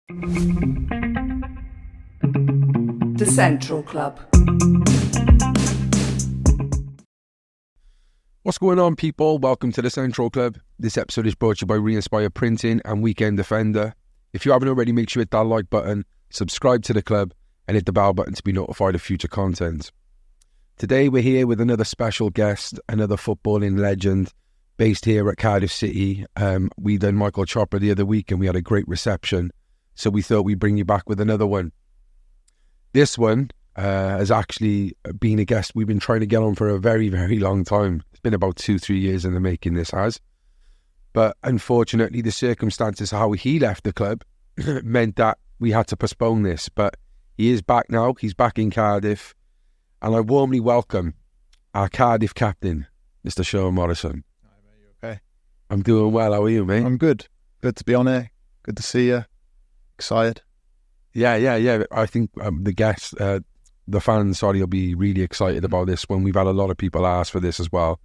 The Central Club. What's going on, people? Welcome to the Central Club. This episode is brought to you by Re-Inspire Printing and Weekend Defender. If you haven't already, make sure you hit that like button, subscribe to the club, and hit the bell button to be notified of future content. Today we're here with another special guest, another footballing legend based here at Cardiff City. We done Michael Chopper the other week and we had a great reception, so we thought we'd bring you back with another one. This one has actually been a guest we've been trying to get on for a very, very long time. It's been about 2-3 years in the making, this has. But unfortunately, the circumstances how he left the club meant that we had to postpone this. But he is back now. He's back in Cardiff. And I warmly welcome our Cardiff captain, Mr. Sean Morrison. Hi, mate. You okay? I'm doing well. How are you, mate? I'm good. Good to be on here. Good to see you. Excited. Yeah. I think the guests, the fans, will be really excited about this one. We've had a lot of people ask for this as well,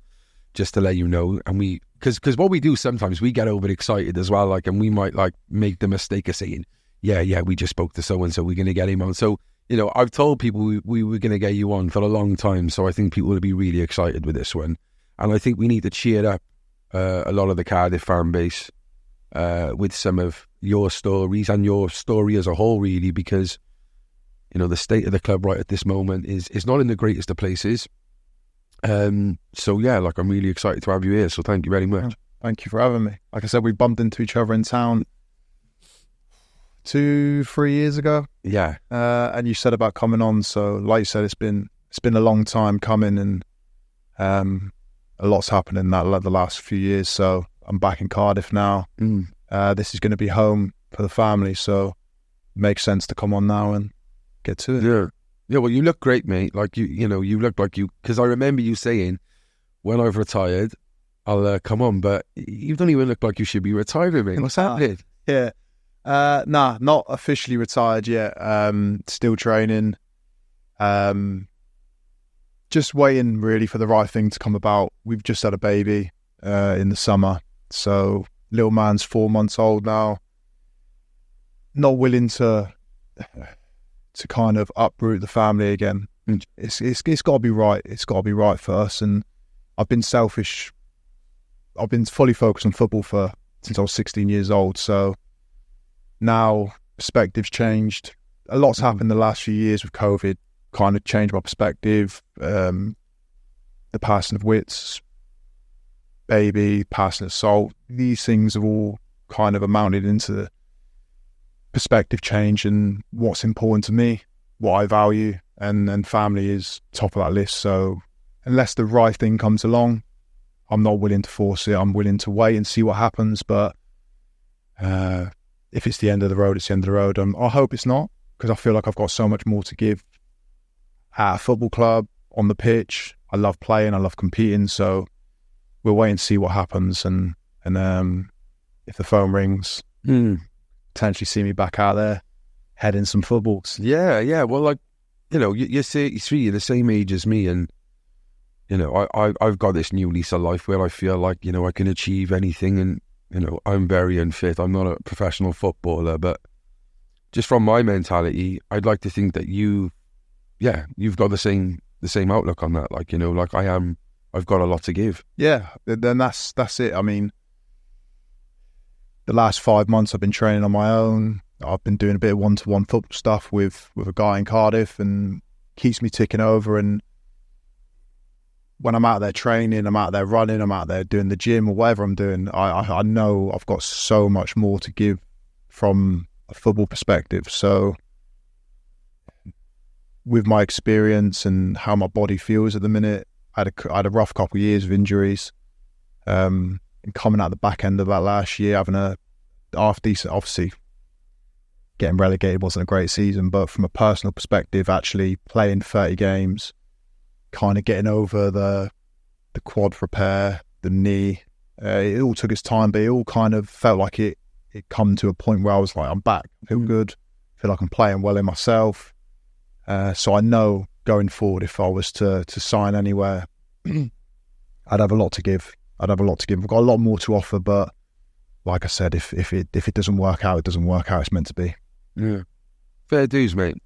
just to let you know. And because what we do sometimes, we get overexcited as well, and we might make the mistake of saying, yeah, we just spoke to so-and-so, we're going to get him on. So, I've told people we were going to get you on for a long time, so I think people will be really excited with this one. And I think we need to cheer up a lot of the Cardiff fan base with some of your stories and your story as a whole, really, because the state of the club right at this moment is not in the greatest of places. So yeah, I'm really excited to have you here, so thank you very much. Thank you for having me. Like I said, we bumped into each other in town 2-3 years ago. Yeah. And you said about coming on, so like you said, it's been a long time coming, and a lot's happened in the last few years, so I'm back in Cardiff now. This is going to be home for the family, so it makes sense to come on now and get to it. Yeah, well, you look great, mate. You look like you, because I remember you saying, when I've retired, I'll come on, but you don't even look like you should be retiring, mate. What's happening? Yeah. Nah, not officially retired yet. Still training. Just waiting really for the right thing to come about. We've just had a baby in the summer, so little man's 4 months old now. Not willing to kind of uproot the family again. It's got to be right. It's got to be right for us. And I've been selfish. I've been fully focused on football since I was 16 years old. So now perspective's changed. A lot's happened the last few years with COVID. Kind of changed my perspective. The passing of Wits, baby, passing of Salt. These things have all kind of amounted into perspective change and what's important to me, what I value, and family is top of that list. So unless the right thing comes along, I'm not willing to force it. I'm willing to wait and see what happens. But if it's the end of the road, it's the end of the road. I hope it's not, because I feel like I've got so much more to give at a football club, on the pitch. I love playing, I love competing, so we'll wait and see what happens. And if the phone rings, potentially see me back out there heading some footballs. Yeah. Well, you're 33, you're the same age as me, and I've got this new lease of life where I feel like I can achieve anything, and I'm very unfit. I'm not a professional footballer, but just from my mentality, I'd like to think that you've got the same outlook on that. I am. I've got a lot to give. Yeah, then that's it. I mean, the last 5 months I've been training on my own. I've been doing a bit of one-to-one football stuff with a guy in Cardiff, and keeps me ticking over. And when I'm out there training, I'm out there running, I'm out there doing the gym or whatever I'm doing, I know I've got so much more to give from a football perspective. So with my experience and how my body feels at the minute, I had a rough couple of years of injuries. And coming out the back end of that last year, having a half decent, obviously getting relegated wasn't a great season, but from a personal perspective, actually playing 30 games, kind of getting over the quad repair, the knee, it all took its time, but it all kind of felt like it come to a point where I was like, I'm back, I feel good, I feel like I'm playing well in myself. So I know going forward, if I was to sign anywhere, I'd have a lot to give. I've got a lot more to offer, but like I said, if it doesn't work out, it doesn't work out. It's meant to be. Yeah. Fair dues, mate.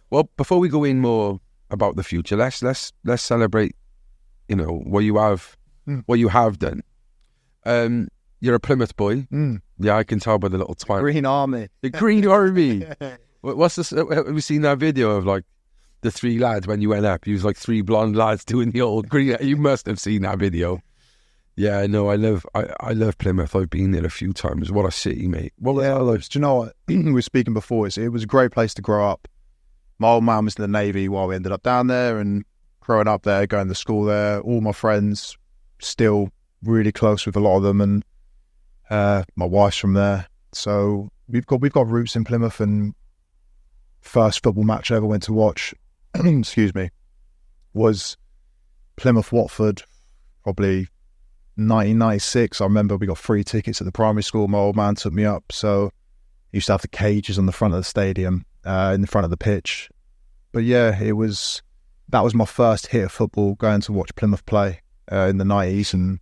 Well, before we go in more about the future, let's celebrate, what you have done. You're a Plymouth boy. Yeah, I can tell by the little twine. Green Army. The Green Army. What's this? Have you seen that video of like the three lads when you went up? You was like three blonde lads doing the old green. You must have seen that video. Yeah, no, I love Plymouth. I've been there a few times. What a city, mate. Do you know what? We were speaking before. It was a great place to grow up. My old man was in the Navy while we ended up down there, and growing up there, going to school there. All my friends still really close with a lot of them, and my wife's from there. So we've got roots in Plymouth. And first football match I ever went to watch, excuse me, was Plymouth Watford, probably 1996. I remember we got free tickets at the primary school. My old man took me up, so he used to have the cages on the front of the stadium, in the front of the pitch. But yeah, that was my first hit of football, going to watch Plymouth play in the 90s, and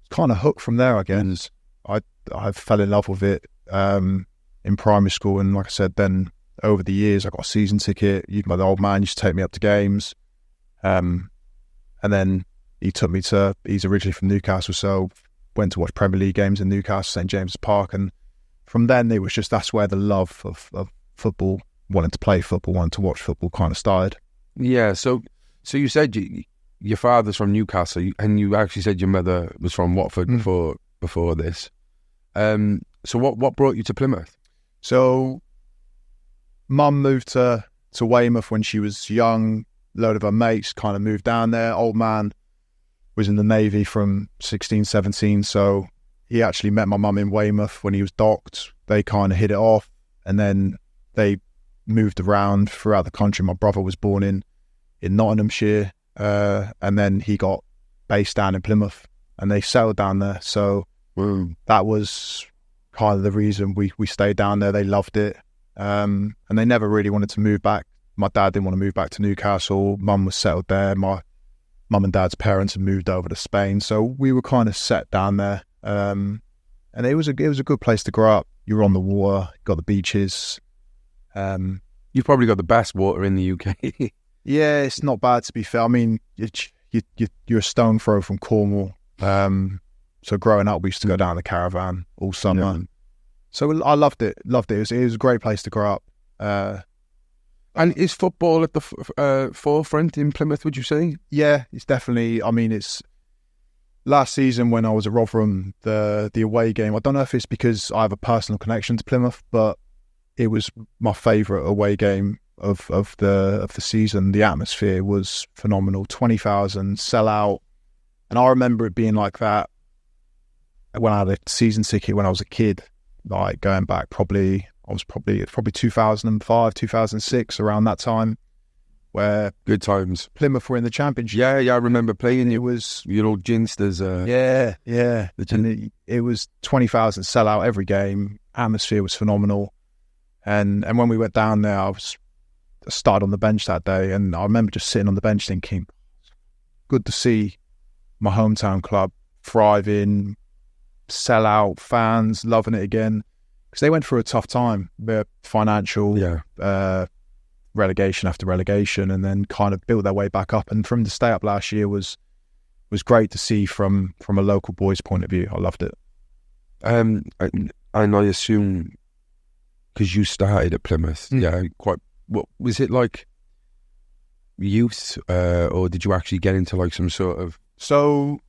kind of hooked from there, I guess. I fell in love with it in primary school, and like I said, then over the years I got a season ticket. My old man used to take me up to games, and then he's originally from Newcastle, so went to watch Premier League games in Newcastle, St James's Park, and from then it was just, that's where the love of football, wanting to play football, wanting to watch football kind of started. Yeah, so you said your father's from Newcastle, and you actually said your mother was from Watford before this. So what brought you to Plymouth? So Mum moved to Weymouth when she was young. A load of her mates kind of moved down there. Old man was in the Navy from 16, 17, so he actually met my mum in Weymouth when he was docked. They kind of hit it off, and then they moved around throughout the country. My brother was born in Nottinghamshire, and then he got based down in Plymouth, and they settled down there. So that was kind of the reason we stayed down there. They loved it, and they never really wanted to move back. My dad didn't want to move back to Newcastle. Mum was settled there. My mum and dad's parents had moved over to Spain, so we were kind of set down there. And it was a good place to grow up. You were on the water, got the beaches. You've probably got the best water in the UK. Yeah, it's not bad, to be fair. I mean, you're a stone throw from Cornwall. So growing up, we used to go down the caravan all summer. Yeah. So I loved it. It was a great place to grow up. And is football at the forefront in Plymouth, would you say? Yeah, it's definitely. I mean, it's last season when I was at Rotherham, the away game. I don't know if it's because I have a personal connection to Plymouth, but it was my favourite away game of the season. The atmosphere was phenomenal. 20,000 sellout, and I remember it being like that when I had a season ticket when I was a kid. Like going back, probably 2005, 2006, around that time, where good times. Plymouth were in the Championship. Yeah, I remember playing. It was your old Ginsters. Yeah. And it was 20,000 sellout every game. Atmosphere was phenomenal, and when we went down there, I started on the bench that day, and I remember just sitting on the bench thinking, good to see my hometown club thriving, sellout, fans loving it again. Because they went through a tough time, financial, relegation after relegation, and then kind of built their way back up. And from the stay up last year was great to see from a local boy's point of view. I loved it. And I assume because you started at Plymouth, quite. What was it like? Youth, or did you actually get into like some sort of? So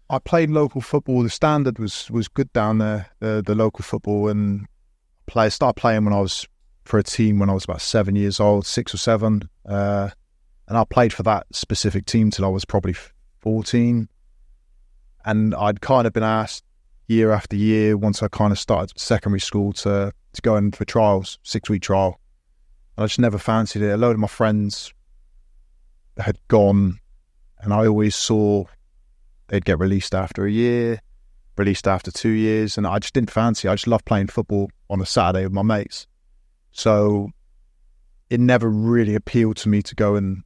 I played local football. The standard was good down there, the local football, and started playing when I was for a team when I was about 7 years old, 6 or 7, and I played for that specific team till I was probably 14. And I'd kind of been asked year after year once I kind of started secondary school to go in for trials, 6-week trial. And I just never fancied it. A load of my friends had gone, and I always saw they'd get released after a year, released after 2 years, and I just didn't fancy it. I just loved playing football on a Saturday with my mates. So it never really appealed to me to go and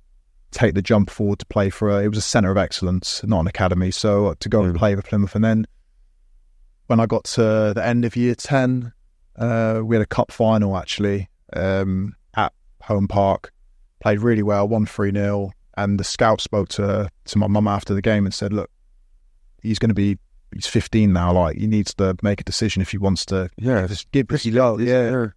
take the jump forward to play for it was a centre of excellence, not an academy. So to go and play for Plymouth. And then when I got to the end of year 10, We had a cup final, actually, at home park. Played really well, won 3-0. And the scout spoke to my mum after the game and said, look, he's 15 now. Like, he needs to make a decision if he wants to. Yeah, just give this go. Yeah.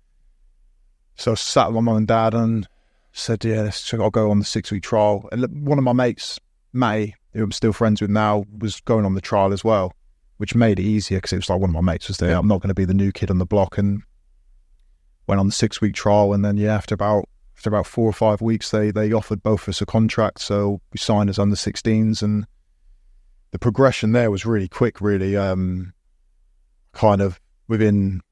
So I sat with my mum and dad and said, yeah, I'll go on the 6-week trial. And one of my mates, Matty, who I'm still friends with now, was going on the trial as well, which made it easier because it was like one of my mates was there. I'm not going to be the new kid on the block, and went on the 6-week trial. And then, after about 4 or 5 weeks, they offered both of us a contract. So we signed as under 16s, and the progression there was really quick, really. Kind of within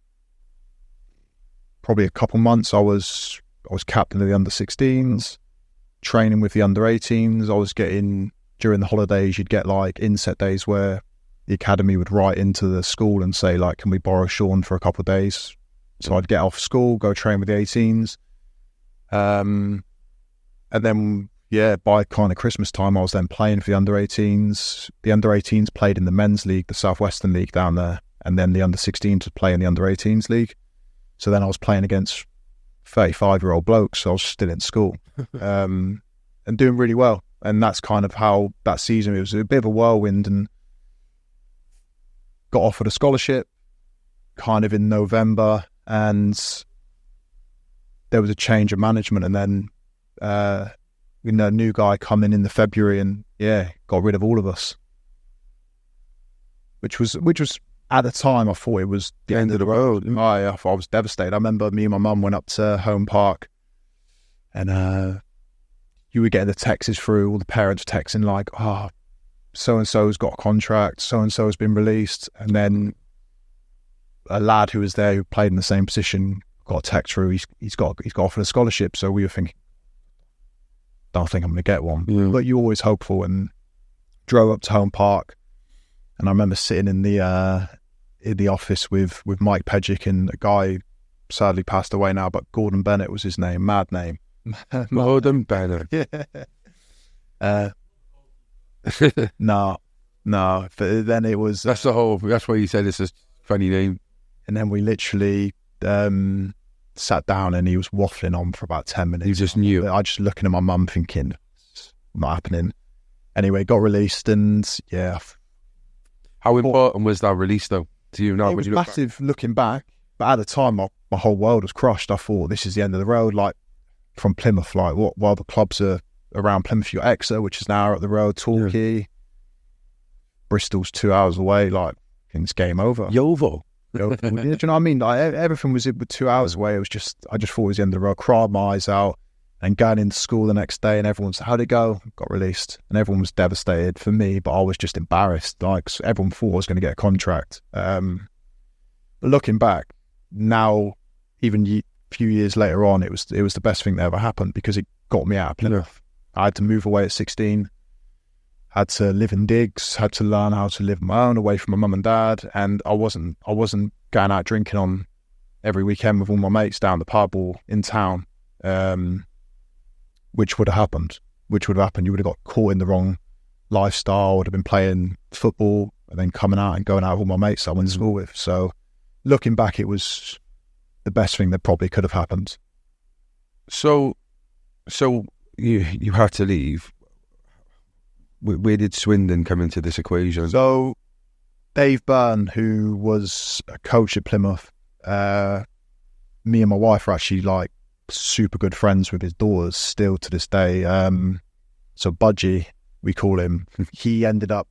probably a couple months, I was captain of the under 16s, training with the under 18s. I was getting, during the holidays, you'd get like inset days where the academy would write into the school and say, like, can we borrow Sean for a couple of days? So I'd get off school, go train with the 18s. And then, by kind of Christmas time, I was then playing for the under 18s. The under 18s played in the men's league, the Southwestern League down there. And then the under 16s would play in the under 18s league. So then I was playing against 35-year-old blokes. So I was still in school, and doing really well. And that's kind of how that season, it was a bit of a whirlwind, and got offered a scholarship kind of in November, and there was a change of management, and then a new guy coming in the February, and got rid of all of us, which was at the time I thought it was the end of the road. I was devastated. I remember me and my mum went up to home park, and you were getting the texts through, all the parents texting like, so-and-so's got a contract, so-and-so's been released. And then a lad who was there who played in the same position got a text through, he's got offered a scholarship. So we were thinking, don't think I'm going to get one. Yeah. But you're always hopeful, and drove up to home park. And I remember sitting in the office with Mike Pedgick, and a guy sadly passed away now, but Gordon Bennett was his name, mad name. Gordon Bennett. Yeah. No. But then it was... That's why you said it's a funny name. And then we literally sat down, and he was waffling on for about 10 minutes. You just knew. I just looking at my mum thinking, it's not happening. Anyway, got released, and How important was that release, though, to you now? It was massive looking back, but at the time, my whole world was crushed. I thought, this is the end of the road. Like, from Plymouth, like, while the clubs are around Plymouth, you're Exeter, which is an hour up the road, Torquay, Bristol's 2 hours away. Like, it's game over. Yeovil. Do you know what I mean? Like, everything was 2 hours away. It was just, I just thought it was the end of the road. Cried my eyes out, and going into school the next day, and everyone's, how'd it go? Got released, and everyone was devastated for me, but I was just embarrassed. Like, everyone thought I was going to get a contract. But looking back now, even a few years later on, it was the best thing that ever happened, because it got me out of Plymouth. I had to move away at 16, had to live in digs, had to learn how to live on my own, away from my mum and dad, and I wasn't going out drinking on every weekend with all my mates down the pub or in town, which would have happened. You would have got caught in the wrong lifestyle, would have been playing football and then coming out and going out with all my mates that I went to school with. So looking back, it was the best thing that probably could have happened. So you had to leave. Where did Swindon come into this equation? So Dave Byrne, who was a coach at Plymouth, me and my wife are actually like super good friends with his daughters still to this day. So Budgie, we call him. He ended up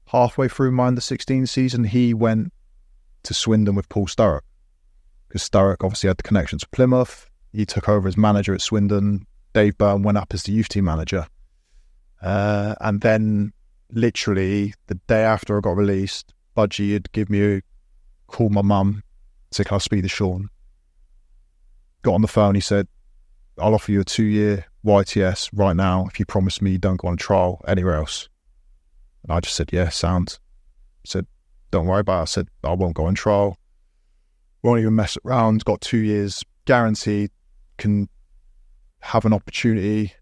halfway through my under-16 season. He went to Swindon with Paul Sturrock, because Sturrock obviously had the connections to Plymouth. He took over as manager at Swindon. Dave Byrne went up as the youth team manager. And then literally the day after I got released, Budgie had called my mum, said, can I speak to Sean? Got on the phone, he said, I'll offer you a 2-year YTS right now if you promise me you don't go on trial anywhere else. And I just said, yeah, sound. He said, don't worry about it. I said, I won't go on trial. Won't even mess around. Got 2 years guaranteed. Can have an opportunity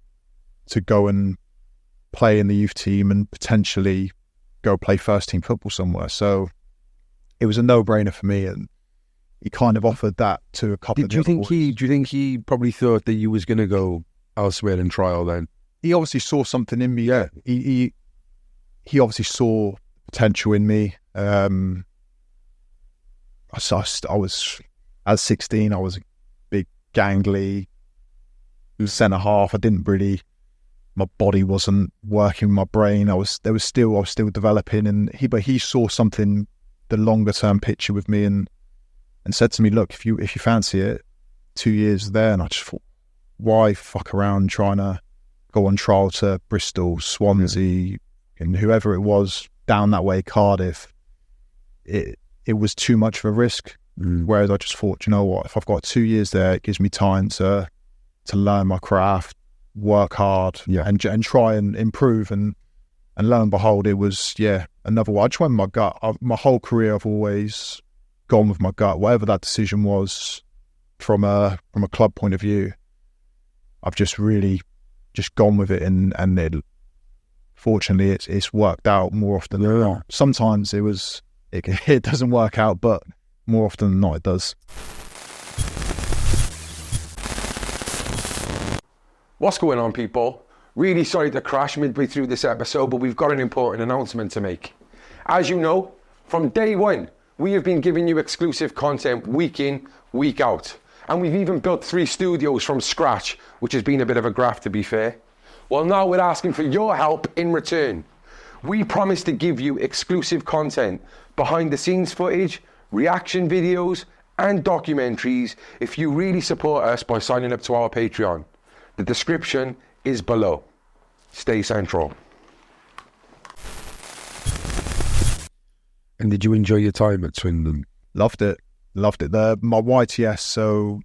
to go and play in the youth team and potentially go play first team football somewhere. So it was a no-brainer for me. And he kind of offered that to a couple of the other boys. Do you think he probably thought that you was going to go elsewhere in trial then? He obviously saw something in me. Yeah, he obviously saw potential in me. I was, at 16, I was a big gangly centre half. My body wasn't working, my brain. I was still developing, but he saw something, the longer term picture with me, and said to me, look, if you fancy it, 2 years there. And I just thought, why fuck around trying to go on trial to Bristol, Swansea, and whoever it was down that way, Cardiff. It was too much of a risk. Whereas I just thought, you know what, if I've got 2 years there, it gives me time to learn my craft, work hard, and try and improve. And lo and behold, it was another one. I just went with my gut. My whole career, I've always gone with my gut. Whatever that decision was, from a club point of view, I've just really just gone with it, and it, fortunately, it's worked out more often than not. Sometimes it doesn't work out, but more often than not, it does. What's going on, people? Really sorry to crash midway through this episode, but we've got an important announcement to make. As you know, from day one, we have been giving you exclusive content week in, week out. And we've even built 3 studios from scratch, which has been a bit of a graft, to be fair. Well, now we're asking for your help in return. We promise to give you exclusive content, behind the scenes footage, reaction videos, and documentaries if you really support us by signing up to our Patreon. The description is below. Stay central. And did you enjoy your time at Swindon? Loved it. My YTS, so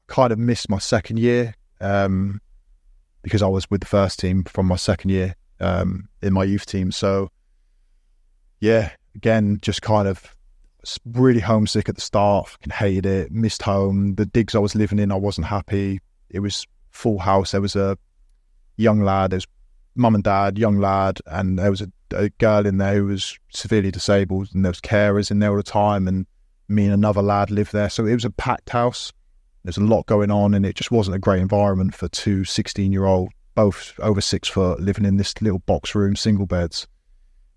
kind of missed my second year because I was with the first team from my second year in my youth team. So, yeah, again, just kind of really homesick at the start, fucking hated it, missed home. The digs I was living in, I wasn't happy. It was full house. There was a young lad, there was mum and dad, young lad, and there was a girl in there who was severely disabled, and there was carers in there all the time, and me and another lad lived there. So it was a packed house. There's a lot going on, and it just wasn't a great environment for 2 16-year-old, both over 6 foot, living in this little box room, single beds.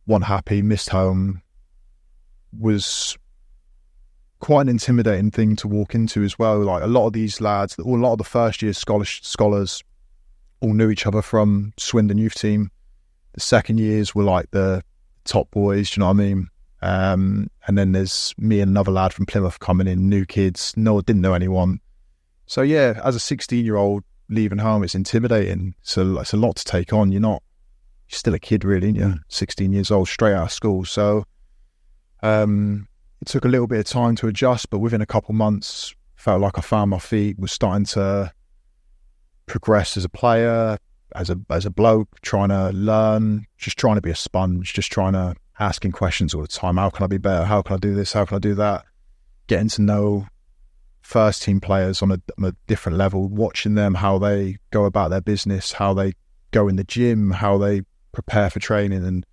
Wasn't happy, missed home. Was quite an intimidating thing to walk into as well. Like, a lot of these lads, a lot of the first year scholars all knew each other from Swindon youth team. The second years were like the top boys, do you know what I mean? And then there's me and another lad from Plymouth coming in, new kids, didn't know anyone. So yeah, as a 16-year-old leaving home, it's intimidating. So it's a lot to take on. You're still a kid, really, aren't you? 16 years old, straight out of school. So it took a little bit of time to adjust, but within a couple months, felt like I found my feet, was starting to progress as a player, as a bloke, trying to learn, just trying to be a sponge, just trying to asking questions all the time. How can I be better? How can I do this? How can I do that? Getting to know first team players on a different level, watching them, how they go about their business, how they go in the gym, how they prepare for training. And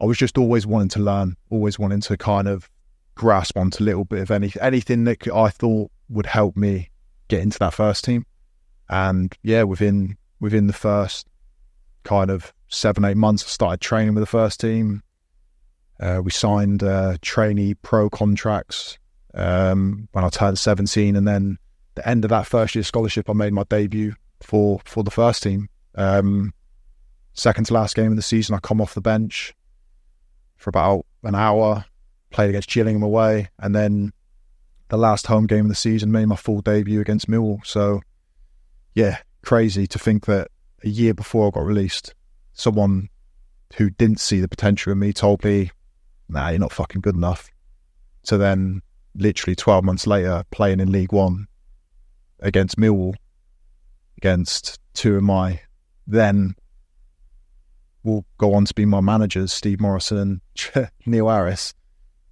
I was just always wanting to learn, always wanting to kind of grasp onto a little bit of anything that I thought would help me get into that first team. And yeah, within the first kind of 7-8 months, I started training with the first team. We signed trainee pro contracts when I turned 17, and then the end of that first year scholarship, I made my debut for the first team. Second to last game of the season, I come off the bench for about an hour, played against Gillingham away, and then the last home game of the season, made my full debut against Millwall. So yeah, crazy to think that a year before I got released, someone who didn't see the potential in me told me, nah, you're not fucking good enough. So then, literally 12 months later, playing in League One against Millwall, against 2 of my then will go on to be my managers, Steve Morrison and Neil Harris,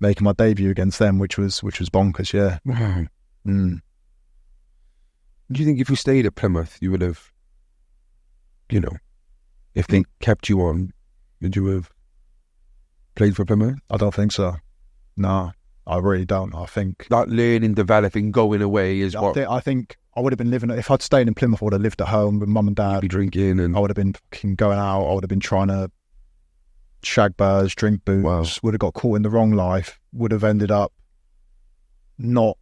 making my debut against them, which was bonkers, yeah. Wow. Mm. Do you think if you stayed at Plymouth, you would have, if they kept you on, would you have played for Plymouth? I don't think so. No. I really don't. I think that learning, developing, going away is I think I would have been living. If I'd stayed in Plymouth, I would have lived at home with mum and dad. Be drinking, and I would have been fucking going out. I would have been trying to shag bars, drink booze. Wow. Would have got caught in the wrong life. Would have ended up not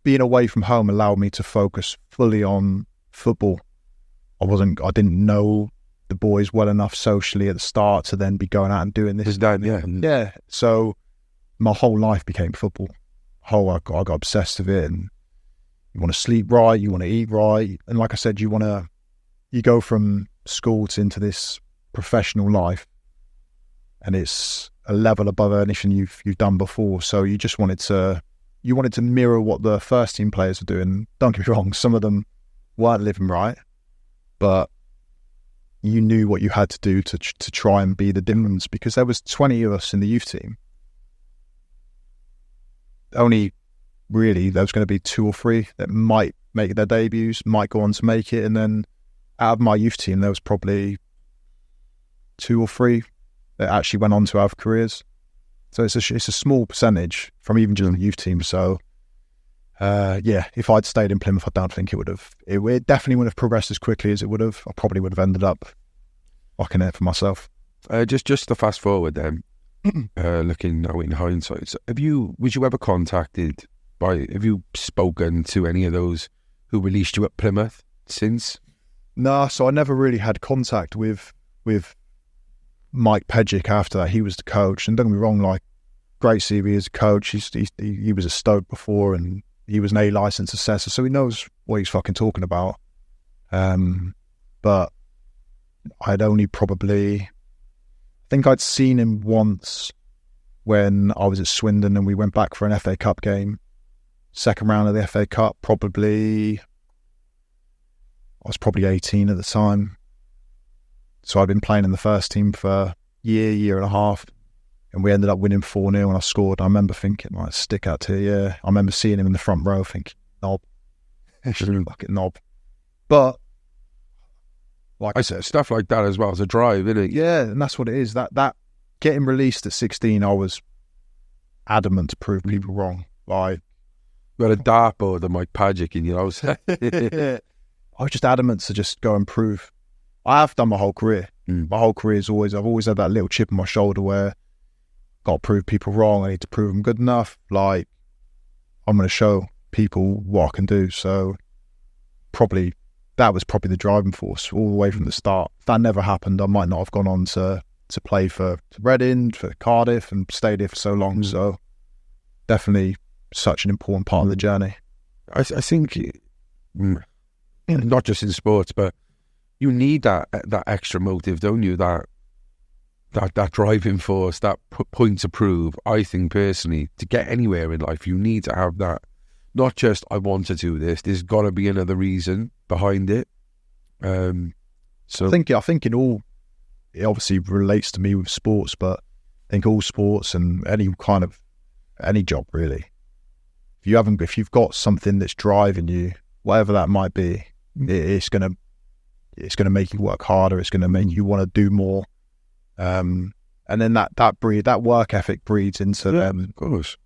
being away from home. Allowed me to focus fully on football. I didn't know the boys well enough socially at the start to then be going out and doing this. His dad, Yeah. So my whole life became football. I got obsessed with it, and you want to sleep right, you want to eat right, and like I said, you go from school into this professional life, and it's a level above anything you've done before. So you just wanted to mirror what the first team players were doing. Don't get me wrong, some of them weren't living right, but you knew what you had to do to try and be the difference, because there was 20 of us in the youth team. Only really there was going to be 2 or 3 that might make their debuts, might go on to make it, and then out of my youth team there was probably 2 or 3 that actually went on to have careers. So it's a small percentage from even just the youth team. So if I'd stayed in Plymouth, I don't think it definitely wouldn't have progressed as quickly as it would have. I probably would have ended up locking it for myself. Just to fast forward then, looking now in hindsight, so have you spoken to any of those who released you at Plymouth since? No, so I never really had contact with Mike Pedgick after that. He was the coach, and don't get me wrong, like, great CV as a coach. He was a Stoke before, and he was an A licensed assessor, so he knows what he's fucking talking about. But I'd only I think I'd seen him once when I was at Swindon and we went back for an FA Cup game, second round of the FA Cup. I was probably 18 at the time. So I'd been playing in the first team for a year and a half, and we ended up winning 4-0 and I scored. I remember thinking, like, stick out here, yeah. I remember seeing him in the front row thinking, knob. Fucking knob. But like I said, stuff like that as well as a drive, isn't it? Yeah, and that's what it is. That getting released at 16, I was adamant to prove people wrong. Like, you had a dartboard and Mike Padgett in your house. I was just adamant to just go and prove. I have done my whole career. My whole career is I've always had that little chip on my shoulder where got to prove people wrong. I need to prove them good enough. Like, I'm going to show people what I can do. So that was probably the driving force all the way from the start. If that never happened, I might not have gone on to play for Reading, for Cardiff, and stayed here for so long. So definitely such an important part of the journey. I think, not just in sports, but you need that extra motive, don't you? That driving force, that point to prove. I think personally, to get anywhere in life, you need to have that. Not just, I want to do this. There's got to be another reason behind it. So I think in all, it obviously relates to me with sports, but I think all sports and any job really, if you've got something that's driving you, whatever that might be, it's gonna make you work harder. It's gonna make you want to do more. And then that work ethic breeds into them. Of course.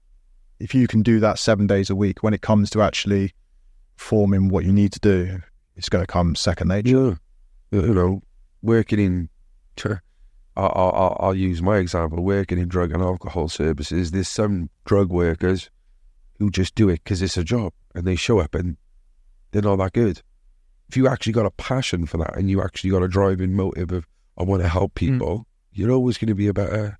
If you can do that 7 days a week, when it comes to actually forming what you need to do, it's going to come second nature. Yeah. Working in, I'll use my example, working in drug and alcohol services, there's some drug workers who just do it because it's a job and they show up and they're not that good. If you actually got a passion for that and you actually got a driving motive of, I want to help people, you're always going to be a better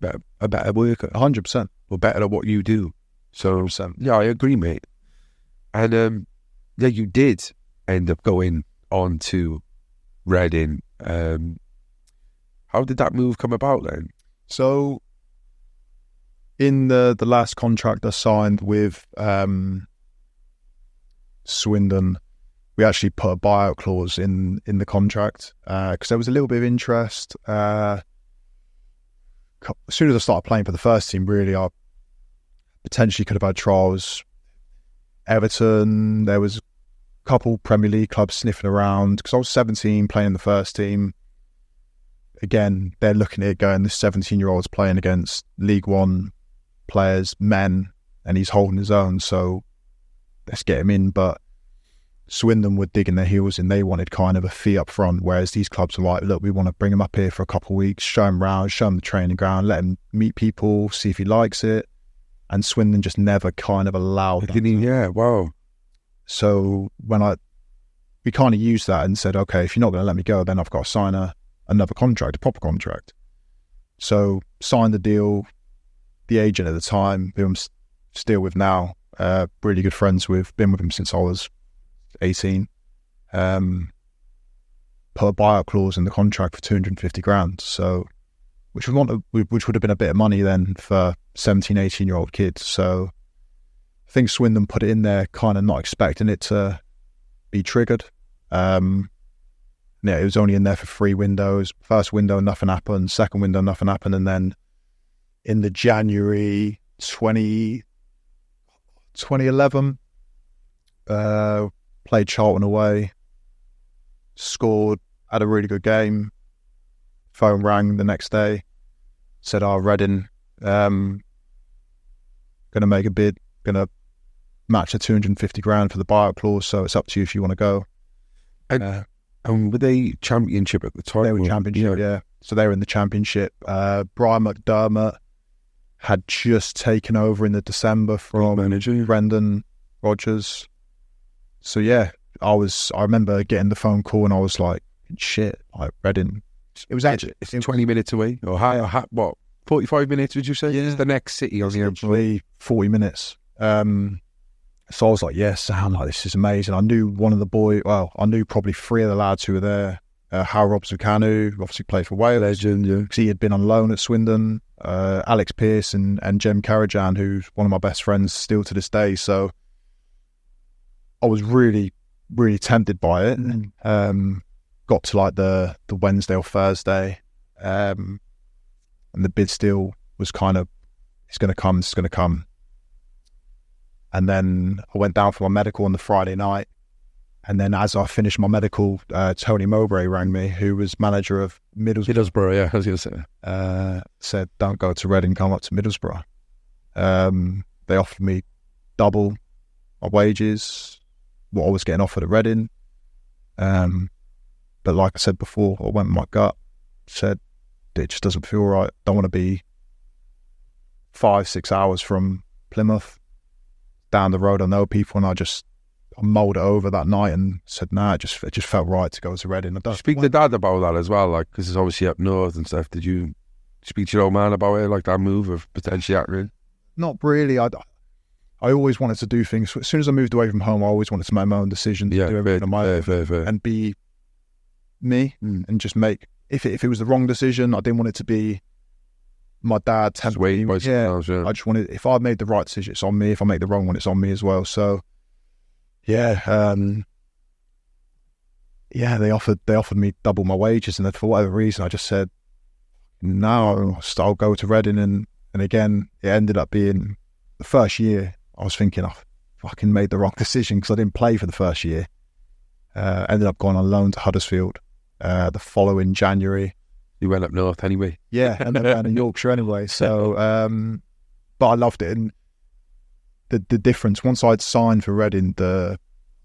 worker. 100%. Or better at what you do. So, 100%. Yeah, I agree, mate. And you did end up going on to Reading. How did that move come about then? So, in the last contract I signed with Swindon, we actually put a buyout clause in the contract because there was a little bit of interest. As soon as I started playing for the first team, really, I potentially could have had trials. Everton, there was a couple Premier League clubs sniffing around because I was 17 playing in the first team. Again, they're looking at it going, this 17-year-old's playing against League One players, men, and he's holding his own, so let's get him in. But Swindon were digging their heels in. They wanted kind of a fee up front, whereas these clubs were like, look, we want to bring him up here for a couple of weeks, show him around, show him the training ground, let him meet people, see if he likes it. And Swindon just never kind of allowed that. Yeah, wow. So we kind of used that and said, okay, if you're not going to let me go, then I've got to sign another contract, a proper contract. So signed the deal. The agent at the time, who I'm still with now, really good friends with, been with him since I was 18, put a buyout clause in the contract for 250 grand. So, which would have been a bit of money then for 17, 18-year-old kids. So I think Swindon put it in there kind of not expecting it to be triggered. Yeah, it was only in there for 3 windows. First window, nothing happened. Second window, nothing happened. And then in the January 2011, played Charlton away, scored, had a really good game. Phone rang the next day, said, Reading, going to make a bid, going to match the 250 grand for the buyout clause, so it's up to you if you want to go. And were they championship at the time? They were championship, yeah. So they were in the championship. Brian McDermott had just taken over in the December from Brendan Rodgers. So yeah, I remember getting the phone call and I was like, shit, like Reading. It was actually... It's 20 minutes away? Or what, 45 minutes, would you say? Yeah. It's the next city on the actually 40 minutes. So I was like, yeah, sound like this is amazing. I knew one of the boys, well, I knew probably 3 of the lads who were there. Hal Robson-Canu, obviously played for Wales. Legend, yeah. Because he had been on loan at Swindon. Alex Pearce and Jem Karajan, who's one of my best friends still to this day. So I was really, really tempted by it. Got to like the Wednesday or Thursday, and the bid still was kind of, it's going to come. And then I went down for my medical on the Friday night. And then as I finished my medical, Tony Mowbray rang me, who was manager of Middlesbrough, yeah, I was going to say. Said, don't go to Reading, come up to Middlesbrough. They offered me double my wages, what I was getting offered at Reading. But like I said before, I went with my gut, said, it just doesn't feel right. Don't want to be 5-6 hours from Plymouth, down the road. I know people, and I mulled it over that night and said, nah, it just felt right to go to Reading. Speak to Dad about that as well, like, because it's obviously up north and stuff. Did you speak to your old man about it, like that move of potentially happening? Not really. I always wanted to do things. As soon as I moved away from home, I always wanted to make my own decisions, do everything on my own, and be me, and just make. If it was the wrong decision, I didn't want it to be my dad tempting me. I just wanted, if I made the right decision, it's on me. If I make the wrong one, it's on me as well. So, yeah, they offered me double my wages, and for whatever reason, I just said no. I'll go to Reading, and again, it ended up being the first year. I was thinking, I fucking made the wrong decision because I didn't play for the first year. Ended up going on loan to Huddersfield the following January. You went up north anyway. Yeah, and then down in Yorkshire anyway. So, but I loved it. And the difference, once I'd signed for Reading, I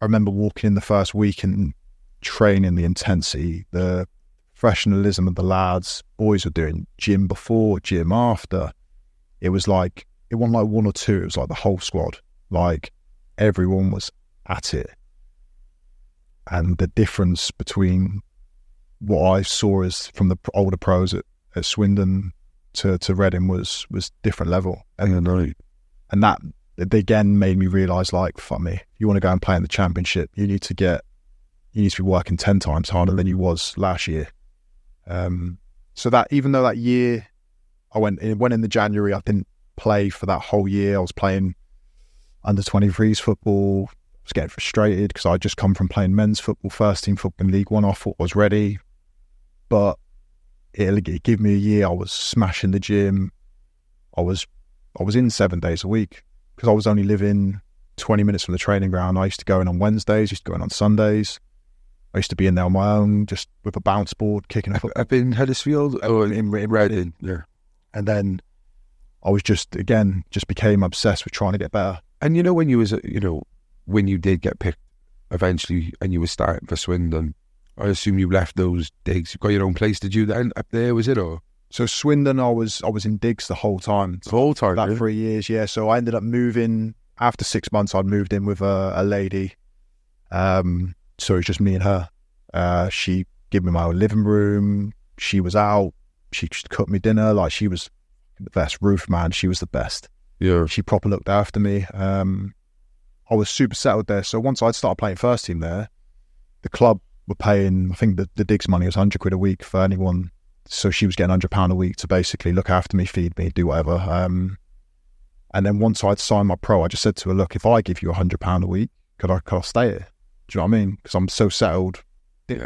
remember walking in the first week and training, the intensity, the professionalism of the lads. Boys were doing gym before, gym after. It was like, it wasn't like one or two, it was like the whole squad. Like, everyone was at it. And the difference between what I saw as from the older pros at Swindon to Reading was different level. And that again made me realise, like, fuck me, if you want to go and play in the Championship, you need to be working 10 times harder than you was last year. So that, even though that year I went in the January, I didn't play for that whole year. I was playing under 23s football. I was getting frustrated because I'd just come from playing men's football, first team football in League One. I thought I was ready, but it gave me a year. I was smashing the gym. I was in 7 days a week because I was only living 20 minutes from the training ground. I used to go in on Wednesdays, used to go in on Sundays. I used to be in there on my own, just with a bounce board, kicking a football. Up in Huddersfield or in Reading, yeah. And then I was just became obsessed with trying to get better. And when when you did get picked eventually and you were starting for Swindon, I assume you left those digs. You got your own place, did you then up there, was it? Or so Swindon, I was in digs the whole time. The whole time? That 3 years, yeah. So I ended up moving, after 6 months, I'd moved in with a lady. So it was just me and her. She gave me my own living room. She was out. She cooked me dinner. Like, she was the best. Ruth, man, she was the best. Yeah. She proper looked after me. I was super settled there. So once I'd started playing first team there, the club were paying, I think the digs money was £100 a week for anyone. So she was getting £100 a week to basically look after me, feed me, do whatever. And then once I'd signed my pro, I just said to her, look, if I give you £100 a week, could I stay here? Do you know what I mean? Because I'm so settled. Yeah.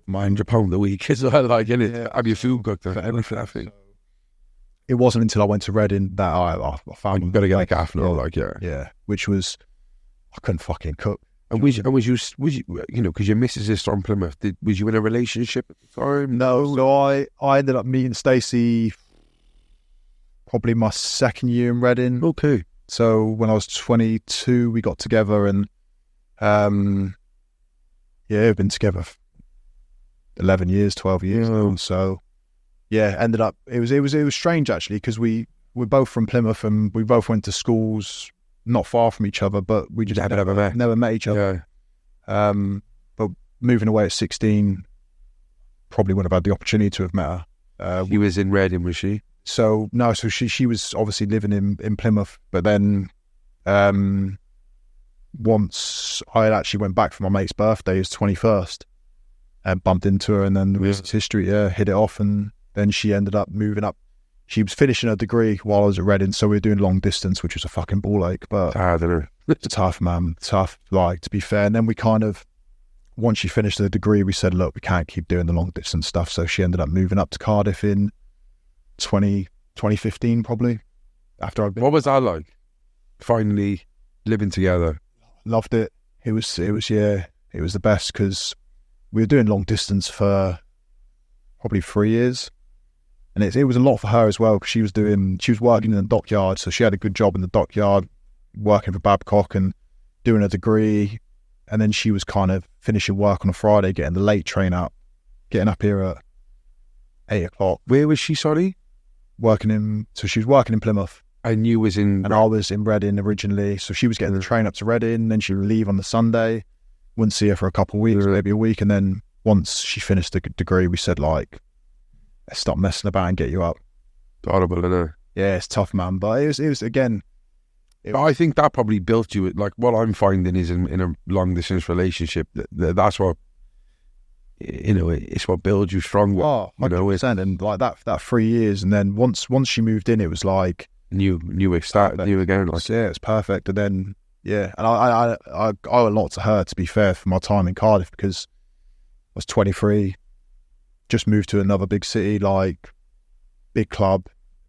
My £100 a week is like, innit? Have your food cooked for everything, I think. It wasn't until I went to Reading that I found... You've got to get a gaff now, Yeah, which was... I couldn't fucking cook. And was you, because your missus is from Plymouth, was you in a relationship at the time? No, so I ended up meeting Stacey probably my second year in Reading. Okay. So when I was 22, we got together and, we've been together 11 years, 12 years now. So, ended up, it was strange actually, because we're both from Plymouth and we both went to schools not far from each other, but we just never met each other. Yeah. But moving away at 16, probably wouldn't have had the opportunity to have met her. She was in Reading, was she? So no, so she was obviously living in Plymouth, but then once I actually went back for my mate's birthday, his 21st, and bumped into her, and then the rest is history. Yeah, hit it off, and then she ended up moving up. She was finishing her degree while I was at Reading, so we were doing long distance, which was a fucking ball ache. But it's tough, man. Tough, like, to be fair. And then we kind of, once she finished the degree, we said, look, we can't keep doing the long distance stuff. So she ended up moving up to Cardiff in 2015, probably. What was that like? Finally living together. Loved it. It was the best, because we were doing long distance for probably 3 years. And it was a lot for her as well, because she was working in the dockyard, so she had a good job in the dockyard, working for Babcock and doing a degree. And then she was kind of finishing work on a Friday, getting the late train up, getting up here at 8 o'clock. Where was she, sorry? So she was working in Plymouth. And you was in... And I was in Reading originally, so she was getting the train up to Reading, then she would leave on the Sunday, wouldn't see her for a couple of weeks, maybe a week, and then once she finished the degree, we said, like, let's stop messing about and get you up. Horrible, isn't it? Yeah, it's tough, man. But it was again... I think that probably built you. Like, what I'm finding is in a long-distance relationship, that's what, it's what builds you stronger. Oh, 100%. And like that 3 years, and then once she moved in, it was like... New again. Like. Yeah, it was perfect. And then, and I owe a lot to her, to be fair, for my time in Cardiff, because I was 23, just moved to another big city, like big club,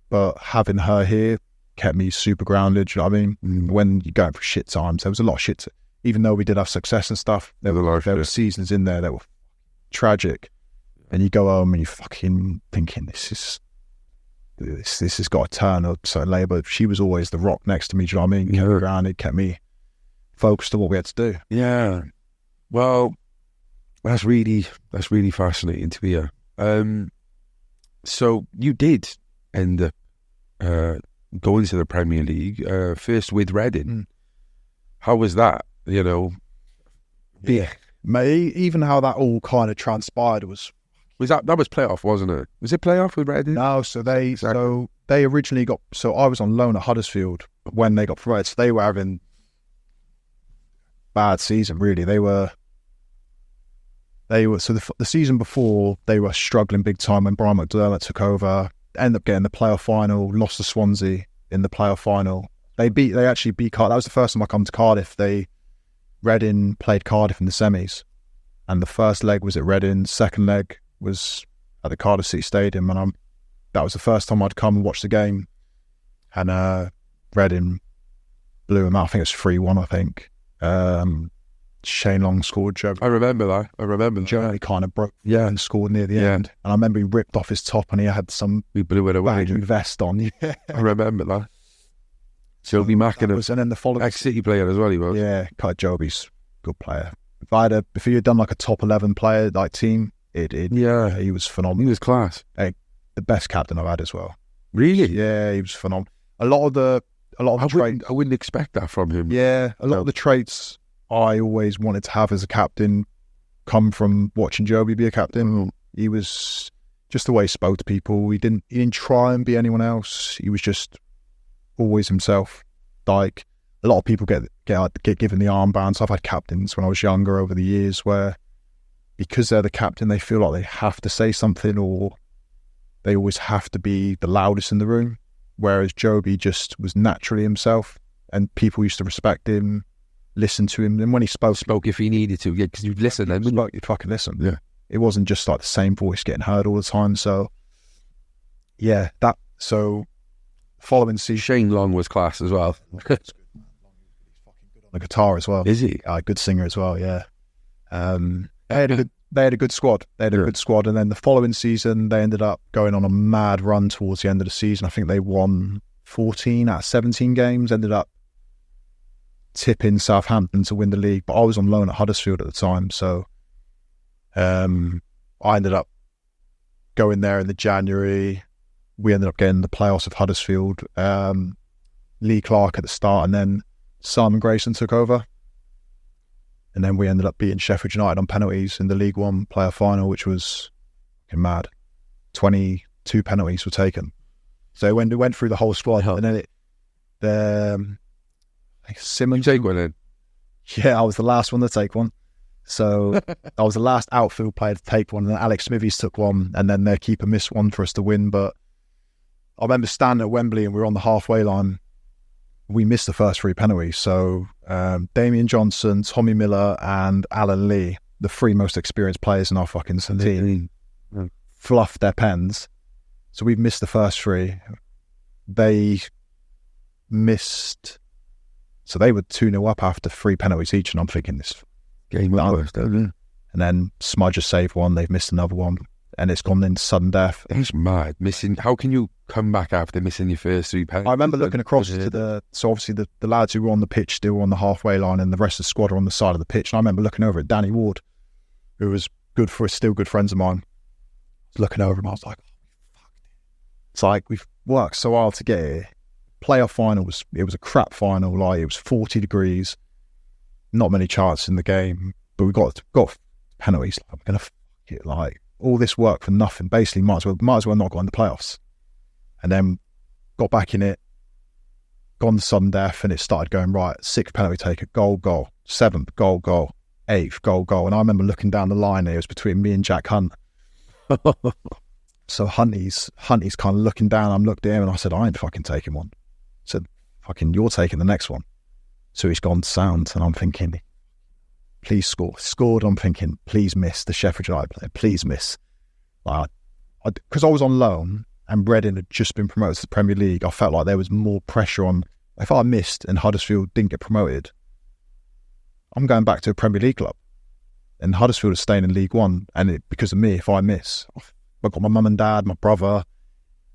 but having her here kept me super grounded. You know what I mean? When you're going through shit times, there was a lot of shit. Even though we did have success and stuff, there were seasons in there that were tragic. And you go home and you're fucking thinking, this has got to turn up so late. But she was always the rock next to me. Do you know what I mean? Kept me grounded, kept me focused on what we had to do. Yeah. Well, that's really fascinating to hear. So you did end up going to the Premier League, first with Reading. How was that? Yeah. Mate, even how that all kind of transpired was that was playoff, wasn't it? Was it playoff with Reading? No, so they originally got, so I was on loan at Huddersfield when they got promoted, so they were having bad season, really. They were so the season before, they were struggling big time when Brian McDermott took over, ended up getting the playoff final, lost to Swansea in the playoff final. They actually beat Cardiff. That was the first time I come to Cardiff. Reading played Cardiff in the semis, and the first leg was at Reading, second leg was at the Cardiff City Stadium, and that was the first time I'd come and watch the game, and Reading blew them out. I think it was 3-1, I think. Shane Long scored. Joby. I remember that. Joby kind of broke and scored near the end. And I remember he ripped off his top and he had some vest on. Yeah. I remember that. Joby Mackinnon. And then the following ex-City player as well, he was. Yeah, Joby's a good player. If he had done like a top 11 player like team, he was phenomenal. He was class. The best captain I've had as well. Really? Yeah, he was phenomenal. A lot of the traits. I wouldn't expect that from him. Yeah, a lot of the traits I always wanted to have as a captain come from watching Joby be a captain. He was just the way he spoke to people. He didn't try and be anyone else. He was just always himself. Like a lot of people get given the armbands. I've had captains when I was younger over the years where because they're the captain, they feel like they have to say something or they always have to be the loudest in the room. Whereas Joby just was naturally himself and people used to respect him, listen to him. And when he spoke if he needed to, because you'd listen then. You'd fucking listen. Yeah. It wasn't just like the same voice getting heard all the time. So, yeah, following season. Shane Long was class as well. He's fucking good on the guitar as well. Is he? Good singer as well, yeah. They had a good squad. They had a good squad. And then the following season, they ended up going on a mad run towards the end of the season. I think they won 14 out of 17 games, ended up tipping Southampton to win the league. But I was on loan at Huddersfield at the time. So I ended up going there in the January. We ended up getting the playoffs of Huddersfield. Lee Clark at the start, and then Simon Grayson took over. And then we ended up beating Sheffield United on penalties in the League One player final, which was mad. 22 penalties were taken. So when it went through the whole squad, and then Simmons. You take one in? Yeah, I was the last one to take one. So I was the last outfield player to take one, and then Alex Smithies took one, and then their keeper missed one for us to win. But I remember standing at Wembley and we were on the halfway line. We missed the first 3 penalties. So Damien Johnson, Tommy Miller and Alan Lee, the 3 most experienced players in our fucking team, fluffed their pens. So we missed the first 3. They missed... So they were 2-0 up after 3 penalties each, and I'm thinking this... Game over, and then Smudge has saved one, they've missed another one, and it's gone into sudden death. It's mad. How can you come back after missing your first 3 penalties? I remember looking across to so obviously the lads who were on the pitch still were on the halfway line, and the rest of the squad are on the side of the pitch. And I remember looking over at Danny Ward, who was still good friends of mine. Looking over him, I was like, oh, fuck. It's like we've worked so hard to get here. Playoff final was a crap final. Like it was 40 degrees. Not many chances in the game, but we got penalties. I'm gonna fuck it, like all this work for nothing. Basically, might as well not go in the playoffs. And then got back in it, gone to sudden death, and it started going right. 6th penalty taker, goal, 7th goal, 8th goal. And I remember looking down the line. It was between me and Jack Hunt. So Hunty's kind of looking down. I'm looked at him and I said, I ain't fucking taking one. I said, fucking, you're taking the next one. So he's gone sound, and I'm thinking, please score. Scored, I'm thinking, please miss. The Sheffield United player, please miss. Because I was on loan and Reading had just been promoted to the Premier League, I felt like there was more pressure on. If I missed and Huddersfield didn't get promoted, I'm going back to a Premier League club. And Huddersfield is staying in League One, and because of me, if I miss, I've got my mum and dad, my brother,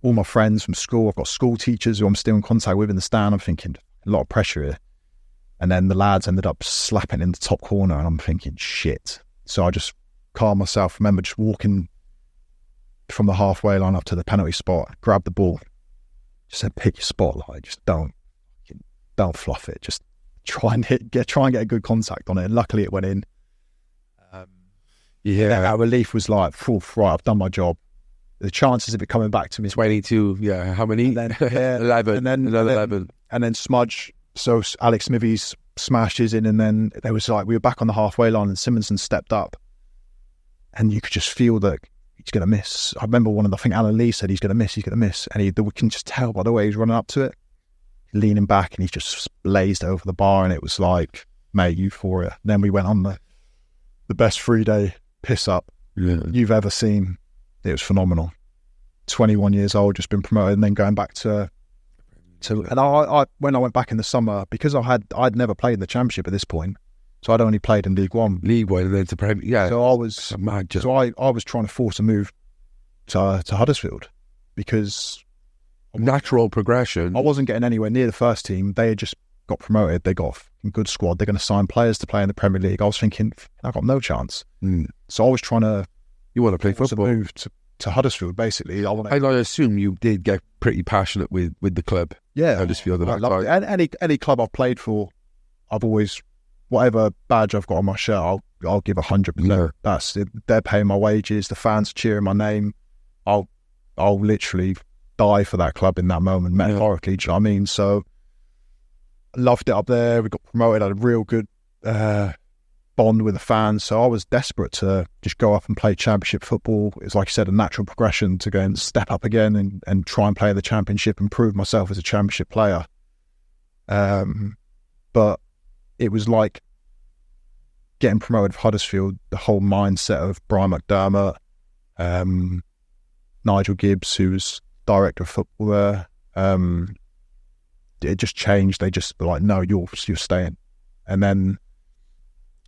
all my friends from school. I've got school teachers who I'm still in contact with in the stand. I'm thinking, a lot of pressure here. And then the lads ended up slapping in the top corner, and I'm thinking, shit. So I just calmed myself. Remember just walking from the halfway line up to the penalty spot, grab the ball, just said, pick your spot, like just don't fluff it. Just try and get a good contact on it. And luckily it went in. Our relief was like, right, I've done my job. The chances of it coming back to me 22, how many? And then, 11, and then another 11. And then Smudge, so Alex Smithies smashes in, and then there was like, we were back on the halfway line and Simonson stepped up, and you could just feel that he's going to miss. I remember I think Alan Lee said he's going to miss, and we can just tell by the way he's running up to it, leaning back, and he just blazed over the bar, and it was like, mate, euphoria. Then we went on the best 3-day piss up you've ever seen. It was phenomenal. 21 years old, just been promoted, and then going back to and I when I went back in the summer, because I'd never played in the Championship at this point, So I'd only played in League One. League One and then to Premier. Yeah. So I was mad. So I was trying to force a move to Huddersfield because natural progression. I wasn't getting anywhere near the first team. They had just got promoted. They got a good squad. They're going to sign players to play in the Premier League. I was thinking, I got no chance. So I was trying to. You want to play football? Move to Huddersfield, basically. I assume you did get pretty passionate with the club. Yeah, Huddersfield. I loved it. Any club I've played for, I've always, whatever badge I've got on my shirt, I'll give 100%. Yeah. That's it. They're paying my wages. The fans are cheering my name. I'll literally die for that club in that moment, metaphorically. Do you know what I mean? So I loved it up there. We got promoted. I had a real good bond with the fans. So I was desperate to just go up and play championship football. It's like I said, a natural progression to go and step up again and try and play the championship and prove myself as a championship player. But it was like getting promoted for Huddersfield, the whole mindset of Brian McDermott, Nigel Gibbs, who was director of football there, it just changed. They just were like, no, you're staying. And then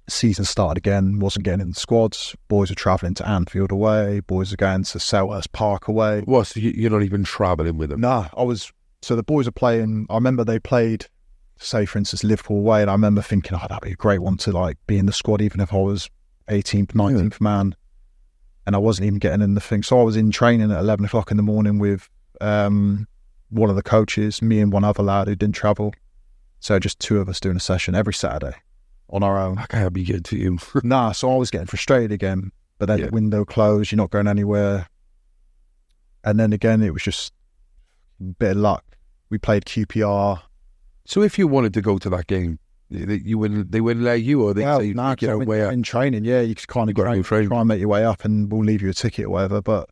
season started again, wasn't getting in the squads. Boys were travelling to Anfield away. Boys were going to Selhurst Park away. What, so you're not even travelling with them? Nah, so the boys are playing, I remember they played, say for instance, Liverpool away, and I remember thinking, that'd be a great one to like be in the squad, even if I was 18th, 19th man. And I wasn't even getting in the thing. So I was in training at 11 o'clock in the morning with one of the coaches, me and one other lad who didn't travel. So just two of us doing a session every Saturday on our own. That can't be good to you. Nah, so I was getting frustrated again. But then the window closed, you're not going anywhere. And then again, it was just a bit of luck. We played QPR. So if you wanted to go to that game, they wouldn't let you, or they say get our way up? In training, you could kind of try and make your way up and we'll leave you a ticket or whatever. But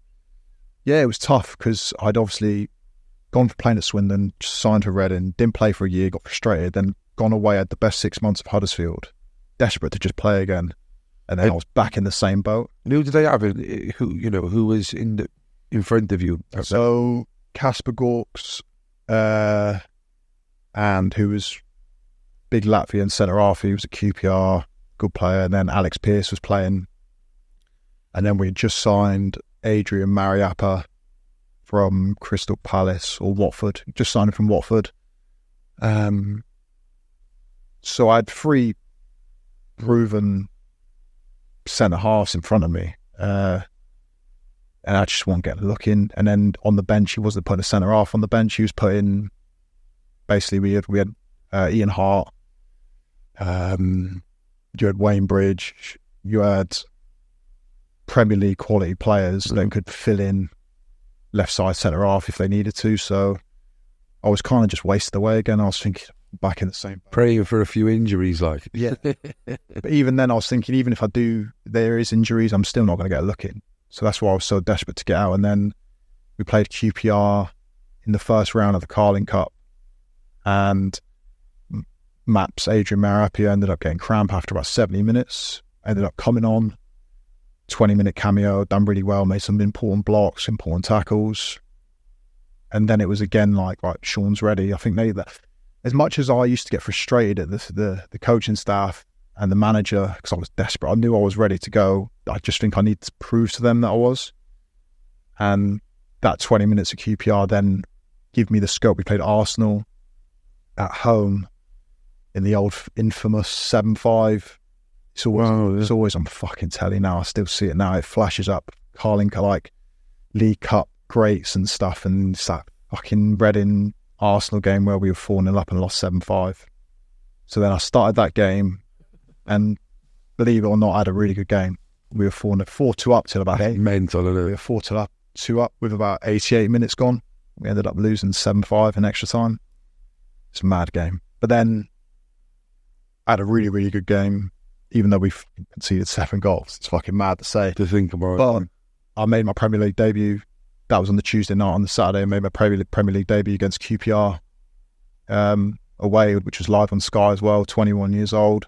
yeah, it was tough because I'd obviously gone for playing at Swindon, just signed for Reading, didn't play for a year, got frustrated, then gone away, had the best 6 months of Huddersfield, desperate to just play again. And then I was back in the same boat. And who did they have? Who was in front of you? So Kasper Gorks, and who was big Latvian centre-half. He was at QPR, good player. And then Alex Pearce was playing. And then we had just signed Adrian Mariappa from Crystal Palace or Watford. Just signed him from Watford. So I had three proven centre-halves in front of me. And I just wasn't getting a look in. And then on the bench, he wasn't putting a centre-half on the bench. He was putting... Basically, we had Ian Hart, you had Wayne Bridge, you had Premier League quality players that could fill in left side centre half if they needed to. So I was kind of just wasted away again. I was thinking back in the same boat. Praying for a few injuries, like. Yeah. But even then, I was thinking, even if there is injuries, I'm still not going to get a look in. So that's why I was so desperate to get out. And then we played QPR in the first round of the Carling Cup. And Maps, Adrian Marapia ended up getting cramp after about 70 minutes, ended up coming on, 20-minute cameo, done really well, made some important blocks, important tackles. And then it was again like, right, Sean's ready. I think as much as I used to get frustrated at the coaching staff and the manager, because I was desperate, I knew I was ready to go. I just think I need to prove to them that I was. And that 20 minutes of QPR then gave me the scope. We played Arsenal at home in the old infamous 7-5. It's always on fucking telly now. I still see it now. It flashes up. Carling like League Cup greats and stuff, and it's that fucking Reading Arsenal game where we were 4-0 up and lost 7-5. So then I started that game, and believe it or not, I had a really good game. We were 4-2 up till about 8. Mental, isn't it? We were 4-2 up with about 88 minutes gone. We ended up losing 7-5 in extra time. It's a mad game. But then I had a really, really good game, even though we conceded 7 goals. It's fucking mad to say. To think about. But I made my Premier League debut. That was on the Tuesday night. On the Saturday, I made my Premier League debut against QPR away, which was live on Sky as well, 21 years old.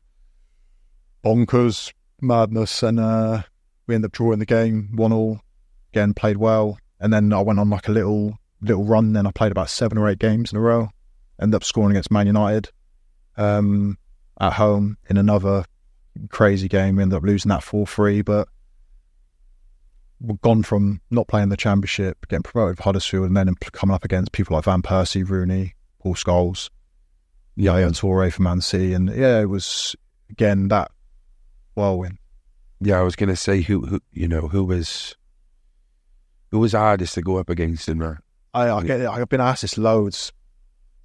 Bonkers, madness. And we ended up drawing the game, 1-1. Again, played well. And then I went on like a little run. Then I played about 7 or 8 games in a row. Ended up scoring against Man United at home in another crazy game. We ended up losing that 4-3, but we've gone from not playing the Championship, getting promoted with Huddersfield, and then coming up against people like Van Persie, Rooney, Paul Scholes, Yaya Toure for Man City, and it was again that whirlwind. Yeah, I was going to say who was hardest to go up against in that. I get it. I've been asked this loads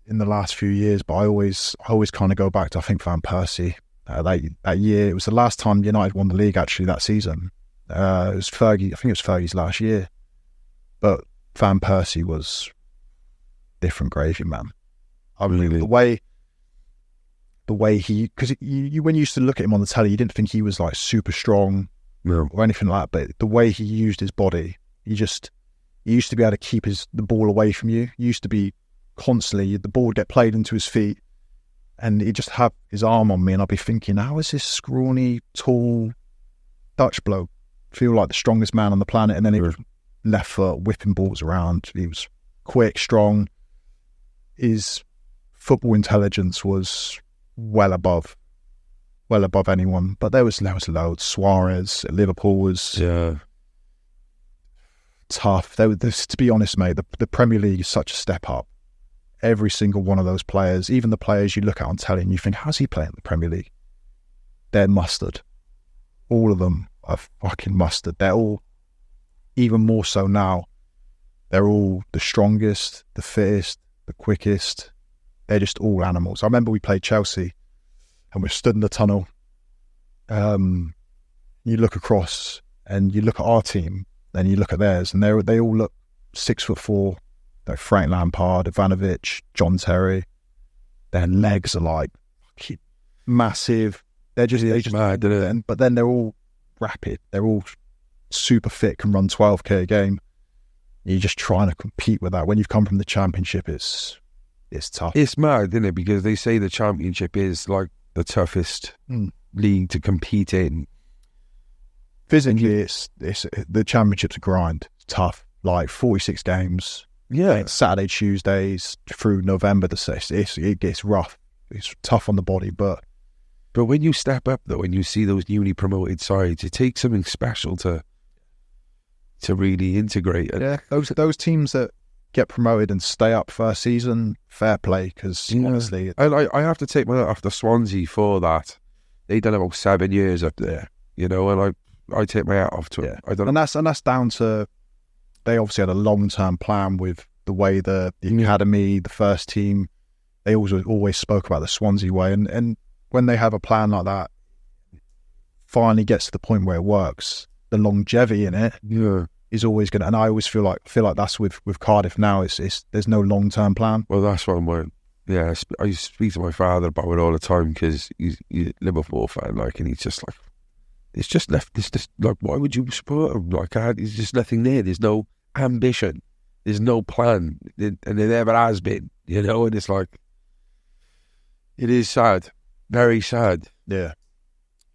in the last few years, but I always kind of go back to, I think, Van Persie. That year, it was the last time United won the league actually that season. It was Fergie. I think it was Fergie's last year, but Van Persie was different gravy, man. I mean, Really? the way he, because you when you used to look at him on the telly, you didn't think he was like super strong or anything like that. But the way he used his body, he used to be able to keep the ball away from you. He used to be constantly, the ball would get played into his feet, and he'd just have his arm on me, and I'd be thinking, how is this scrawny, tall Dutch bloke feel like the strongest man on the planet? And then he was left foot, whipping balls around. He was quick, strong. His football intelligence was well above anyone. But there was loads. Suarez at Liverpool was tough. To be honest, mate, the Premier League is such a step up. Every single one of those players, even the players you look at on telly and you think, how's he playing in the Premier League? They're mustard. All of them are fucking mustard. They're all, even more so now, they're all the strongest, the fittest, the quickest. They're just all animals. I remember we played Chelsea and we stood in the tunnel. You look across and you look at our team and you look at theirs, and they all look 6'4". Like Frank Lampard, Ivanovic, John Terry. Their legs are like massive. They just mad, isn't it? But then they're all rapid. They're all super fit, can run 12k a game. You're just trying to compete with that. When you've come from the Championship, it's tough. It's mad, isn't it? Because they say the Championship is like the toughest league to compete in. Physically, it's the Championship's a grind. It's tough. Like 46 games. Yeah, it's Saturday, Tuesdays through November. It gets rough. It's tough on the body, but when you step up though, and you see those newly promoted sides, it takes something special to really integrate. Yeah, those teams that get promoted and stay up first season, fair play. Because honestly, I have to take my hat off to Swansea for that. They done about 7 years up there, and I take my hat off to it. I don't know. And that's down to, they obviously had a long-term plan with the way the academy, the first team, they always spoke about the Swansea way. And when they have a plan like that, finally gets to the point where it works, the longevity in it is always going to, and I always feel like that's with Cardiff now, there's no long-term plan. Well, that's what I'm worried. Yeah, I speak to my father about it all the time because he's a Liverpool fan, like, and he's just like, it's just like, why would you support him? Like, there's just nothing there. There's no ambition, there's no plan, and there never has been, and it's like, it is sad, very sad. Yeah.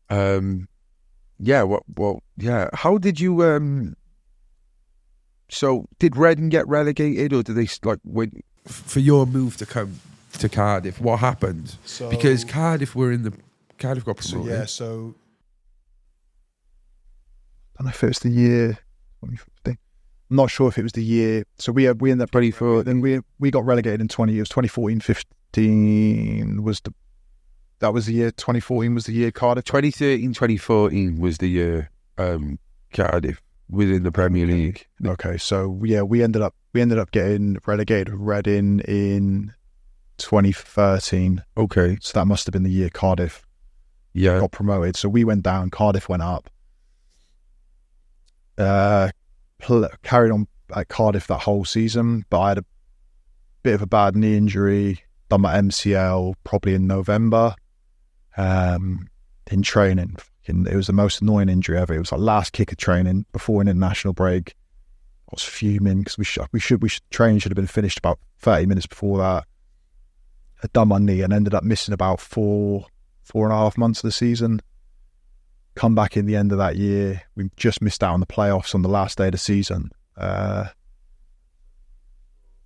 How did you so did Reading get relegated, or did they, like, when for your move to come to Cardiff, what happened? Because Cardiff got promoted. So I don't know if it was the year 2015. I'm not sure if it was the year. So we ended up 24. Then we got relegated in 2014-15 that was the year. 2014 was the year Cardiff. 2013-2014 was the year Cardiff within the Premier League. Okay, so we ended up getting relegated with Reading in 2013. Okay, so that must have been the year Cardiff got promoted. So we went down, Cardiff went up. Carried on at Cardiff that whole season, but I had a bit of a bad knee injury, done my MCL probably in November, in training. It was the most annoying injury ever. It was like last kick of training before an international break. I was fuming because training should have been finished about 30 minutes before that. I'd done my knee and ended up missing about 4.5 months of the season. Come back in the end of that year. We just missed out on the playoffs on the last day of the season.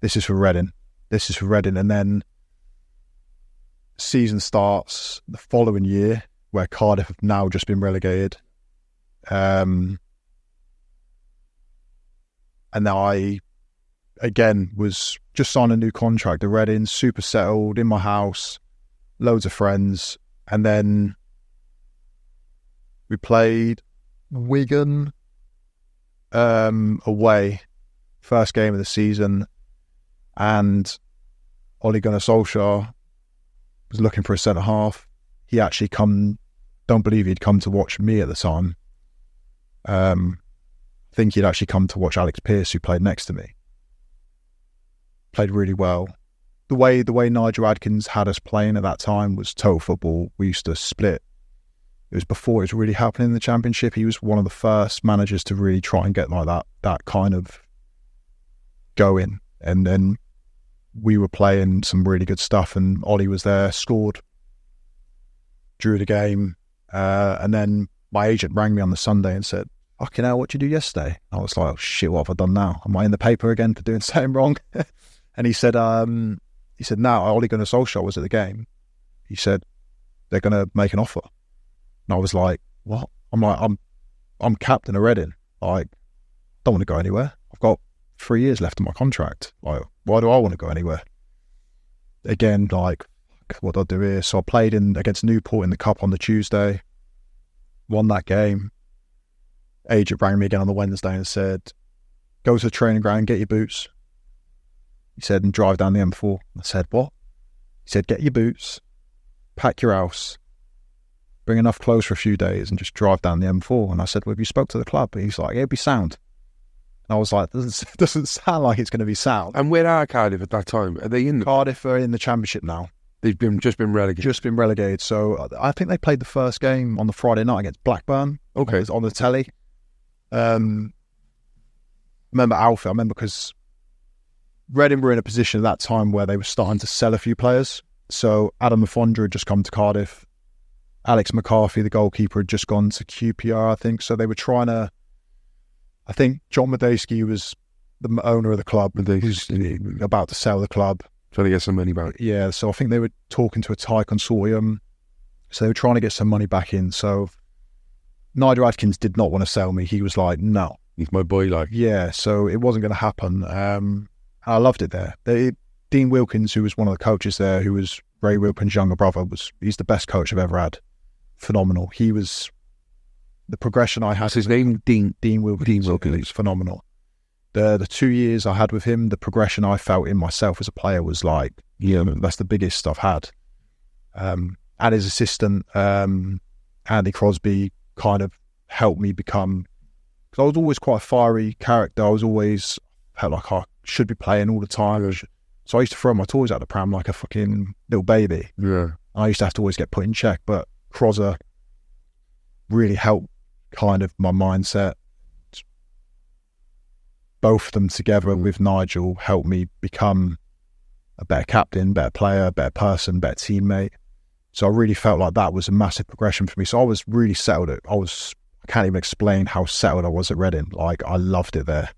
This is for Reading. And then season starts the following year where Cardiff have now just been relegated. And I, again, was just signed a new contract at Reading, super settled, in my house, loads of friends. And then we played Wigan away, first game of the season. And Gunnar Soljskaer was looking for a centre-half. He actually don't believe he'd come to watch me at the time. I think he'd actually come to watch Alex Pearce, who played next to me. Played really well. The way Nigel Adkins had us playing at that time was total football. We used to split. It was before it was really happening in the Championship. He was one of the first managers to really try and get like that kind of going. And then we were playing some really good stuff, and Ollie was there, scored, drew the game, and then my agent rang me on the Sunday and said, "Fucking hell, what'd you do yesterday?" I was like, "Oh shit, what have I done now? Am I in the paper again for doing something wrong?" And he said, "No, Ole Gunnar Solskjaer was at the game. He said they're going to make an offer." And I was like, "What?" I'm like, I'm captain of Reading. Like, don't want to go anywhere. I've got 3 years left of my contract. Like, why do I want to go anywhere? Again, like, what do I do here? So I played against Newport in the Cup on the Tuesday, won that game. Agent rang me again on the Wednesday and said, "Go to the training ground, get your boots." He said, "And drive down the M4. I said, "What?" He said, "Get your boots, pack your house, bring enough clothes for a few days and just drive down the M4. And I said, "Well, have you spoke to the club?" He's like, "Yeah, it'd be sound." And I was like, doesn't sound like it's going to be sound. And where are Cardiff at that time? Are they in Cardiff are in the Championship now. They've just been relegated. Just been relegated. So I think they played the first game on the Friday night against Blackburn. Okay. On the telly. Remember Alfie? I remember because Reading were in a position at that time where they were starting to sell a few players. So Adam Lafondra had just come to Cardiff. Alex McCarthy, the goalkeeper, had just gone to QPR, I think. So they were trying to... I think John Medeski was the owner of the club. Who's about to sell the club. Trying to get some money back. Yeah, so I think they were talking to a Thai consortium. So they were trying to get some money back in. So Nigel Adkins did not want to sell me. He was like, "No." He's my boy, like. Yeah, so it wasn't going to happen. I loved it there. Dean Wilkins, who was one of the coaches there, who was Ray Wilkins' younger brother, he's the best coach I've ever had. Phenomenal. He was... The progression I had... What's his name? Dean Wilkins. Dean Wilkins was phenomenal. The 2 years I had with him, the progression I felt in myself as a player was like, yeah, that's the biggest I've had. And his assistant, Andy Crosby, kind of helped me become... Because I was always quite a fiery character. I was always felt like I should be playing all the time. So I used to throw my toys out the pram like a fucking little baby. Yeah. I used to have to always get put in check, but Crozza really helped kind of my mindset. Both of them together with Nigel helped me become a better captain, better player, better person, better teammate. So I really felt like that was a massive progression for me. So I was really settled. I can't even explain how settled I was at Reading. Like, I loved it there.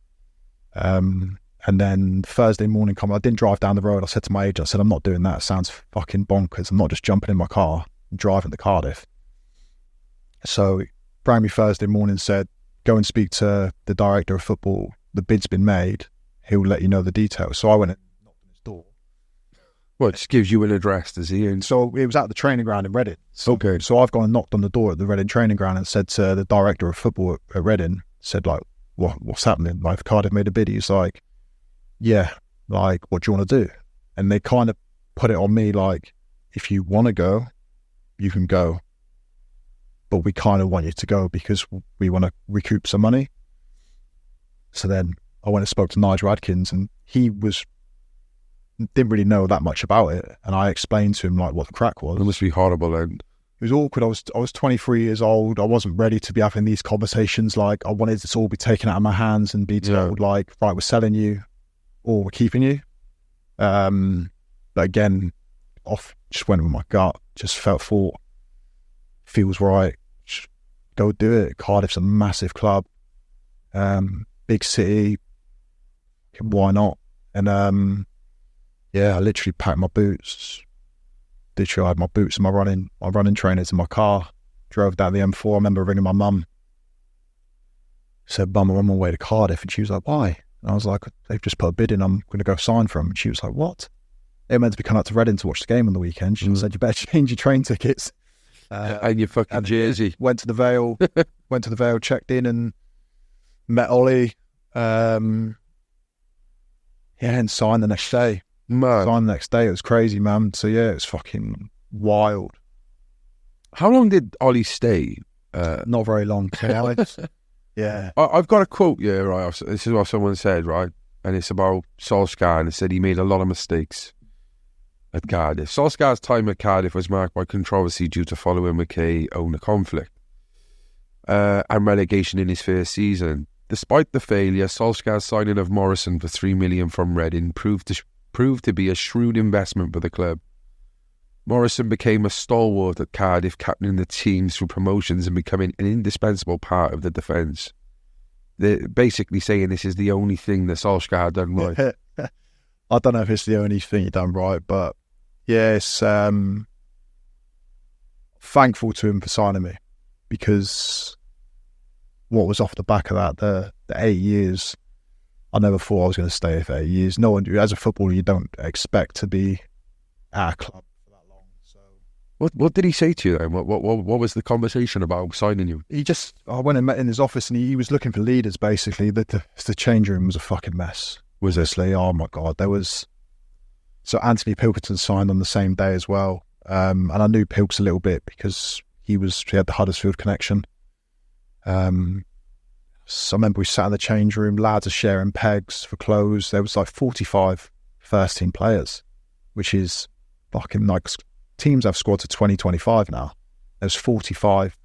And then Thursday morning, I didn't drive down the road. I said to my agent, I said, "I'm not doing that. It sounds fucking bonkers. I'm not just jumping in my car and driving to Cardiff." So he rang me Thursday morning and said, "Go and speak to the director of football. The bid's been made. He'll let you know the details." So I went and knocked on his door. Well, it just gives you an address, does he? And so it was at the training ground in Reading. Okay. So I've gone and knocked on the door at the Reading training ground and said to the director of football at Reading, said, like, what's happening? Like, Cardiff made a bid. He's like, "Yeah, like, what do you want to do?" And they kind of put it on me like, "If you want to go, you can go. But we kind of want you to go because we want to recoup some money." So then I went and spoke to Nigel Adkins, and he didn't really know that much about it. And I explained to him like what the crack was. It must be horrible. And it was awkward. I was 23 years old. I wasn't ready to be having these conversations. Like, I wanted it to all be taken out of my hands and be told like, "Right, we're selling you or we're keeping you." But again, just went with my gut. Just thought, feels right. Just go do it. Cardiff's a massive club. Big city. Why not? And I literally packed my boots. Literally, I had my boots and my running trainers in my car. drove down the M4. I remember ringing my mum. Said, Mum, I'm on my way to Cardiff. And she was like, why? And I was like, they've just put a bid in. I'm going to go sign for them. And she was like, what? They were meant to be coming out to Reading to watch the game on the weekend. She said, you better change your train tickets. And your fucking jersey. Went to the Vale, checked in and met Ollie. And signed the next day. Man. Signed the next day. It was crazy, man. So yeah, it was fucking wild. How long did Ollie stay? Not very long. Alex. Yeah. I've got a quote here, right? This is what someone said, right? And it's about Soljskaer, and it said he made a lot of mistakes at Cardiff. Solskjaer's time at Cardiff was marked by controversy due to following McKay owner conflict and relegation in his first season. Despite the failure, Solskjaer's signing of Morrison for $3 million from Reading proved to be a shrewd investment for the club. Morrison became a stalwart at Cardiff, captaining the team through promotions and becoming an indispensable part of the defence. They're basically saying this is the only thing that Solskjaer done right. I don't know if it's the only thing he done right, but yes, thankful to him for signing me, because what was off the back of that, the 8 years, I never thought I was going to stay for 8 years. No one, as a footballer, you don't expect to be at a club for that long. So, what did he say to you then? What was the conversation about signing you? I went and met in his office, and he was looking for leaders. Basically, the change room was a fucking mess. Was it? Oh my god, so Anthony Pilkington signed on the same day as well, and I knew Pilks a little bit because he had the Huddersfield connection. So I remember we sat in the change room, lads are sharing pegs for clothes. There was like 45 first team players, which is fucking like, teams have squads of 20, 25 now. There's 45.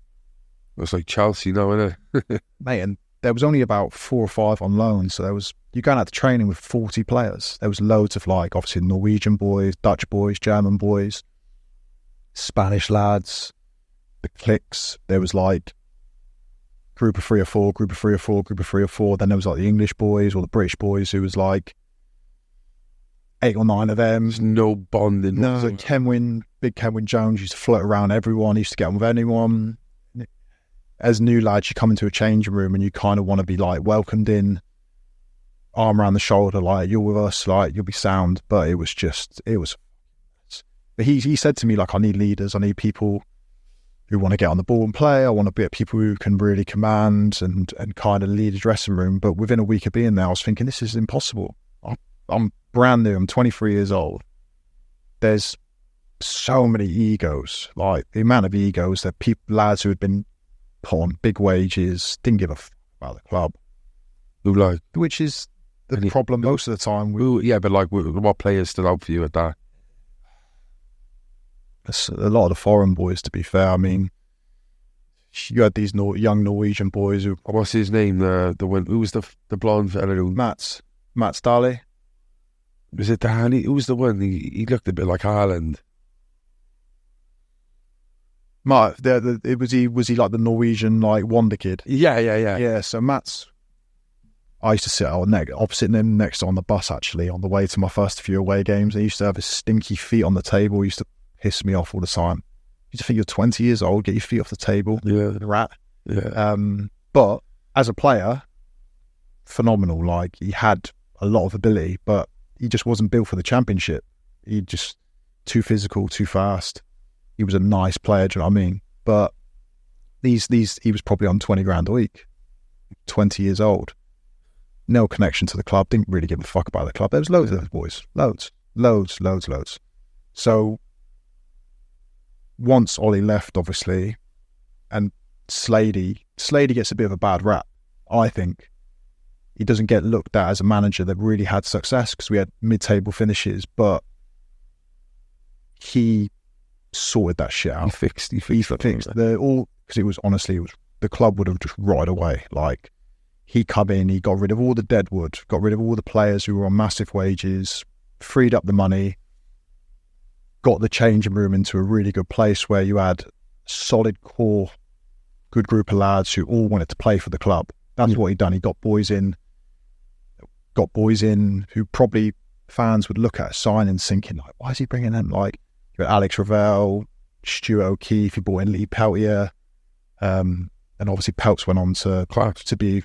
It's like Chelsea now, isn't it? Mate, and there was only about 4 or 5 on loan. So you're going out to training with 40 players. There was loads of like, obviously Norwegian boys, Dutch boys, German boys, Spanish lads, the cliques. There was like group of 3 or 4, group of 3 or 4, group of 3 or 4. Then there was like the English boys or the British boys, who was like 8 or 9 of them. There's no bonding. No, like big Kenwin Jones used to float around everyone. He used to get on with anyone. As new lads, you come into a changing room and you kind of want to be like welcomed in, arm around the shoulder, like, you're with us, like, you'll be sound. But it was. But he said to me, like, I need leaders. I need people who want to get on the ball and play. I want to be people who can really command and kind of lead a dressing room. But within a week of being there, I was thinking, this is impossible. I'm brand new. I'm 23 years old. There's so many egos, like the amount of egos that lads who had been put on big wages, didn't give a fuck about the club. Which is the problem most of the time. But like, what players stood out for you at that? A lot of the foreign boys, to be fair. I mean, you had these young Norwegian boys who... What's his name? The one who was the blonde fella? Mats Dahle. Was it Dahle? Who was the one? He looked a bit like Haaland. Was he like the Norwegian like wonder kid? Yeah. Yeah. So Mats, I used to sit opposite him next on the bus, actually, on the way to my first few away games. He used to have his stinky feet on the table. He used to piss me off all the time. You just think you're 20 years old, get your feet off the table. Yeah. The rat. Yeah. But as a player, phenomenal. Like, he had a lot of ability, but he just wasn't built for the championship. He just too physical, too fast. He was a nice player, do you know what I mean? But he was probably on 20 grand a week, 20 years old. No connection to the club, didn't really give a fuck about the club. There was loads of those boys. Loads. So once Ollie left, obviously, and Sladey gets a bit of a bad rap, I think. He doesn't get looked at as a manager that really had success, because we had mid-table finishes, but he sorted that shit out. He fixed because it was the club would have just rotted away. Like, he come in, he got rid of all the deadwood, got rid of all the players who were on massive wages, freed up the money, got the changing room into a really good place where you had solid core, good group of lads who all wanted to play for the club. That's what he done. He got boys in who probably fans would look at a sign and thinking, like, why is he bringing them? Like, you had Alex Ravel, Stuart O'Keefe, he brought in Lee Peltier, And obviously Peltz went on to be,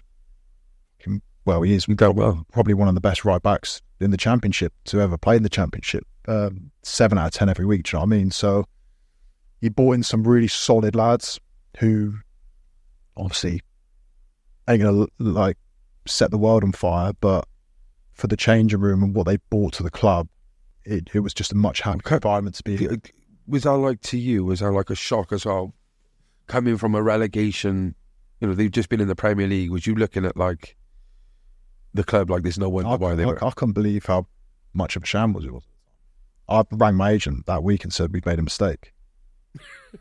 well, he is probably one of the best right backs in the Championship to ever play in the Championship. 7 out of 10 every week, do you know what I mean? So he brought in some really solid lads who obviously ain't going to like set the world on fire, but for the changing room and what they brought to the club, it was just a much happier environment to be in. Was that like to you? Was that like a shock as well? Coming from a relegation, they've just been in the Premier League. Was you looking at like the club like there's no wonder why they were? I couldn't believe how much of a shambles it was. I rang my agent that week and said we'd made a mistake.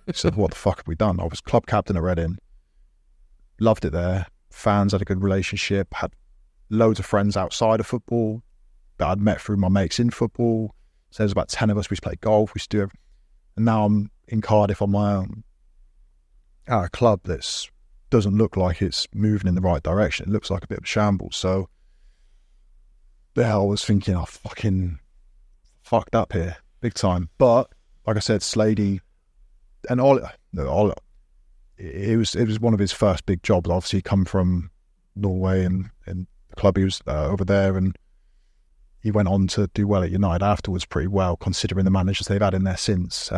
He said, "What the fuck have we done?" I was club captain at Reading, loved it there. Fans had a good relationship, had loads of friends outside of football that I'd met through my mates in football. So there's about 10 of us. We used to play golf. We used to do everything. And now I'm in Cardiff on my own at a club that doesn't look like it's moving in the right direction. It looks like a bit of a shambles. So there I was thinking, I fucking fucked up here, big time. But like I said, Sladey and it was one of his first big jobs. Obviously, he come from Norway and the club he was over there, and he went on to do well at United afterwards, pretty well considering the managers they've had in there since.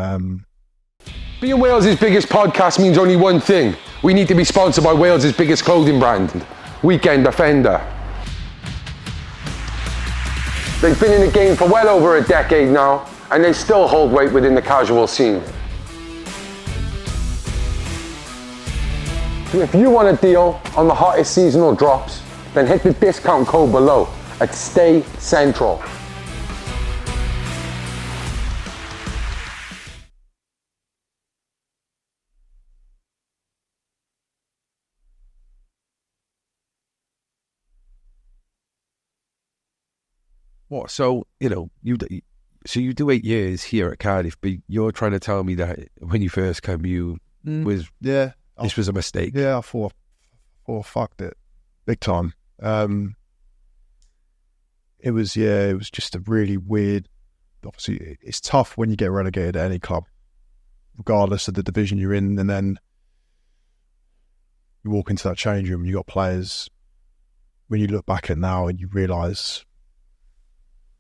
Being Wales' biggest podcast means only one thing: we need to be sponsored by Wales' biggest clothing brand, Weekend Defender. They've been in the game for well over a decade now, and they still hold weight within the casual scene. So if you want a deal on the hottest seasonal drops, then hit the discount code below at Stay Central. What? So, you do 8 years here at Cardiff, but you're trying to tell me that when you first came, this was a mistake. Yeah, I thought fucked it big time. It was just a really weird. Obviously, it's tough when you get relegated at any club, regardless of the division you're in, and then you walk into that change room and you got players. When you look back at it now and you realise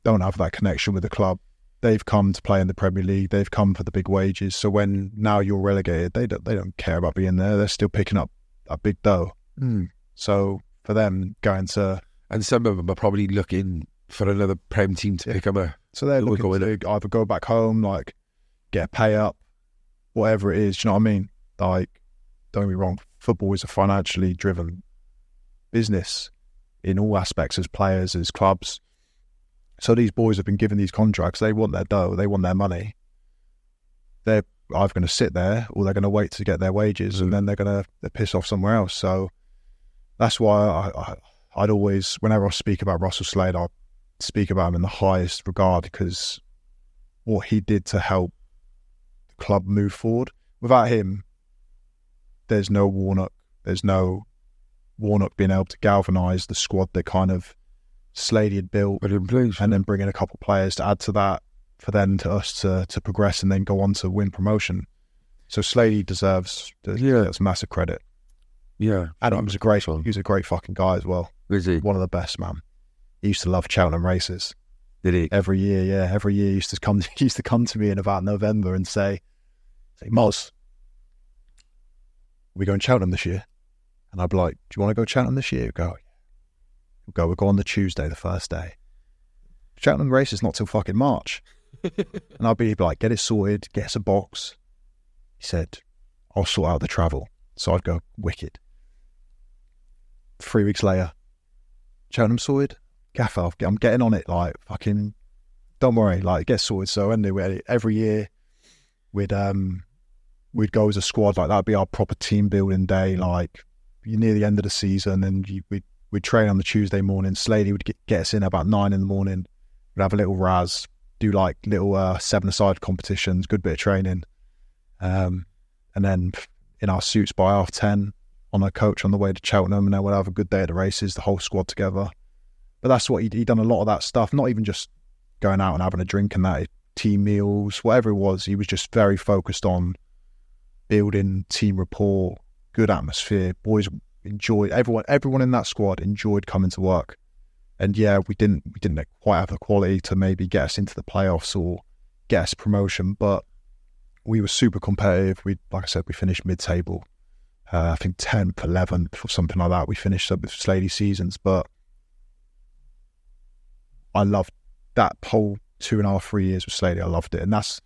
don't have that connection with the club. They've come to play in the Premier League. They've come for the big wages. So when now you're relegated, they don't care about being there. They're still picking up a big dough. So for them going to, and some of them are probably looking for another Prem team to pick them up. So they're looking to either go back home, like get a pay up, whatever it is. Do you know what I mean? Like, don't get me wrong, football is a financially driven business in all aspects, as players, as clubs. So these boys have been given these contracts. They want their dough. They want their money. They're either going to sit there or they're going to wait to get their wages, and then they're piss off somewhere else. So that's why I'd always, whenever I speak about Russel Slade, I speak about him in the highest regard, because what he did to help the club move forward. Without him, there's no Warnock. There's no Warnock being able to galvanise the squad that kind of Sladey had built, and then bring in a couple of players to add to that for then to us to progress and then go on to win promotion. So Sladey deserves that's massive credit. Yeah, and he was a great fucking guy as well. Is he? One of the best, man. He used to love Cheltenham races. Did he? Every year he used to come to me in about November and say, Moz, are we going Cheltenham this year? And I'd be like, do you want to go Cheltenham this year? We'll go on the Tuesday, the first day. Cheltenham race is not till fucking March. And I'd be like, get it sorted, get us a box. He said, I'll sort out the travel. So I'd go, wicked. 3 weeks later, Cheltenham sorted? Gaffer, I'm getting on it, like, fucking, don't worry, like, get sorted. So anyway, every year we'd go as a squad, like, that'd be our proper team building day, like, you're near the end of the season, and we'd train on the Tuesday morning. Sladey would get us in about 9 in the morning. We'd have a little raz, do like little 7-a-side competitions, good bit of training. And then in our suits by 10:30 on a coach on the way to Cheltenham, and then we'll have a good day at the races, the whole squad together. But that's what he'd done, a lot of that stuff, not even just going out and having a drink and that, team meals, whatever it was. He was just very focused on building team rapport, good atmosphere. Boys enjoyed, everyone in that squad enjoyed coming to work. And yeah, we didn't quite have the quality to maybe get us into the playoffs or get us promotion, but we were super competitive. Like I said, we finished mid-table. I think 10th, 11th, or something like that. We finished up with Sladey seasons, but I loved that whole 2.5, 3 years with Sladey. I loved it, and that's,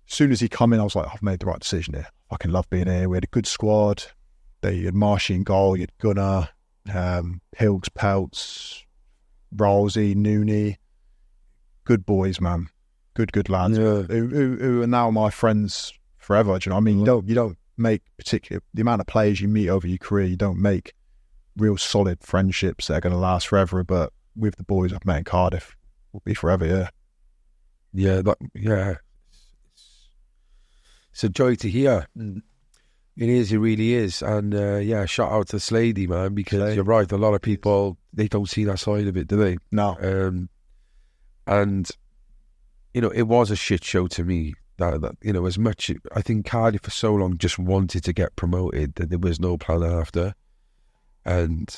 as soon as he come in, I was like, I've made the right decision here. I fucking love being here. We had a good squad. You had Marshy in goal. You had Gunnar, Hilgs, Peltz, Rolsey, Nooney. Good boys, man. Good lads. Yeah. Who are now my friends forever. Do you know what I mean? You don't make particular, the amount of players you meet over your career, you don't make real solid friendships that are going to last forever. But with the boys I've met in Cardiff, will be forever. Yeah. Yeah. It's a joy to hear. It is. It really is. And yeah, shout out to Sladey, man, because you're right. A lot of people, they don't see that side of it, do they? No. And you know, it was a shit show to me. That you know, as much, I think Cardiff for so long just wanted to get promoted that there was no plan after. And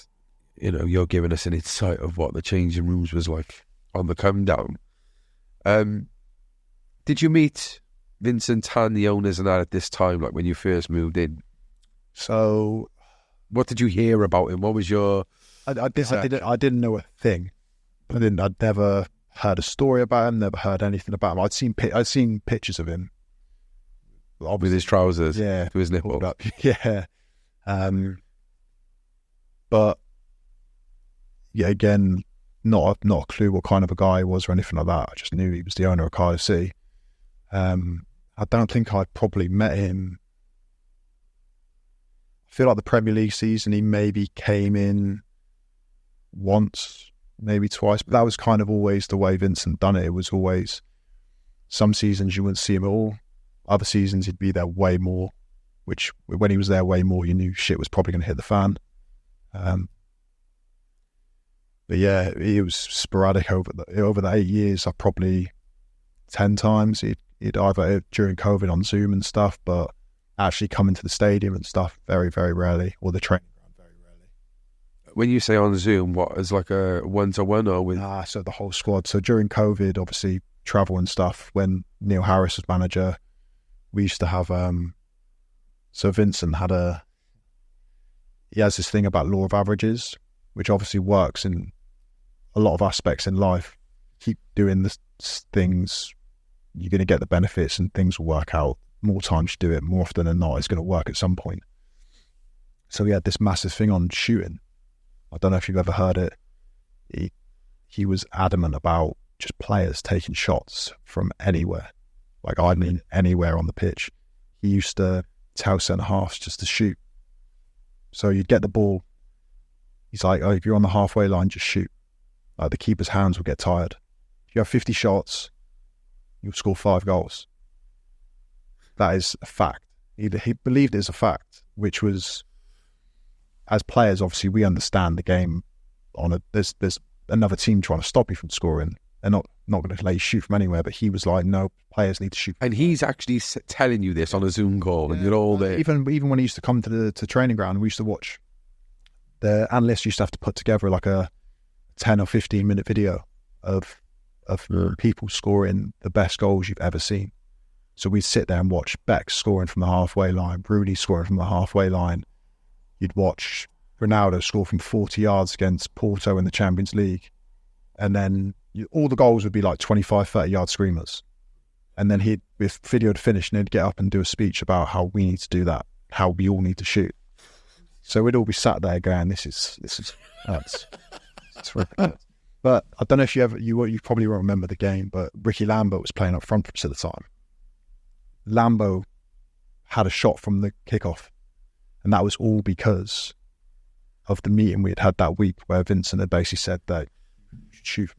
you know, you're giving us an insight of what the changing rooms was like on the come down. Did you meet Vincent Tan, the owners, and that at this time, like when you first moved in? So, what did you hear about him? What was your? I didn't know a thing. I'd never heard a story about him. Never heard anything about him. I'd seen pictures of him, with his trousers, yeah, to his nipple, up. Yeah. But yeah, again, not a clue what kind of a guy he was or anything like that. I just knew he was the owner of Cardiff City. I don't think I'd probably met him. I feel like the Premier League season he maybe came in once, maybe twice, but that was kind of always the way Vincent done it. It was always, some seasons you wouldn't see him at all. Other seasons he'd be there way more, which when he was there way more, you knew shit was probably going to hit the fan. But yeah, it was sporadic over the 8 years. I probably 10 times he'd either during COVID on Zoom and stuff, but actually coming to the stadium and stuff very, very rarely, or the training ground very rarely. When you say on Zoom, what, is like a one-to-one or with? So the whole squad. So during COVID, obviously travel and stuff. When Neil Harris was manager, we used to have. So Vincent he has this thing about law of averages, which obviously works in a lot of aspects in life. Keep doing the things, you're going to get the benefits, and things will work out. More times you do it, more often than not, it's going to work at some point. So he had this massive thing on shooting. I don't know if you've ever heard it. He was adamant about just players taking shots from anywhere. Like, I mean, anywhere on the pitch. He used to tell centre-halves just to shoot. So you'd get the ball. He's like, oh, if you're on the halfway line, just shoot. Like, the keeper's hands will get tired. If you have 50 shots, you'll score 5 goals. That is a fact. He believed it as a fact, which was, as players, obviously, we understand the game. There's another team trying to stop you from scoring. They're not going to let you shoot from anywhere, but he was like, no, players need to shoot. And he's actually telling you this on a Zoom call, and you're all there. Even when he used to come to the training ground, we used to watch. The analysts used to have to put together like a 10 or 15 minute video of people scoring the best goals you've ever seen. So we'd sit there and watch Beck scoring from the halfway line, Rudy scoring from the halfway line. You'd watch Ronaldo score from 40 yards against Porto in the Champions League. And then all the goals would be like 25, 30 yard screamers. And then with video to finish, and he'd get up and do a speech about how we need to do that, how we all need to shoot. So we'd all be sat there going, this is ridiculous. But I don't know if you probably won't remember the game, but Ricky Lambert was playing up front at the time. Lambo had a shot from the kickoff, and that was all because of the meeting we had that week where Vincent had basically said that you should shoot.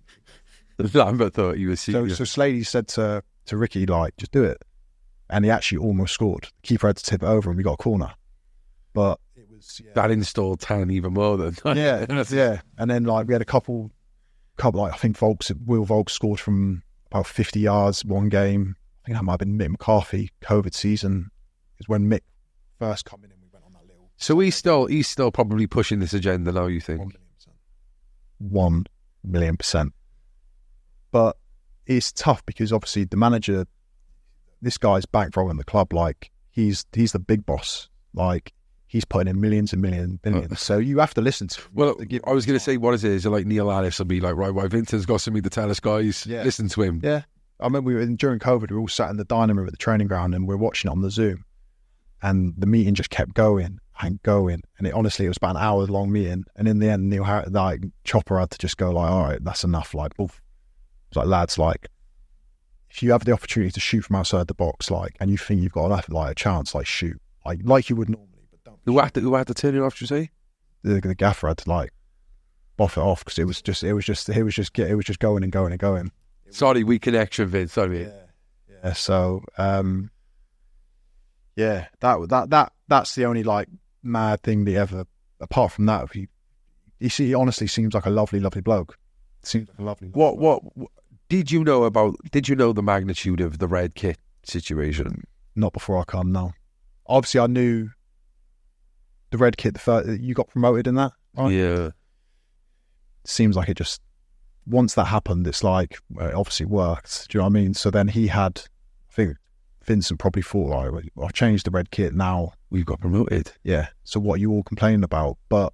Lambert thought you were serious. So Sladey said to Ricky, like, just do it. And he actually almost scored. The keeper had to tip it over and we got a corner. But it was... Yeah. That installed Tan even more than... yeah. And then, like, we had a couple like, I think Will Volk scored from about 50 yards one game. I think that might have been Mick McCarthy, COVID season, is when Mick first come in and we went on that So he's still probably pushing this agenda now, you think? 1 million %. But it's tough because obviously the manager, this guy's bankrolling the club like he's the big boss. Like he's putting in millions and millions. So you have to listen to him. Well, I was going to say, what is it? Is it like Neil Alice will be like, right, Vincent's got something to tell us, guys. Yeah. Listen to him. Yeah. I remember during COVID, we were all sat in the dining room at the training ground and we were watching it on the Zoom. And the meeting just kept going and going. And it was about an hour-long meeting. And in the end, Chopper had to just go like, all right, that's enough. Like, oof. It's like, lads, like, if you have the opportunity to shoot from outside the box, like, and you think you've got enough, like, a chance, like, shoot. Like you would normally, but don't. Who had to turn it off, you say? The gaffer had to, like, boff it off because it was just going and going and going. Sorry, weak connection, Vince. Sorry. Yeah. So, that's the only, like, mad thing that ever, apart from that, he honestly seems like a lovely, lovely bloke. Seems like a lovely bloke. What did you know the magnitude of the red kit situation? Not before I come, no. Obviously, I knew the red kit, you got promoted in that, right? Yeah. Seems like it just, once that happened, it's like, well, it obviously worked. Do you know what I mean? So then he had, I think Vincent probably thought, like, I've changed the red kit now. We've got promoted. Yeah. So what are you all complaining about? But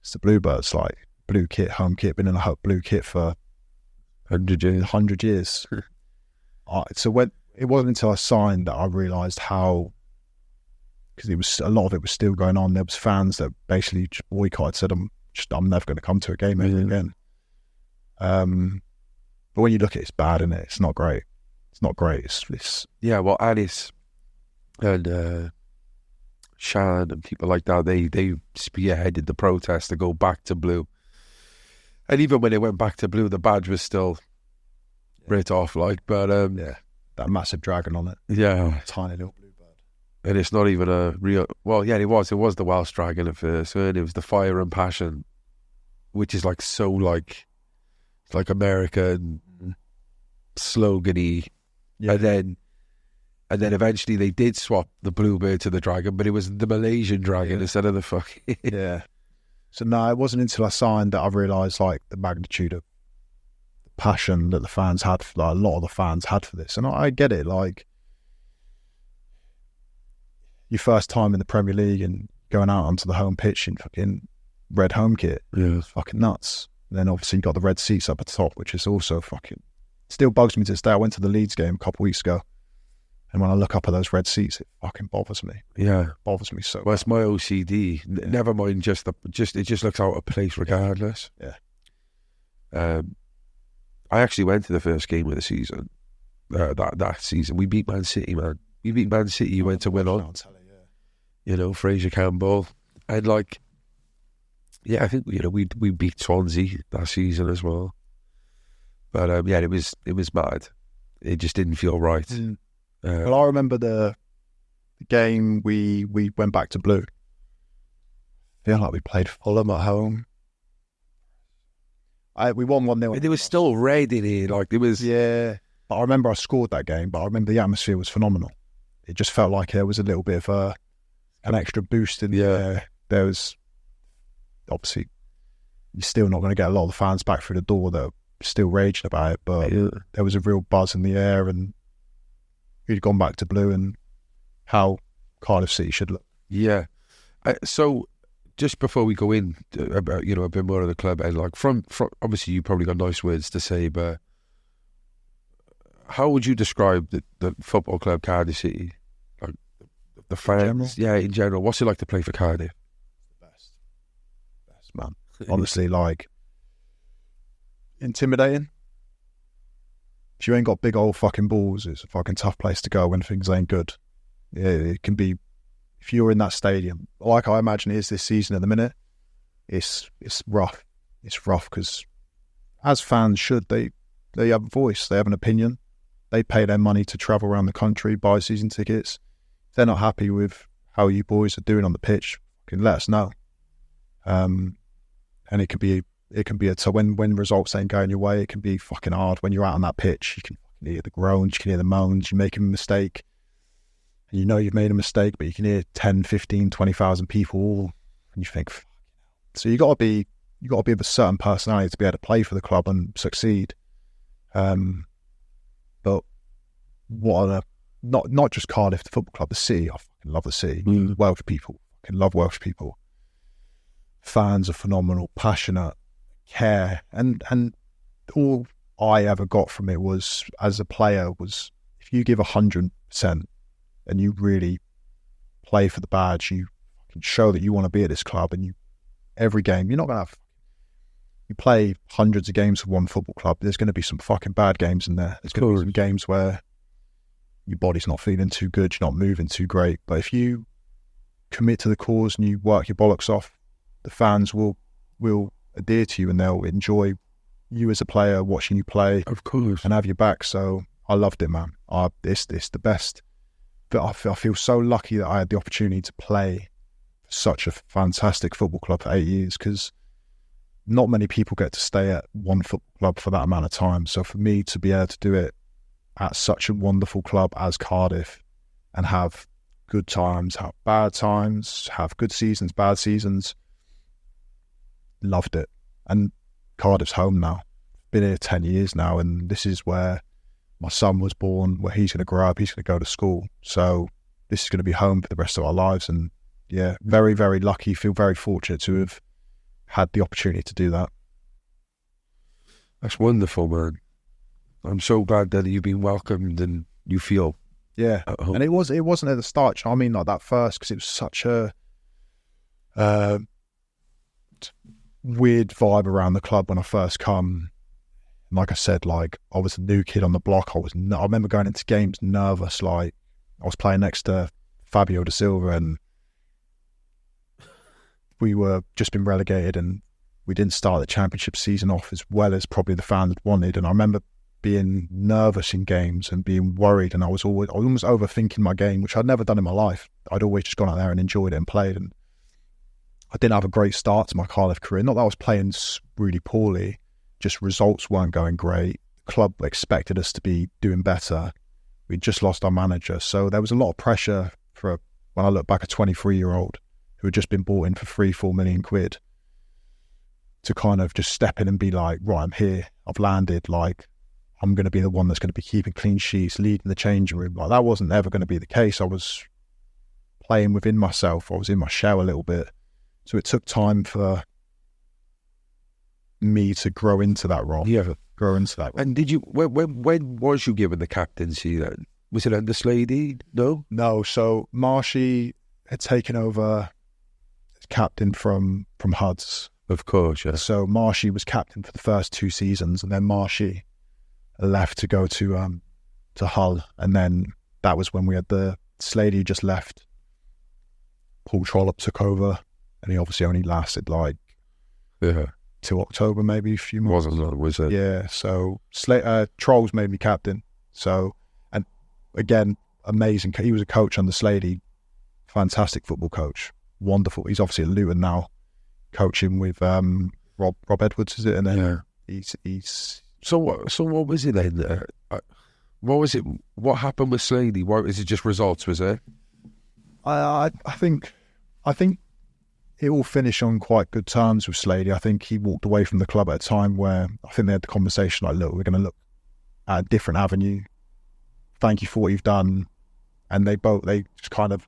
it's the Bluebirds, like, blue kit, home kit, been in a blue kit for 100 years. So when it wasn't until I signed that I realised how, because a lot of it was still going on. There was fans that basically just boycotted, said, I'm never going to come to a game ever again. But when you look at it, it's bad, isn't it? It's not great. It's not great. It's yeah. Well, Alice and Shan and people like that, they spearheaded the protest to go back to blue. And even when it went back to blue, the badge was still writ off, like. But that massive dragon on it. Yeah, tiny little bluebird. And it's not even a real. Well, yeah, it was. It was the Welsh dragon at first, and it was the fire and passion, which is like so like American slogan-y. Yeah. And then eventually they did swap the bluebird to the dragon, but it was the Malaysian dragon instead of the fucking. Yeah. So no, it wasn't until I signed that I realised like the magnitude of the passion that the fans had, like, a lot of the fans had for this. And I get it, like, your first time in the Premier League and going out onto the home pitch in fucking red home kit. Yeah. It's fucking nuts. And then obviously you got the red seats up at the top, which is also fucking, still bugs me to this day. I went to the Leeds game a couple of weeks ago, and when I look up at those red seats, it fucking bothers me. Yeah. It bothers me so Well, it's my OCD. Yeah. Never mind it just looks out of place regardless. Yeah. I actually went to the first game of the season. That season. We beat Man City, man. We beat Man City, you went to win on. You know, Fraser Campbell. And like, yeah, I think, you know, we beat Swansea that season as well. But yeah, it was mad. It just didn't feel right. Well, I remember the game we went back to blue. I feel like we played Fulham at home. We won 1-0. There was still red in here, like there was. Yeah, but I remember I scored that game. But I remember the atmosphere was phenomenal. It just felt like there was a little bit of an extra boost in there. There was obviously you're still not going to get a lot of the fans back through the door that are still raging about it, but there was a real buzz in the air, and we'd gone back to blue and how Cardiff City should look. Yeah. So just before we go in about, you know, a bit more of the club, and like from obviously you probably got nice words to say, but how would you describe the football club Cardiff City? Like the fans, in general. What's it like to play for Cardiff? Best man. Honestly, like, intimidating. If you ain't got big old fucking balls, it's a fucking tough place to go when things ain't good. Yeah, it can be. If you're in that stadium, like I imagine it is this season at the minute, it's rough. It's rough because, as fans should, they have a voice, they have an opinion. They pay their money to travel around the country, buy season tickets. If they're not happy with how you boys are doing on the pitch, can let us know. And it can be so when results ain't going your way, it can be fucking hard when you're out on that pitch. You can hear the groans, you can hear the moans, you're making a mistake. You know you've made a mistake, but you can hear 10, 15, 20,000 people all, and you think, so you got to be of a certain personality to be able to play for the club and succeed. But not just Cardiff, the football club, the city. I fucking love the city. Welsh people, I fucking love Welsh people. Fans are phenomenal, passionate, care, and all I ever got from it was, as a player, was if you give 100% and you really play for the badge, you can show that you want to be at this club, and every game, you're not going to have, you play hundreds of games for one football club, there's going to be some fucking bad games in there. There's going to be some games where your body's not feeling too good, you're not moving too great. But if you commit to the cause and you work your bollocks off, the fans will adhere to you, and they'll enjoy you as a player, watching you play, of course, and have your back. So I loved it, man. It's the best. But I feel so lucky that I had the opportunity to play for such a fantastic football club for 8 years, because not many people get to stay at one football club for that amount of time. So for me to be able to do it at such a wonderful club as Cardiff, and have good times, have bad times, have good seasons, bad seasons, loved it. And Cardiff's home now. Been here 10 years now, and this is where my son was born, where he's going to grow up, he's going to go to school. So this is going to be home for the rest of our lives. And yeah, very, very lucky, feel very fortunate to have had the opportunity to do that. That's wonderful, man. I'm so glad that you've been welcomed and you feel at home. And it wasn't at the start, I mean, like that first, because it was such a weird vibe around the club when I first come. Like I said, like I was a new kid on the block. I remember going into games nervous, like I was playing next to Fabio da Silva, and we were just been relegated, and we didn't start the championship season off as well as probably the fans had wanted. And I remember being nervous in games and being worried, and I was almost overthinking my game, which I'd never done in my life. I'd always just gone out there and enjoyed it and played, and I didn't have a great start to my Cardiff career. Not that I was playing really poorly, just results weren't going great. The club expected us to be doing better. We'd just lost our manager, so there was a lot of pressure for, when I look back, a 23-year-old who had just been bought in for 3-4 million quid, to kind of just step in and be like, right, I'm here, I've landed, like I'm going to be the one that's going to be keeping clean sheets, leading the changing room. Like that wasn't ever going to be the case. I was playing within myself. I was in my shell a little bit. So it took time for me to grow into that role. Yeah. Grow into that role. And did you, when was you given the captaincy then? Was it under Sladey? No? No, so Marshy had taken over as captain from Huds. Of course, yeah. So Marshy was captain for the first 2 seasons, and then Marshy left to go to Hull, and then that was when we had the Sladey who just left. Paul Trollope took over, and he obviously only lasted like till October, maybe a few months. Wasn't long, was it? Yeah. So Trolls made me captain. So, and again, amazing. He was a coach under Sladey, fantastic football coach, wonderful. He's obviously at Luton now, coaching with Rob Edwards, is it? And then he's. So what was it then? What was it? What happened with Sladey? What is it? Just results, was it? I think it all finished on quite good terms with Sladey. I think he walked away from the club at a time where I think they had the conversation like, look, we're going to look at a different avenue. Thank you for what you've done. And they just kind of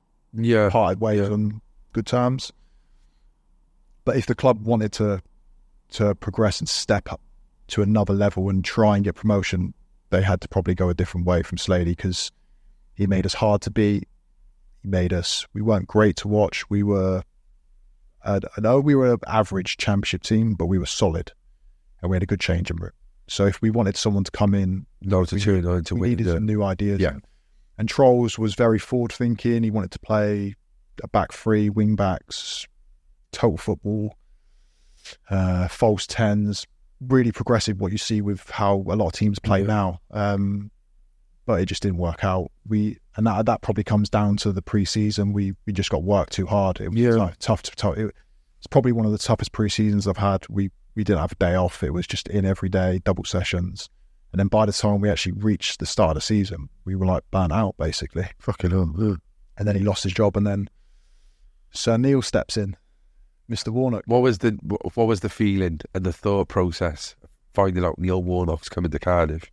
parted ways on good terms. But if the club wanted to progress and step up to another level and try and get promotion, they had to probably go a different way from Sladey, because he made us hard to beat. We weren't great to watch. We were, I know we were an average championship team, but we were solid, and we had a good changing room. So if we wanted someone to come in, we needed some new ideas. Yeah. And Trolls was very forward thinking. He wanted to play a back three, wing backs, total football, false tens, really progressive, what you see with how a lot of teams play now. But it just didn't work out. That probably comes down to the pre-season. We just got worked too hard. It was tough. It's probably one of the toughest pre-seasons I've had. We didn't have a day off. It was just in every day, double sessions. And then by the time we actually reached the start of the season, we were like burnt out, basically. Fucking hell. Yeah. And then he lost his job, and then Sir Neil steps in, Mr. Warnock. What was the feeling and the thought process of finding out Neil Warnock's coming to Cardiff?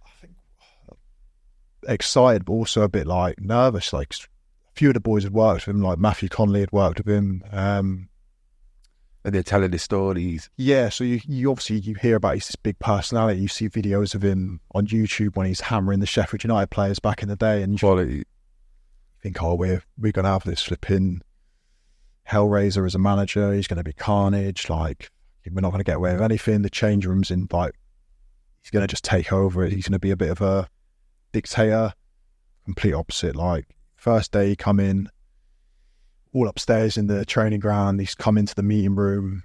I think excited, but also a bit like nervous. Like a few of the boys had worked with him, like Matthew Connolly had worked with him. And they're telling his stories. Yeah, so you obviously you hear about his big personality. You see videos of him on YouTube when he's hammering the Sheffield United players back in the day, and you think, oh, we're going to have this flipping Hellraiser as a manager. He's going to be carnage. Like, we're not going to get away with anything. The change room's in, like, he's going to just take over it. He's going to be a bit of a dictator. Complete opposite. Like, first day he come in, all upstairs in the training ground. He's come into the meeting room,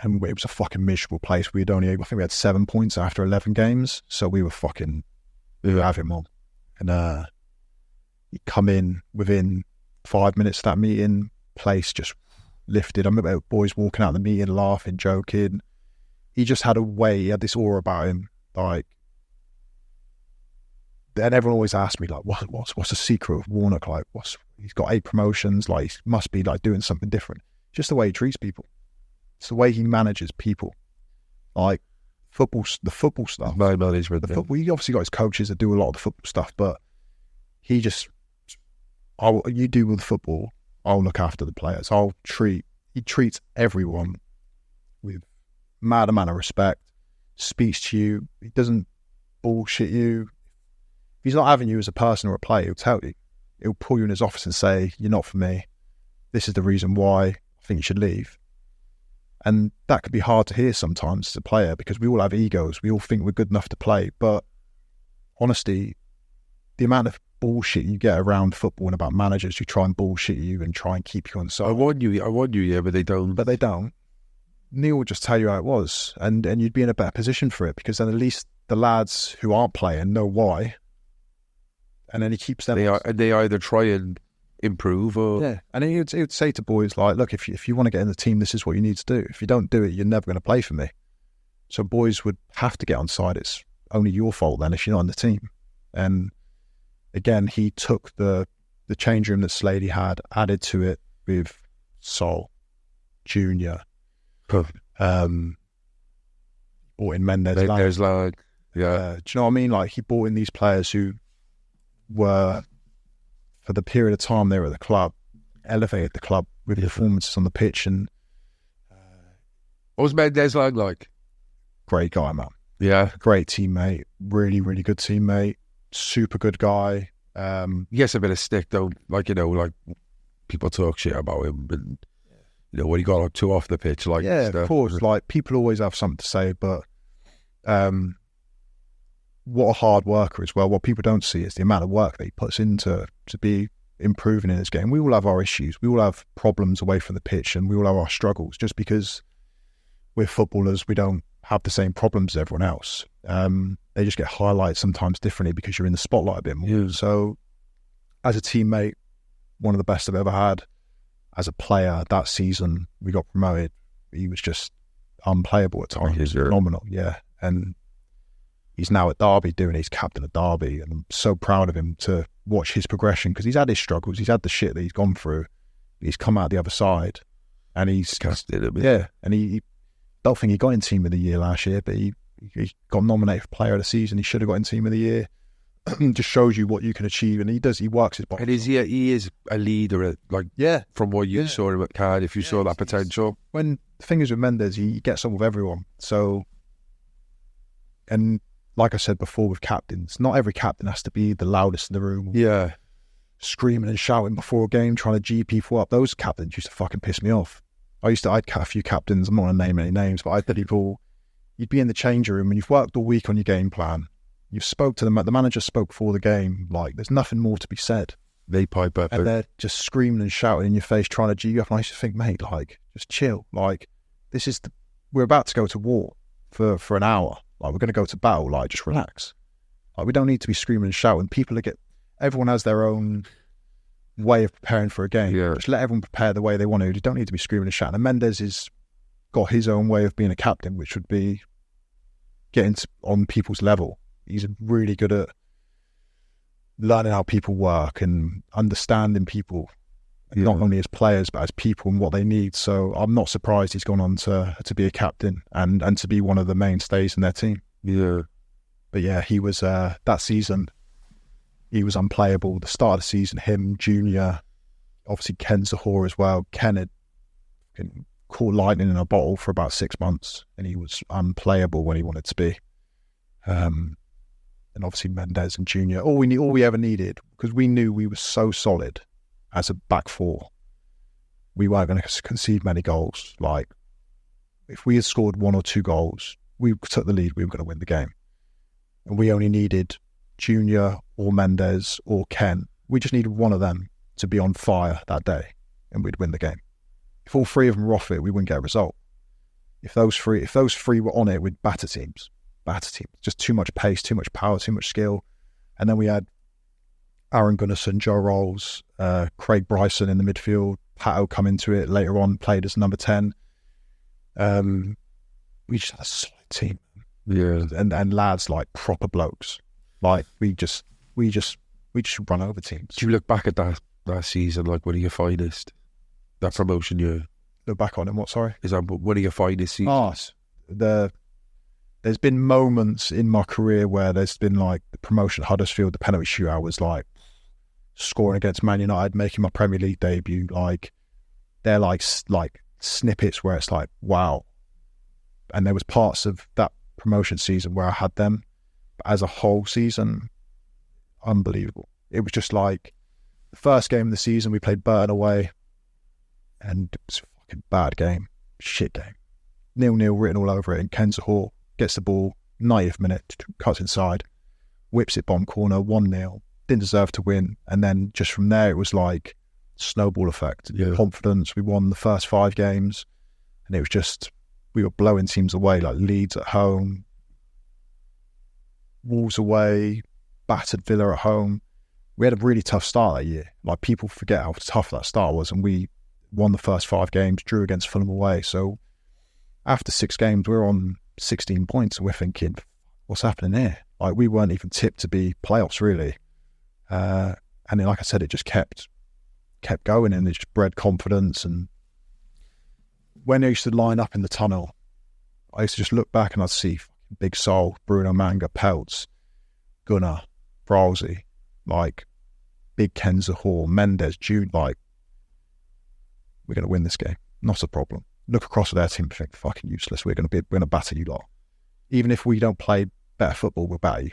and it was a fucking miserable place. I think we had 7 points after 11 games, so we were having one. And he'd come in within 5 minutes of that meeting, place just lifted. I remember boys walking out of the meeting, laughing, joking. He just had a way. He had this aura about him, like. And everyone always asked me, like, what's the secret of Warnock? Like, he's got 8 promotions. Like, he must be like doing something different. Just the way he treats people. It's the way he manages people. Like the football stuff. My management. He obviously got his coaches that do a lot of the football stuff, but he just, you do with the football, I'll look after the players. He treats everyone with mad amount of respect, speaks to you. He doesn't bullshit you. If he's not having you as a person or a player, he'll tell you. He'll pull you in his office and say, you're not for me. This is the reason why I think you should leave. And that could be hard to hear sometimes as a player, because we all have egos. We all think we're good enough to play. But honestly, the amount of bullshit you get around football and about managers who try and bullshit you and try and keep you on side. I want you, yeah, but they don't. But they don't. Neil will just tell you how it was, and you'd be in a better position for it, because then at least the lads who aren't playing know why. And then he keeps them. They either try and improve or... Yeah, and he would say to boys, like, look, if you want to get in the team, this is what you need to do. If you don't do it, you're never going to play for me. So boys would have to get on side. It's only your fault then if you're not on the team. And again, he took the change room that Sladey had, added to it with Sol, Junior, brought in Mendes Lang. Yeah. Do you know what I mean? Like, he brought in these players who were, for the period of time they were at the club, elevated the club with performances on the pitch. And what was Mendes Lang like? Great guy, man. Yeah. Great teammate. Really, really good teammate. Super good guy. He gets a bit of stick though. Like, like people talk shit about him, and when he got like too off the pitch, like stuff. Of course. Like, people always have something to say, but what a hard worker as well. What people don't see is the amount of work that he puts into to be improving in his game. We all have our issues. We all have problems away from the pitch, and we all have our struggles. Just because we're footballers, we don't have the same problems as everyone else. They just get highlighted sometimes differently because you're in the spotlight a bit more. Yeah. So as a teammate, one of the best I've ever had. As a player, that season we got promoted, he was just unplayable at times. Phenomenal, yeah. And he's now at Derby he's captain at Derby, and I'm so proud of him to watch his progression, because he's had his struggles, he's had the shit that he's gone through. He's come out the other side, and he's casted it. Yeah, and he don't think he got in Team of the Year last year, but he got nominated for Player of the Season. He should have got in Team of the Year. Just shows you what you can achieve, and he works his body. And he is a leader, from what you saw him at Cardiff, you saw that potential. When the thing is with Mendes, he gets on with everyone. So, and like I said before with captains, not every captain has to be the loudest in the room. Yeah. Screaming and shouting before a game, trying to G people up. Those captains used to fucking piss me off. I'd a few captains, I'm not going to name any names, but I had people, you'd be in the change room and you've worked all week on your game plan. You've spoke to them, the manager spoke before the game, like, there's nothing more to be said. They pipe up. And they're just screaming and shouting in your face, trying to G you up. And I used to think, mate, like, just chill. Like, we're about to go to war for an hour. Like, we're going to go to battle. Like, just relax. Like, we don't need to be screaming and shouting. Everyone has their own way of preparing for a game. Yeah. Just let everyone prepare the way they want to. You don't need to be screaming and shouting. And Mendes has got his own way of being a captain, which would be getting on people's level. He's really good at learning how people work and understanding people, not only as players but as people and what they need. So I'm not surprised he's gone on to be a captain and to be one of the mainstays in their team. Yeah. But yeah, he was that season, he was unplayable. The start of the season, him, Junior, obviously Ken Zahor as well. Ken had caught lightning in a bottle for about 6 months, and he was unplayable when he wanted to be. And obviously Mendes and Junior. All we ever needed, because we knew we were so solid as a back four, we weren't going to concede many goals. Like, if we had scored 1 or 2 goals, we took the lead, we were going to win the game. And we only needed Junior or Mendes or Ken. We just needed one of them to be on fire that day, and we'd win the game. If all 3 of them were off it, we wouldn't get a result. If those three were on it, we'd batter teams. Just too much pace, too much power, too much skill. And then we had Aaron Gunnarsson, Joe Rolls, Craig Bryson in the midfield. Pato come into it later on, played as number 10. We just had a solid team. Yeah. And lads like proper blokes. Like we just run over teams. Do you look back at that season like one of your finest? That promotion year? Look back on it, what, sorry? Is that one of your finest seasons? There's been moments in my career where there's been like the promotion at Huddersfield, the penalty shootout was like scoring against Man United, making my Premier League debut. Like, they're like snippets where it's like, wow. And there was parts of that promotion season where I had them. But as a whole season, unbelievable. It was just like the first game of the season, we played Burton away, and it was a fucking bad game. Shit game. 0-0 written all over it, and Ken Zahor gets the ball, 90th minute, cuts inside, whips it bomb corner, 1-0, didn't deserve to win. And then just from there, it was like snowball effect. Yeah. Confidence. We won the first 5 games, and it was just, we were blowing teams away, like Leeds at home, Wolves away, battered Villa at home. We had a really tough start that year. Like, people forget how tough that start was, and we won the first 5 games, drew against Fulham away. So after 6 games, we're on 16 points, and we're thinking, what's happening here? Like, we weren't even tipped to be playoffs, really. And then, like I said, it just kept going, and it just bred confidence. And when I used to line up in the tunnel, I used to just look back and I'd see Big Sol, Bruno Manga, Peltz, Gunnar, Bralsey, like Big Ken Zahor, Mendes, Jude. Like, we're going to win this game. Not a problem. Look across at their team and think, fucking useless. We're going to batter you lot. Even if we don't play better football, we'll batter you.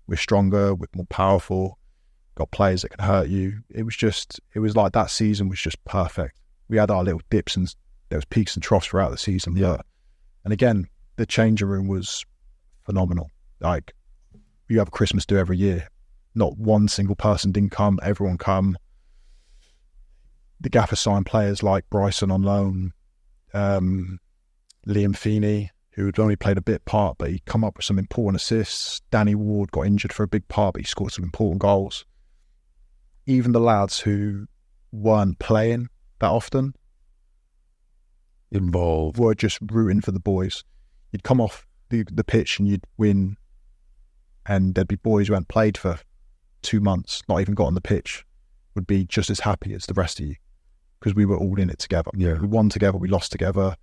We're stronger, we're more powerful, got players that can hurt you. It was like that season was just perfect. We had our little dips and there was peaks and troughs throughout the season. Yeah. And again, the changing room was phenomenal. Like, you have a Christmas do every year. Not one single person didn't come, everyone come. The gaffer signed players like Bryson on loan, Liam Feeney, who had only played a bit part, but he'd come up with some important assists. Danny Ward got injured for a big part, but he scored some important goals. Even the lads who weren't playing that often involved were just rooting for the boys. You'd come off the pitch and you'd win, and there'd be boys who hadn't played for 2 months, not even got on the pitch, would be just as happy as the rest of you, because we were all in it together. Yeah. We won together, we lost together.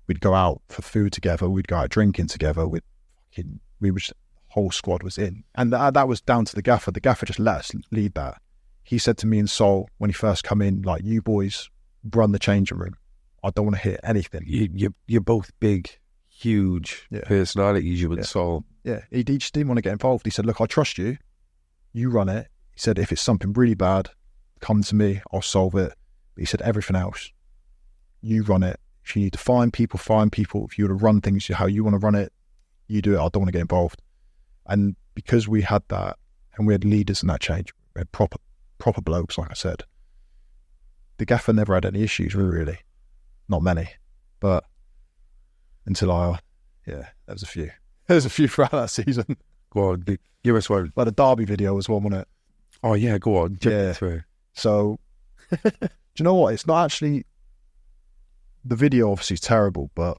We'd go out for food together. We'd go out drinking together. The whole squad was in. And that was down to the gaffer. The gaffer just let us lead that. He said to me and Sol, when he first come in, like, you boys run the changing room. I don't want to hear anything. You're both big, huge personalities, you and Sol. Yeah, he just didn't want to get involved. He said, look, I trust you. You run it. He said, if it's something really bad, come to me. I'll solve it. But he said, everything else, you run it. If you need to find people, find people. If you want to run things how you want to run it, you do it. I don't want to get involved. And because we had that, and we had leaders in that change, we had proper blokes, like I said, the gaffer never had any issues, really. Not many. But until there was a few. There's a few throughout that season. Go on, give us one. Like the Derby video was one, wasn't it? Oh, yeah, go on. Yeah. So, do you know what? It's not actually... The video obviously is terrible, but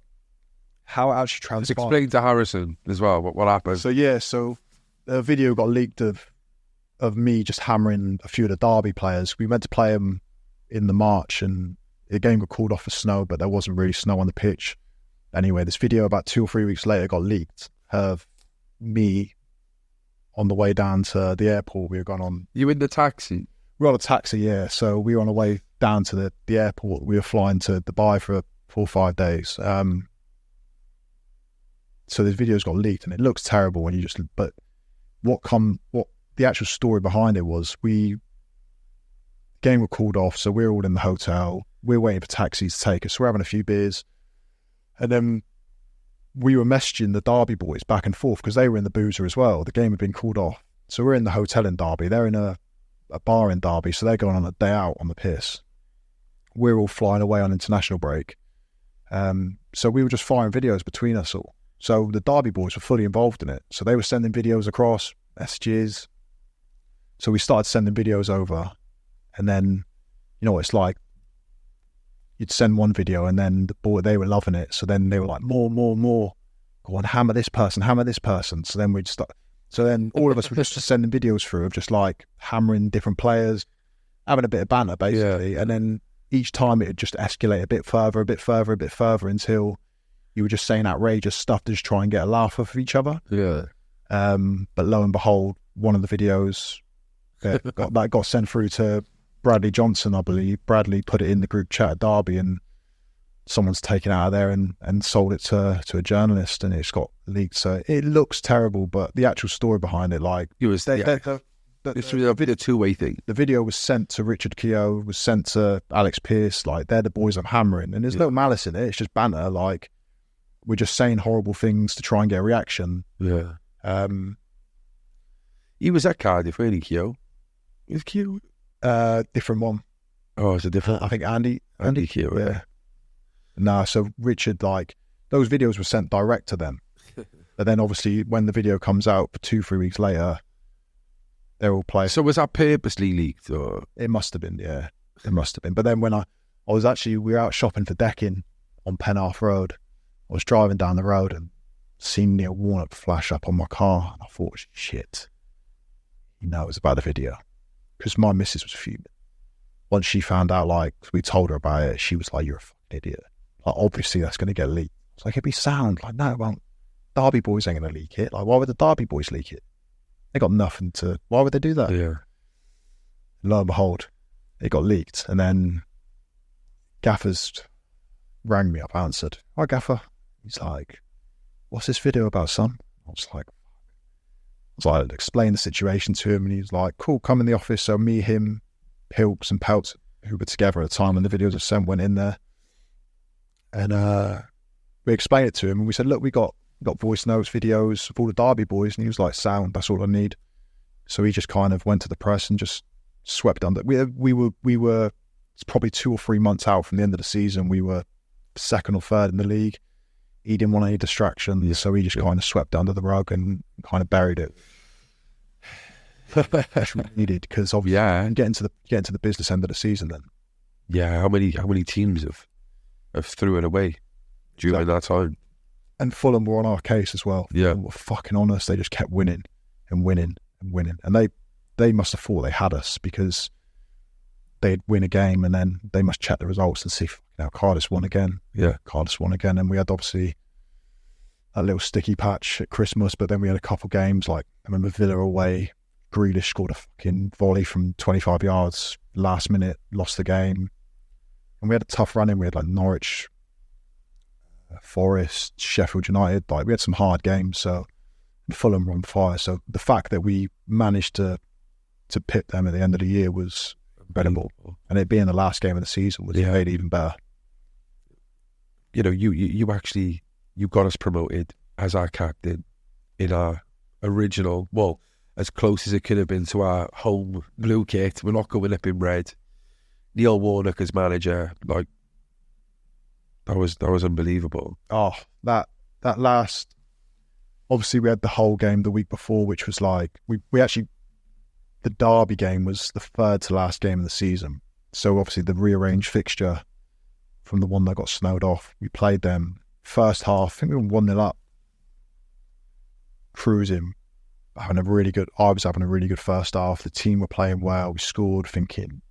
how it actually transpired... Explain to Harrison as well what happened. So the video got leaked of of me just hammering a few of the Derby players. We meant to play them in the March, and the game got called off for snow, but there wasn't really snow on the pitch. Anyway, this video about 2 or 3 weeks later got leaked of me on the way down to the airport. We were going on... You in the taxi? We were on a taxi, yeah. So we were on our way down to the airport. We were flying to Dubai for 4 or 5 days. So this video's got leaked, and it looks terrible when you just... But what the actual story behind it was, game got called off, so we're all in the hotel. We're waiting for taxis to take us. We're having a few beers. And then we were messaging the Derby boys back and forth because they were in the boozer as well. The game had been called off. So we're in the hotel in Derby. They're in a bar in Derby, so they're going on a day out on the piss. We're all flying away on international break. So we were just firing videos between us all. So the Derby boys were fully involved in it. So they were sending videos across, messages. So we started sending videos over. And then, you know what it's like. You'd send one video and then they were loving it. So then they were like, more. Go on, hammer this person. So then we'd start. So then all of us were just sending videos through of just like hammering different players, having a bit of banter basically. Yeah. And then each time it would just escalate a bit further until you were just saying outrageous stuff to just try and get a laugh off of each other. Yeah. But lo and behold, one of the videos that got sent through to Bradley Johnson, I believe. Bradley put it in the group chat at Derby, and someone's taken it out of there and sold it to a journalist, and it's got leaked. So it looks terrible, but the actual story behind it, like... It was, it's a bit of a two-way thing. The video was sent to Richard Keogh, was sent to Alex Pearce, like, they're the boys I'm hammering, and there's no malice in it, it's just banter, like, we're just saying horrible things to try and get a reaction. Yeah. He was at Cardiff, really, Keogh? He was Keogh? Different one. Oh, it's a different... I think Andy Keogh, yeah. No, so Richard, like, those videos were sent direct to them. But then obviously when the video comes out 2-3 weeks later, they're all playing. So was that purposely leaked? Or? It must have been, yeah. It must have been. But then when we were out shopping for decking on Penarth Road. I was driving down the road and seen Neil Warnock flash up on my car. And I thought, shit, he knows about the video. Because my missus was fuming. Once she found out, like, we told her about it, she was like, you're a fucking idiot. Like, obviously that's going to get leaked. It's like, it'd be sound. Like, no, well, Derby boys ain't going to leak it. Like, why would the Derby boys leak it? They got nothing to... Why would they do that? Yeah. Lo and behold, it got leaked. And then Gaffer's rang me up, answered. Hi, Gaffer. He's like, what's this video about, son? I was like, I explained the situation to him, and he was like, cool, come in the office. So me, him, Pilks and Peltz, who were together at the time when the videos were sent, went in there. And we explained it to him, and we said, look, we got voice notes, videos of all the Derby boys. And he was like, sound, that's all I need. So he just kind of went to the press and just swept under. We were it's probably 2 or 3 months out from the end of the season. We were 2nd or 3rd in the league. He didn't want any distractions, so he just kind of swept under the rug and kind of buried it. Which we needed, because obviously getting to the business end of the season then. Yeah, how many teams have threw it away during that time? And Fulham were on our case as well. Yeah. They were fucking on us. They just kept winning and winning and winning. And they must have thought they had us, because they'd win a game and then they must check the results and see, now Cardiff won again. Yeah. Cardiff won again. And we had obviously a little sticky patch at Christmas, but then we had a couple games, like, I remember Villa away, Grealish scored a fucking volley from 25 yards, last minute, lost the game. And we had a tough run in. We had like Norwich, Forest, Sheffield United. Like, we had some hard games. So Fulham were on fire. So the fact that we managed to pip them at the end of the year was incredible. And it being the last game of the season was made even better. You know, you got us promoted as our captain in our original, well, as close as it could have been to our home blue kit. We're not going up in red. Neil Warnock as manager, like, that was unbelievable. Oh, that last, obviously we had the whole game the week before, which was like, we actually, the Derby game was the 3rd to last game of the season. So obviously the rearranged fixture from the one that got snowed off, we played them first half. I think we were 1-0 up, cruising. having a really good. I was having a really good first half. The team were playing well. We scored, thinking,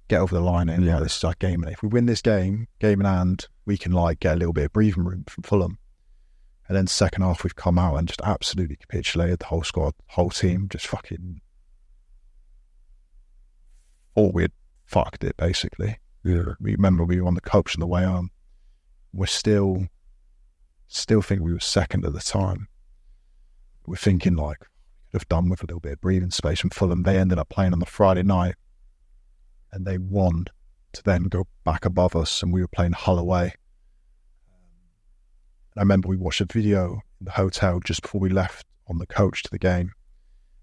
get over the line, and this is our game. And if we win this game in hand, we can like get a little bit of breathing room from Fulham. And then second half, we've come out and just absolutely capitulated. The whole squad, whole team, just fucking thought we'd fucked it, basically. Yeah. We remember we were on the coach on the way home. We're still think we were second at the time. We're thinking like, we could have done with a little bit of breathing space from Fulham. They ended up playing on the Friday night and they won to then go back above us, and we were playing Hull away. I remember we watched a video in the hotel just before we left on the coach to the game.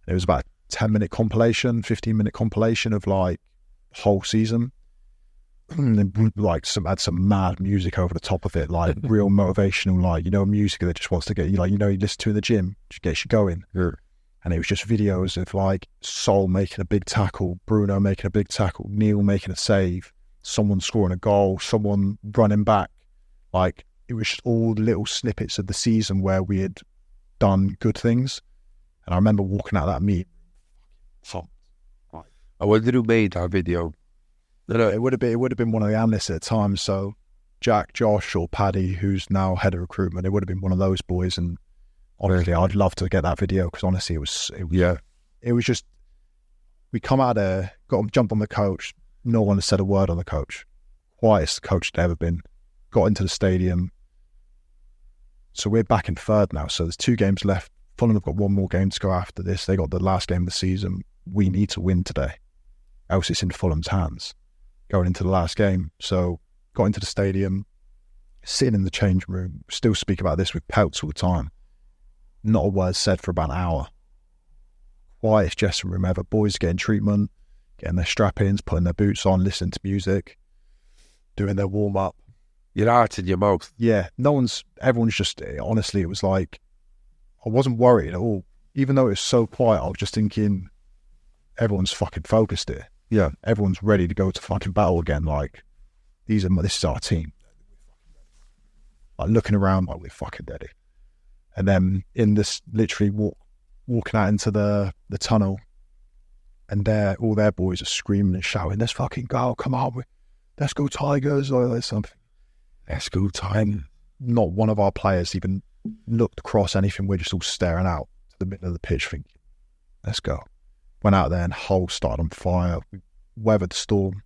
And it was about a 10-minute compilation, 15-minute compilation of like the whole season. And like had some mad music over the top of it, like real motivational, like, music that just wants to get you, like, you listen to in the gym, just gets you going. Yeah. And it was just videos of like Sol making a big tackle, Bruno making a big tackle, Neil making a save, someone scoring a goal, someone running back. Like, it was just all little snippets of the season where we had done good things. And I remember walking out of that meet. I wonder who made that video. It would have been one of the analysts at the time. So Jack, Josh, or Paddy, who's now head of recruitment, it would have been one of those boys. And honestly, I'd love to get that video, because honestly, it was just, we come out there, jumped on the coach. No one has said a word on the coach. Quietest the coach had ever been. Got into the stadium. So we're back in third now. So there's 2 games left. Fulham have got 1 more game to go after this. They got the last game of the season. We need to win today, else it's in Fulham's hands going into the last game. So got into the stadium, sitting in the change room, still speak about this with pelts all the time. Not a word said for about an hour. Quietest dressing room ever. Boys getting treatment, getting their strap-ins, putting their boots on, listening to music, doing their warm-up. Your heart in your mouth. Yeah, everyone's just, honestly, it was like, I wasn't worried at all. Even though it was so quiet, I was just thinking, everyone's fucking focused here. Yeah, everyone's ready to go to fucking battle again. Like, this is our team. Like, looking around, like, we're fucking ready. And then in this, literally walking out into the tunnel, and all their boys are screaming and shouting, let's fucking go, come on, let's go Tigers, or something. Let's go time. Not one of our players even looked across anything. We're just all staring out to the middle of the pitch thinking, let's go. Went out there and Hull started on fire. We weathered the storm.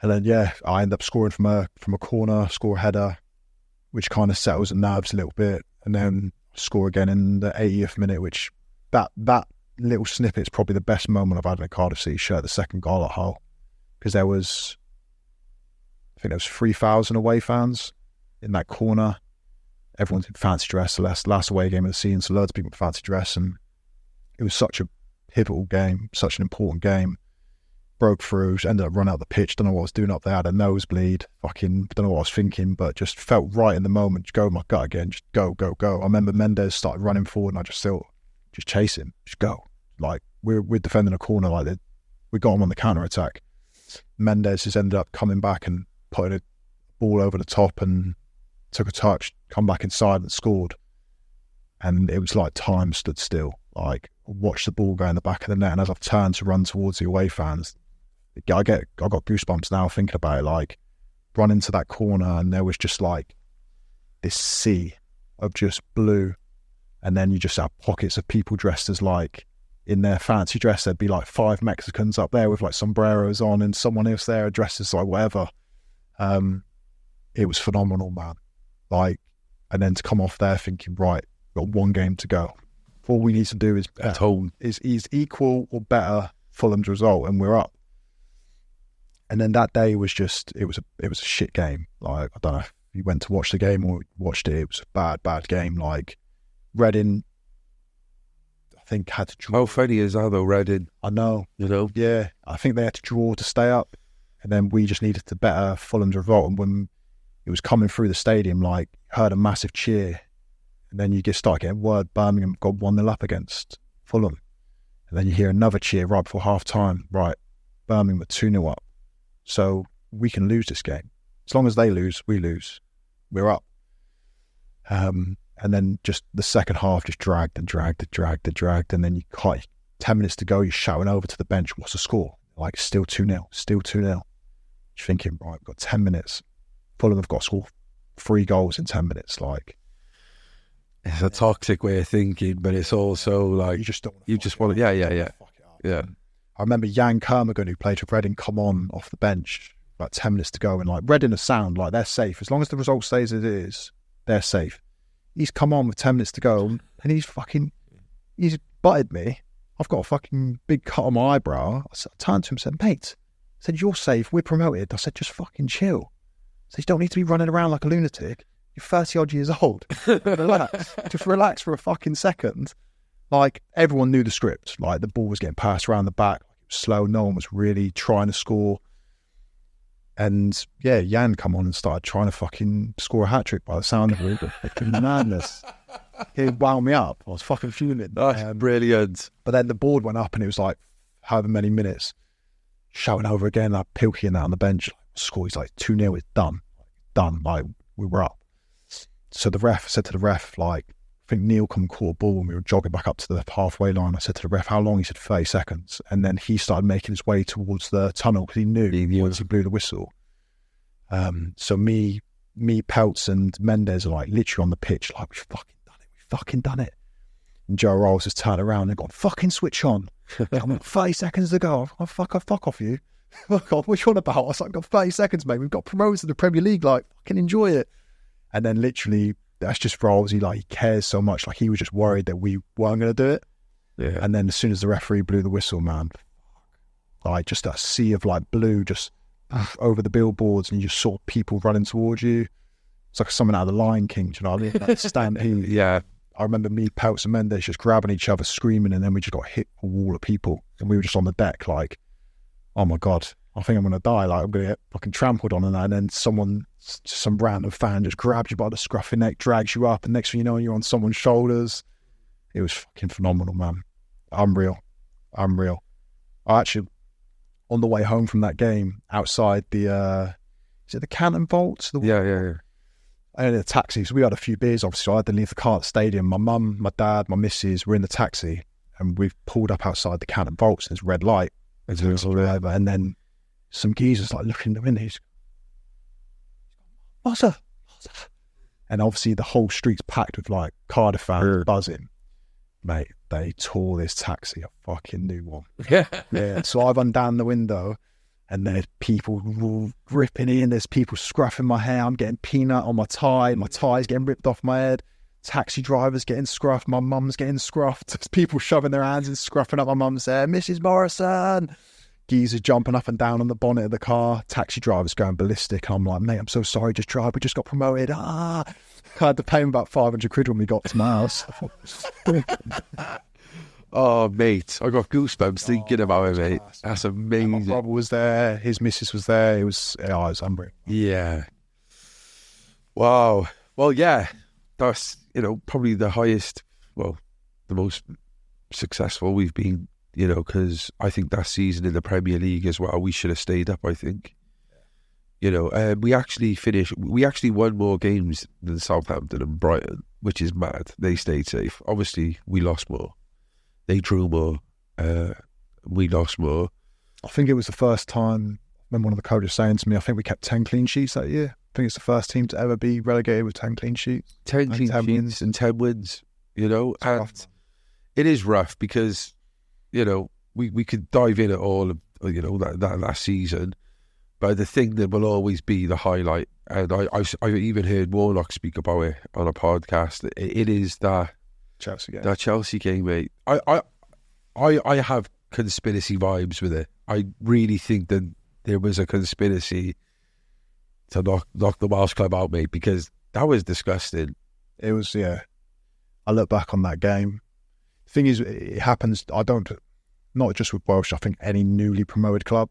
And then, I ended up scoring from a corner, score a header, which kind of settles the nerves a little bit. And then score again in the 80th minute, which that little snippet is probably the best moment I've had in a Cardiff City shirt, the second goal at Hull. Because I think there was 3,000 away fans in that corner. Everyone's in fancy dress. The last away game of the season, so loads of people in fancy dress. And it was such a pivotal game, such an important game. Broke through, ended up running out the pitch. Don't know what I was doing up there. I had a nosebleed. Fucking don't know what I was thinking, but just felt right in the moment. Just go with my gut again. Just go, go, go. I remember Mendes started running forward, and I just thought, just chase him. Just go. Like, we're defending a corner like that. We got him on the counter attack. Mendes has ended up coming back and putting a ball over the top and took a touch, come back inside and scored. And it was like time stood still. Like, I watched the ball go in the back of the net, and as I've turned to run towards the away fans, I got goosebumps now thinking about it. Like, run into that corner, and there was just like this sea of just blue, and then you just have pockets of people dressed as like, in their fancy dress, there'd be like 5 Mexicans up there with like sombreros on, and someone else there dressed as like whatever. It was phenomenal, man. Like, and then to come off there thinking, right, we've got 1 game to go. All we need to do is is equal or better Fulham's result, and we're up. And then that day was just, it was a shit game. Like, I don't know if you went to watch the game or watched it. It was a bad game. Like, Reading, I think, had to draw. How funny is that though, Reading? I know. You know? Yeah, I think they had to draw to stay up, and then we just needed to better Fulham's result. And when it was coming through the stadium, like, heard a massive cheer, and then you start getting word Birmingham got 1-0 up against Fulham, and then you hear another cheer right before half time. Right, Birmingham were 2-0 up, so we can lose this game. As long as they lose, we lose. We're up. And And then just the second half just dragged, and then you can't, 10 minutes to go, you're shouting over to the bench, what's the score? Like, still 2-0, still 2-0. You're thinking, right, we've got 10 minutes. Fulham have got to score 3 goals in 10 minutes. Like, it's a toxic way of thinking, but it's also like you just don't want to, yeah. I remember Jan Kermorgan, who played for Reading, come on off the bench, like 10 minutes to go, and like Reading are sound, like they're safe. As long as the result stays as it is, they're safe. He's come on with 10 minutes to go, and he's butted me. I've got a fucking big cut on my eyebrow. I turned to him and said, mate, I said, you're safe, we're promoted. I said, just fucking chill. I said, you don't need to be running around like a lunatic. You're 30 odd years old. Relax. Just relax for a fucking second. Like, everyone knew the script. Like, the ball was getting passed around the back. It was slow. No one was really trying to score. And yeah, Jan come on and started trying to fucking score a hat-trick by the sound of it. Fucking madness. He wound me up. I was fucking fuming. That's brilliant. But then the board went up and it was like, however many minutes, shouting over again, like Pilkey and that on the bench. Score, he's like, 2-0, it's done. Done. Like, we were up. So the ref said to the ref, like, I think Neil come caught a ball and we were jogging back up to the halfway line. I said to the ref, how long? He said 30 seconds. And then he started making his way towards the tunnel because he knew once he blew the whistle. So me, Peltz and Mendes are like literally on the pitch, like, we've fucking done it. And Joe Rolls has turned around and gone, fucking switch on. I'm like, 30 seconds to go. I fuck off you. Fuck off, what you on about? I was like, I've got 30 seconds, mate. We've got promoted to the Premier League, like, fucking enjoy it. And then literally, that's just Rolls. He cares so much. Like, he was just worried that we weren't going to do it. Yeah. And then as soon as the referee blew the whistle, man, like, just a sea of like blue just over the billboards, and you just saw people running towards you. It's like something out of the Lion King, do you know what I mean? Like, stampede. Yeah. I remember me, Peltz and Mendes just grabbing each other, screaming, and then we just got hit a wall of people. And we were just on the deck like, oh my God, I think I'm going to die. Like, I'm going to get fucking trampled on. And then some random fan just grabs you by the scruff of your neck, drags you up, and next thing you know, you're on someone's shoulders. It was fucking phenomenal, man. Unreal. I actually, on the way home from that game, outside the, is it the Canton Vaults? Yeah. I had a taxi, so we had a few beers, obviously. So I had to leave the car at the stadium. My mum, my dad, my missus were in the taxi, and we've pulled up outside the Canton Vaults, and there's red light. And then some geezers like looking in the window. He's, what's up? And obviously the whole street's packed with like Cardiff fans buzzing. Mate, they tore this taxi a fucking new one. Yeah. So I've undone the window, and there's people ripping in. There's people scruffing my hair. I'm getting peanut on my tie. My tie's getting ripped off my head. Taxi drivers getting scruffed. My mum's getting scruffed. There's people shoving their hands and scruffing up my mum's hair. Mrs. Morrison. Geezers jumping up and down on the bonnet of the car. Taxi drivers going ballistic. I'm like, mate, I'm so sorry. Just drive. We just got promoted. I had to pay him about 500 quid when we got to my house. Oh, mate, I got goosebumps thinking about it, mate. That's amazing. And my brother was there. His missus was there. It was unreal. Yeah. Wow. Well, yeah. That's, probably the highest, the most successful we've been, because I think that season in the Premier League as well, we should have stayed up, I think. We actually won more games than Southampton and Brighton, which is mad. They stayed safe. Obviously, we lost more. They drew more. We lost more. I think it was the first time, I remember one of the coaches saying to me, I think we kept 10 clean sheets that year. I think it's the first team to ever be relegated with 10 clean sheets. 10 clean sheets and 10 wins, and rough, it is rough because, we could dive in at all of, that last season, but the thing that will always be the highlight, and I've even heard Warnock speak about it on a podcast, it is that Chelsea game. That Chelsea game, mate. I have conspiracy vibes with it. I really think that there was a conspiracy to knock the Welsh club out, mate, because that was disgusting. It was, yeah. I look back on that game. Thing is, it happens, not just with Welsh, I think any newly promoted club.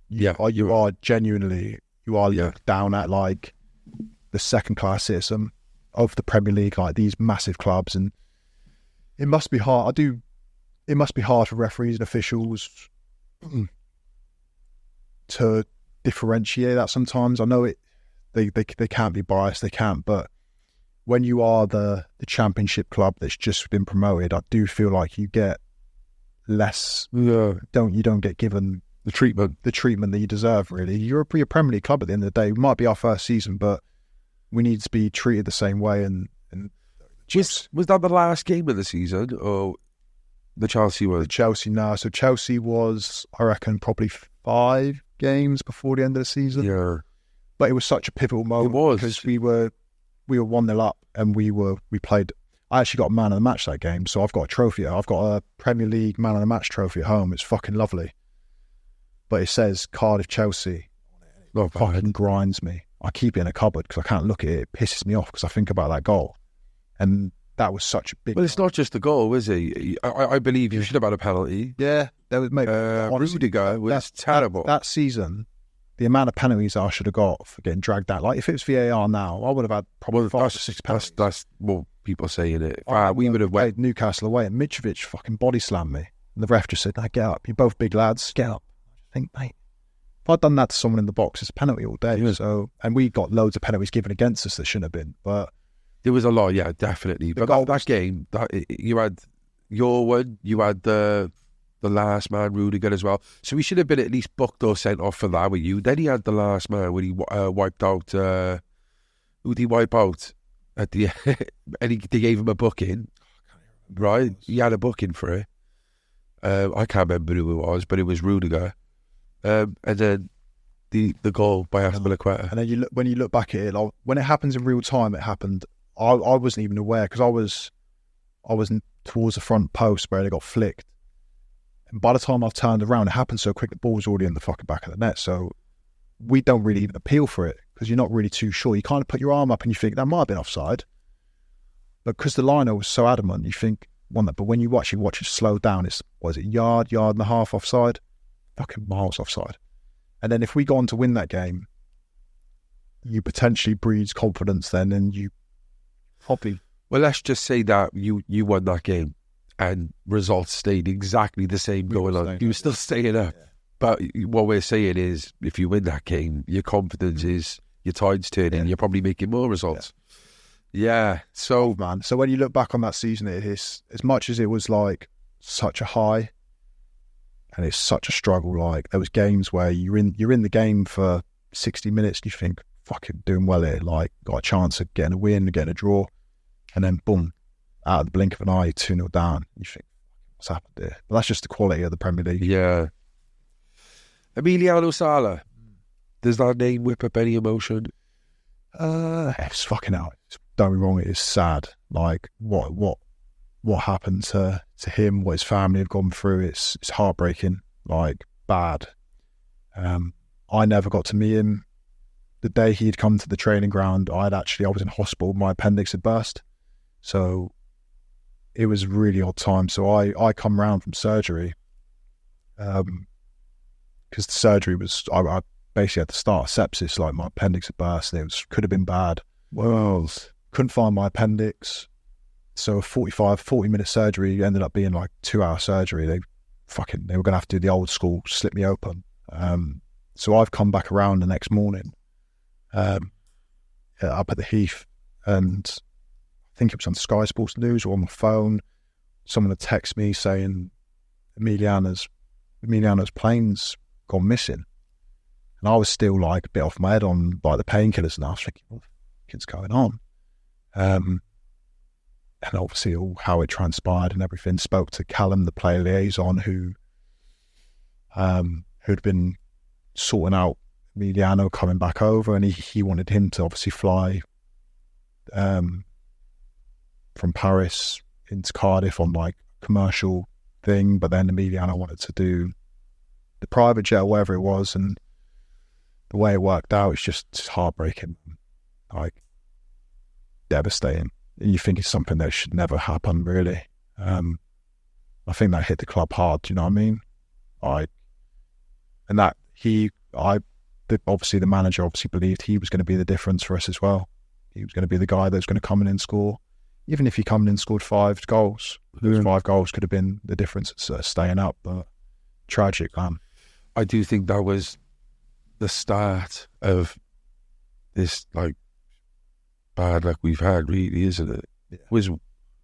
You are genuinely down at like the second class citizen of the Premier League, like these massive clubs, and it must be hard. It must be hard for referees and officials to differentiate that sometimes. I know they can't be biased, they can't, but when you are the championship club that's just been promoted, I do feel like you get less. Yeah. You don't get given the treatment that you deserve. Really, you're a Premier League club at the end of the day. It might be our first season, but we need to be treated the same way. And was that the last game of the season, or the Chelsea one? The Chelsea now. So Chelsea was, I reckon, probably 5 games before the end of the season. Yeah, but it was such a pivotal moment. It was, because we were 1-0 up, and we played. I actually got a man of the match that game, so I've got a trophy. I've got a Premier League man of the match trophy at home. It's fucking lovely. But it says Cardiff Chelsea. It fucking grinds me. I keep it in a cupboard because I can't look at it. It pisses me off because I think about that goal. And that was such a big... Well, it's not just the goal, is it? I believe you should have had a penalty. Yeah, there was maybe... Rudiger was terrible. That season, the amount of penalties I should have got for getting dragged out. Like, if it was VAR now, I would have had probably 5 or 6 penalties. That's what people say in it. We would have played Newcastle away, and Mitrovic fucking body slammed me. And the ref just said, "No, get up. You're both big lads. Get up." I think, mate, if I'd done that to someone in the box, it's a penalty all day. Yeah. So, and we got loads of penalties given against us that shouldn't have been. But there was a lot, yeah, definitely. But that game, you had your one, you had the last man, Rudiger, as well. So he should have been at least booked or sent off for that with you. Then he had the last man when he wiped out. Who did he wipe out at the and they gave him a booking, right? He had a booking for it. I can't remember who it was, but it was Rudiger. And then the goal by Aspilicueta. And then when you look back at it, like, when it happens in real time, it happened. I wasn't even aware because I was towards the front post where they got flicked. And by the time I've turned around, it happened so quick, the ball's already in the fucking back of the net. So we don't really even appeal for it because you're not really too sure. You kind of put your arm up and you think that might have been offside. But because the liner was so adamant, you think, but when you actually watch it slow down, it's, yard and a half offside? Fucking miles offside. And then if we go on to win that game, you potentially breeds confidence then, and you probably... Well, let's just say that you won that game and results stayed exactly the same going on. You were still staying up. Yeah. But what we're saying is, if you win that game, your confidence is, your tide's turning, you're probably making more results. Yeah. So, man. So when you look back on that season, it is, as much as it was like such a high, and it's such a struggle. Like there was games where you're in the game for 60 minutes, and you think, fucking doing well here. Like got a chance of getting a win, getting a draw, and then boom, out of the blink of an eye, 2-0 down. You think, what's happened here? But that's just the quality of the Premier League. Yeah. Emiliano Salah. Does that name whip up any emotion? It's fucking out. Don't be wrong, it is sad. Like what happened to him, what his family have gone through, it's heartbreaking, like bad. I never got to meet him. The day he'd come to the training ground, I was in hospital, my appendix had burst. So it was a really odd time. So I come round from surgery, because the surgery was, I basically had to start sepsis, like my appendix had burst, and could have been bad. Well, couldn't find my appendix. So a 40-minute surgery ended up being like 2-hour surgery. They were going to have to do the old school, slip me open. So I've come back around the next morning, up at the Heath, and I think it was on Sky Sports News or on my phone. Someone had texted me saying Emiliano's plane's gone missing. And I was still like a bit off my head on like the painkillers, and I was thinking, what the fuck is going on? And obviously all how it transpired and everything. Spoke to Callum, the player liaison, who'd been sorting out Emiliano coming back over, and he wanted him to obviously fly from Paris into Cardiff on like commercial thing, but then Emiliano wanted to do the private jet or whatever it was, and the way it worked out, it's just heartbreaking, like devastating. You think it's something that should never happen, really. I think that hit the club hard. Do you know what I mean? Obviously the manager obviously believed he was going to be the difference for us as well. He was going to be the guy that was going to come in and score. Even if he come in and scored 5 goals, those 5 goals could have been the difference staying up. But tragic, man. I do think that was the start of this like bad luck we've had, really, isn't it? Yeah.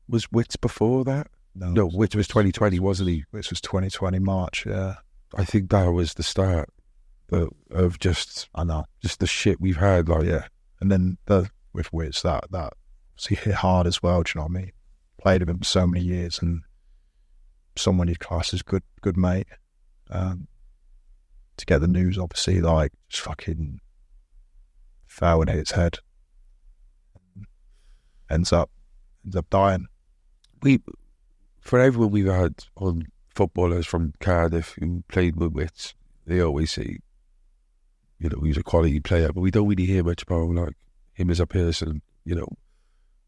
Was Wits before that? No, Wits was 2020, wasn't he? Wits was 2020 March. Yeah, I think that was the start of just the shit we've had. Like, yeah, and then with Wits that he hit hard as well. Do you know what I mean? Played with him for so many years, and someone you'd class as good mate. To get the news, obviously, like, just fucking fell and hit its head. Ends up dying. For everyone we've had on footballers from Cardiff who played with Wits, they always say, you know, he's a quality player, but we don't really hear much about like him as a person. You know,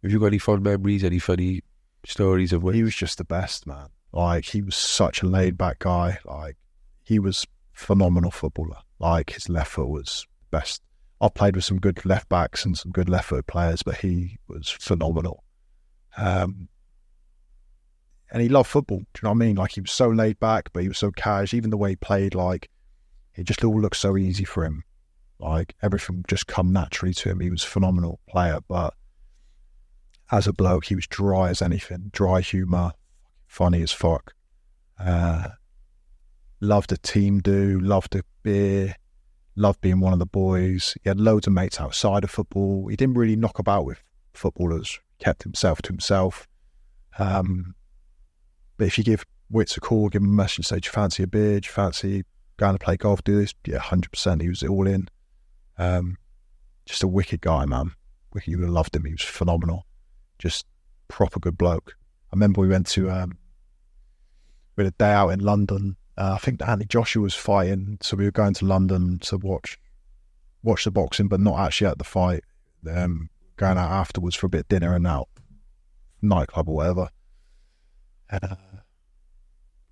have you got any fond memories, any funny stories of Wits? He was just the best, man. Like, he was such a laid back guy. Like, he was phenomenal footballer. Like, his left foot was best. I've played with some good left backs and some good left foot players, but he was phenomenal. And he loved football. Do you know what I mean? Like, he was so laid back, but he was so cash. Even the way he played, like, it just all looked so easy for him. Like, everything just come naturally to him. He was a phenomenal player, but as a bloke, he was dry as anything. Dry humour, funny as fuck. Loved a team do, loved a beer, loved being one of the boys. He had loads of mates outside of football. He didn't really knock about with footballers. Kept himself to himself. But if you give Wits a call, give him a message, say, do you fancy a beer? Do you fancy going to play golf? Do this? Yeah, 100%. He was all in. Just a wicked guy, man. Wicked. You would have loved him. He was phenomenal. Just proper good bloke. I remember we went to we had a day out in London. I think Anthony Joshua was fighting, so we were going to London to watch the boxing, but not actually at the fight. Going out afterwards for a bit of dinner and out nightclub or whatever. And a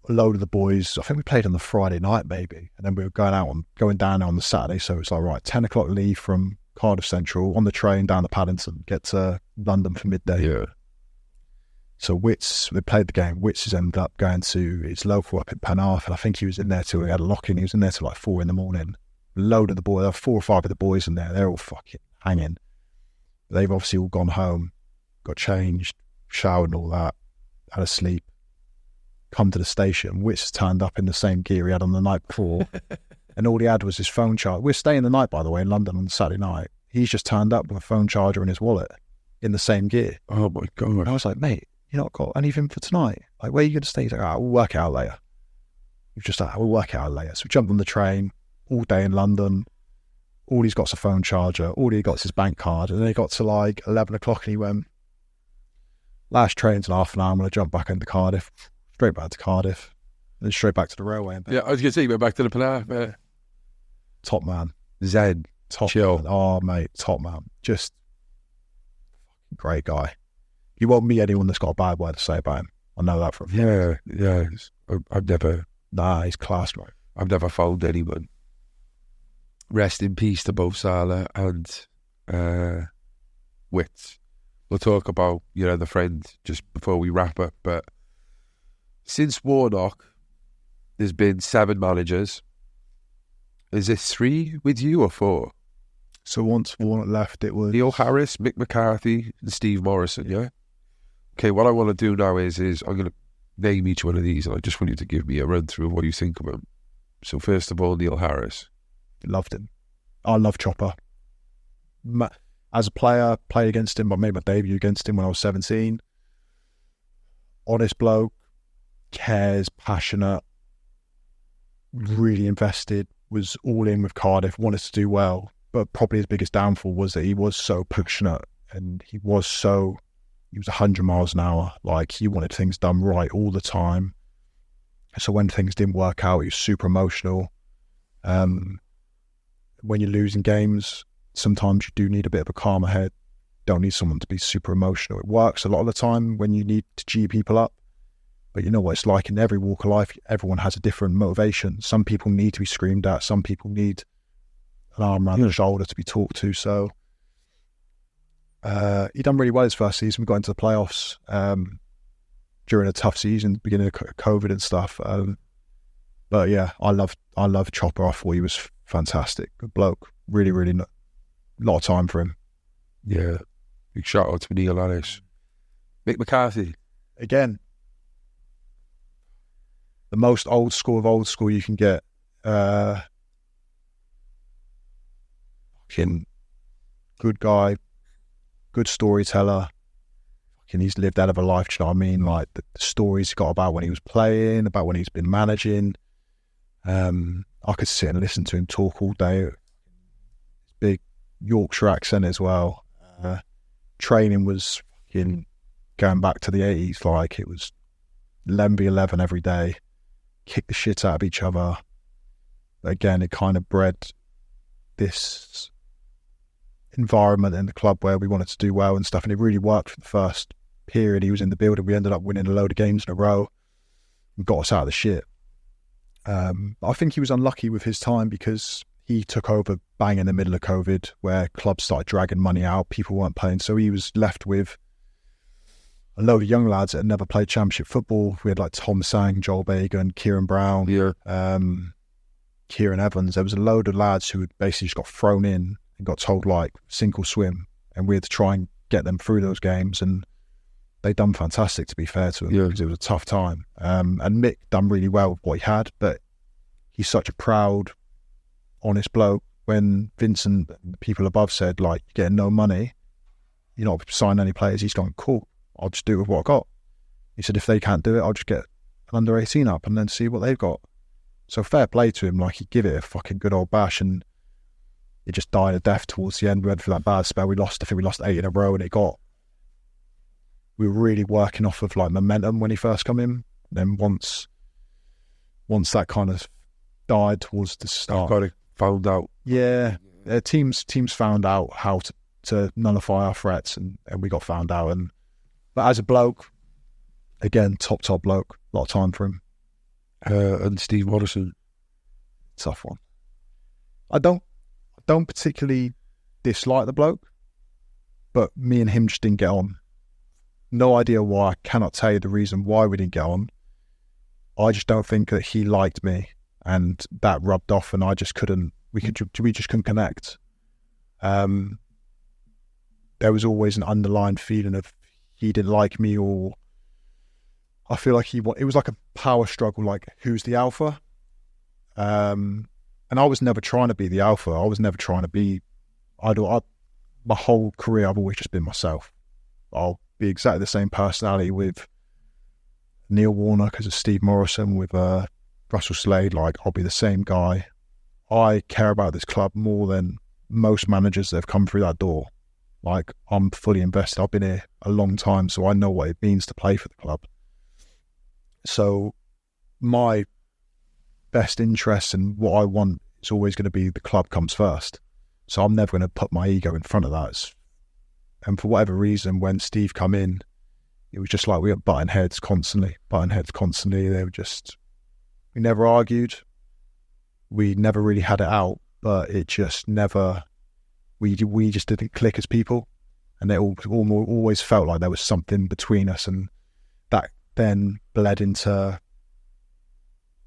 load of the boys, I think we played on the Friday night maybe, and then we were going down on the Saturday. So it's like, right, 10 o'clock leave from Cardiff Central on the train down to Paddington, get to London for midday. Yeah. So Wits, they played the game. Wits has ended up going to his local up in Penarth, and I think he was in there till he had a lock-in. He was in there till like 4 a.m. A load of the boys, there were 4 or 5 of the boys in there. They're all fucking hanging. They've obviously all gone home, got changed, showered and all that, had a sleep, come to the station. Wits has turned up in the same gear he had on the night before, and all he had was his phone charger. We're staying the night, by the way, in London on Saturday night. He's just turned up with a phone charger in his wallet in the same gear. Oh my God. And I was like, mate, you not got anything for tonight? Like, where are you going to stay? He's like, we'll work it out later. We've just like, we'll work it out later. So we jumped on the train all day in London. All he's got is a phone charger. All he got is his bank card. And then he got to like 11 o'clock and he went, last train's in half an hour. I'm going to jump back into Cardiff. Straight back to Cardiff. And then straight back to the railway. Yeah, I was going to say, you went back to the Plymouth. Top man. Zen. Top chill. Man. Oh, mate, top man. Just great guy. You won't meet anyone that's got a bad word to say about him. I know that for a fact. Yeah. I've never... Nah, he's class, bro. I've never found anyone. Rest in peace to both Salah and Wits. We'll talk about your other friend just before we wrap up, but since Warnock, there's been 7 managers. Is it 3 with you or 4? So once Warnock left, it was... Neil Harris, Mick McCarthy and Steve Morrison, yeah? Okay, what I want to do now is I'm going to name each one of these, and I just want you to give me a run through of what you think of them. So first of all, Neil Harris. Loved him. I love Chopper. As a player, played against him. I made my debut against him when I was 17. Honest bloke, cares, passionate, really invested, was all in with Cardiff, wanted to do well. But probably his biggest downfall was that he was so passionate and he was 100 miles an hour. Like, he wanted things done right all the time. So when things didn't work out, he was super emotional. When you're losing games, sometimes you do need a bit of a calmer head. Don't need someone to be super emotional. It works a lot of the time when you need to G people up. But you know what it's like in every walk of life. Everyone has a different motivation. Some people need to be screamed at. Some people need an arm around the shoulder to be talked to. So he done really well his first season. We got into the playoffs during a tough season, beginning of COVID and stuff. But yeah, I love Chopper. I thought he was fantastic. Good bloke. Really, really a lot of time for him. Yeah. Big shout out to Neil Ellis. Mick McCarthy. Again, the most old school of old school you can get. Fucking good guy, good storyteller. Fucking he's lived out of a life, do you know what I mean? Like the stories he got about when he was playing, about when he's been managing. I could sit and listen to him talk all day. His big Yorkshire accent as well. Training was fucking going back to the 80s, like it was 11v11 every day, kick the shit out of each other. Again, it kind of bred this environment in the club where we wanted to do well and stuff, and it really worked for the first period he was in the building. We ended up winning a load of games in a row and got us out of the shit. I think he was unlucky with his time because he took over bang in the middle of COVID where clubs started dragging money out, people weren't playing, so he was left with a load of young lads that had never played championship football. We had like Tom Sang, Joel Bagan, Kieran Brown, Kieran Evans. There was a load of lads who had basically just got thrown in and got told like sink or swim, and we had to try and get them through those games, and they done fantastic, to be fair to him, because it was a tough time. And Mick done really well with what he had, but he's such a proud, honest bloke. When Vincent and the people above said like, you're getting no money, you're not signing any players, he's gone, cool, I'll just do it with what I got. He said, if they can't do it, I'll just get an under 18 up and then see what they've got. So fair play to him, like he'd give it a fucking good old bash, and it just died a death towards the end. We went through that bad spell. I think we lost 8 in a row, and we were really working off of like momentum when he first come in. Then once that kind of died towards the start, Got it found out. Yeah, teams found out how to nullify our threats, and we got found out. But as a bloke, again, top bloke, a lot of time for him. And Steve Morrison. Tough one. I don't particularly dislike the bloke, but me and him just didn't get on. No idea why. I cannot tell you the reason why we didn't get on. I just don't think that he liked me, and that rubbed off, and I just couldn't. We just couldn't connect. There was always an underlying feeling of he didn't like me, or I feel like it was like a power struggle, like who's the alpha? And I was never trying to be the alpha. I was never trying to be idol. My whole career, I've always just been myself. I'll be exactly the same personality with Neil Warnock as a Steve Morrison, with Russel Slade. Like, I'll be the same guy. I care about this club more than most managers that have come through that door. Like, I'm fully invested. I've been here a long time, so I know what it means to play for the club. So my best interest and what I want is always going to be the club comes first. So I'm never going to put my ego in front of that. And for whatever reason, when Steve come in, it was just like we were butting heads constantly. They were just, we never argued. We never really had it out, but it just never, we just didn't click as people. And it always felt like there was something between us, and that then bled into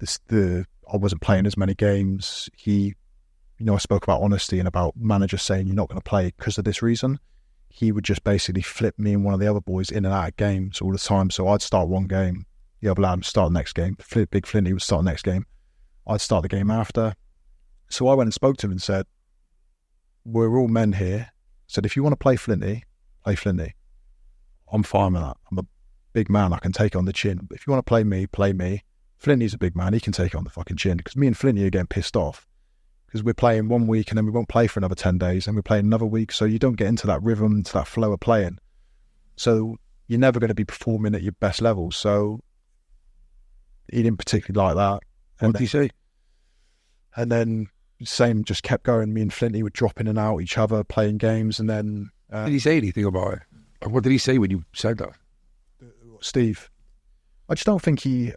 I wasn't playing as many games. I spoke about honesty and about managers saying you're not going to play because of this reason. He would just basically flip me and one of the other boys in and out of games all the time. So I'd start one game, the other lad would start the next game. Big Flinty would start the next game. I'd start the game after. So I went and spoke to him and said, we're all men here. I said, if you want to play Flinty, play Flinty. I'm fine with that. I'm a big man. I can take it on the chin. But if you want to play me, play me. Flinty's a big man. He can take it on the fucking chin. Because me and Flinty are getting pissed off. Because we're playing 1 week and then we won't play for another 10 days. And we're playing another week. So you don't get into that rhythm, into that flow of playing. So you're never going to be performing at your best level. So he didn't particularly like that. What did he say? And then same, just kept going. Me and Flinty would drop in and out each other, playing games. And then... did he say anything about it? What did he say when you said that? Steve. I just don't think he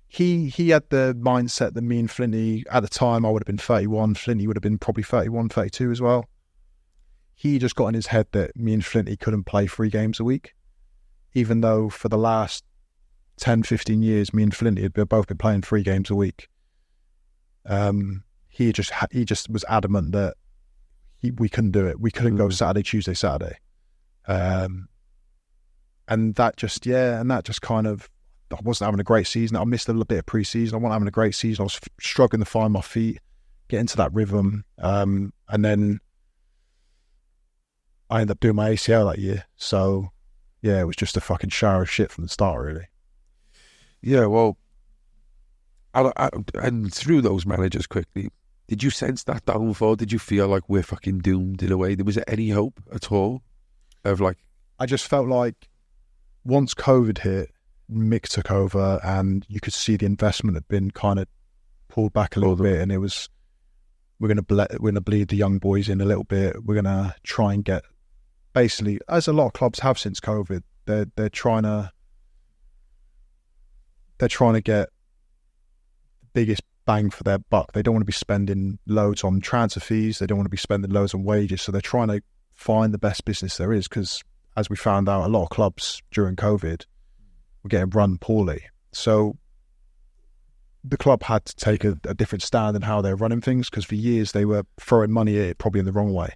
had the mindset that me and Flinty, at the time I would have been 31, Flinty would have been probably 31, 32 as well. He just got in his head that me and Flinty couldn't play 3 games a week, even though for the last 10, 15 years, me and Flinty had both been playing 3 games a week. He just was adamant that we couldn't do it. We couldn't go Saturday, Tuesday, Saturday. And that just kind of, I wasn't having a great season. I missed a little bit of pre-season. I wasn't having a great season. I was struggling to find my feet, get into that rhythm. And then I ended up doing my ACL that year. So, yeah, it was just a fucking shower of shit from the start, really. Yeah, well, and through those managers quickly, did you sense that downfall? Did you feel like we're fucking doomed in a way? Was there any hope at all of like... I just felt like once COVID hit, Mick took over and you could see the investment had been kind of pulled back a little bit, and it was, we're going to bleed the young boys in a little bit. We're going to try and get, basically, as a lot of clubs have since COVID, they're trying to get the biggest bang for their buck. They don't want to be spending loads on transfer fees. They don't want to be spending loads on wages. So they're trying to find the best business there is, because as we found out, a lot of clubs during COVID were getting run poorly. So the club had to take a different stand in how they're running things, because for years they were throwing money at it probably in the wrong way.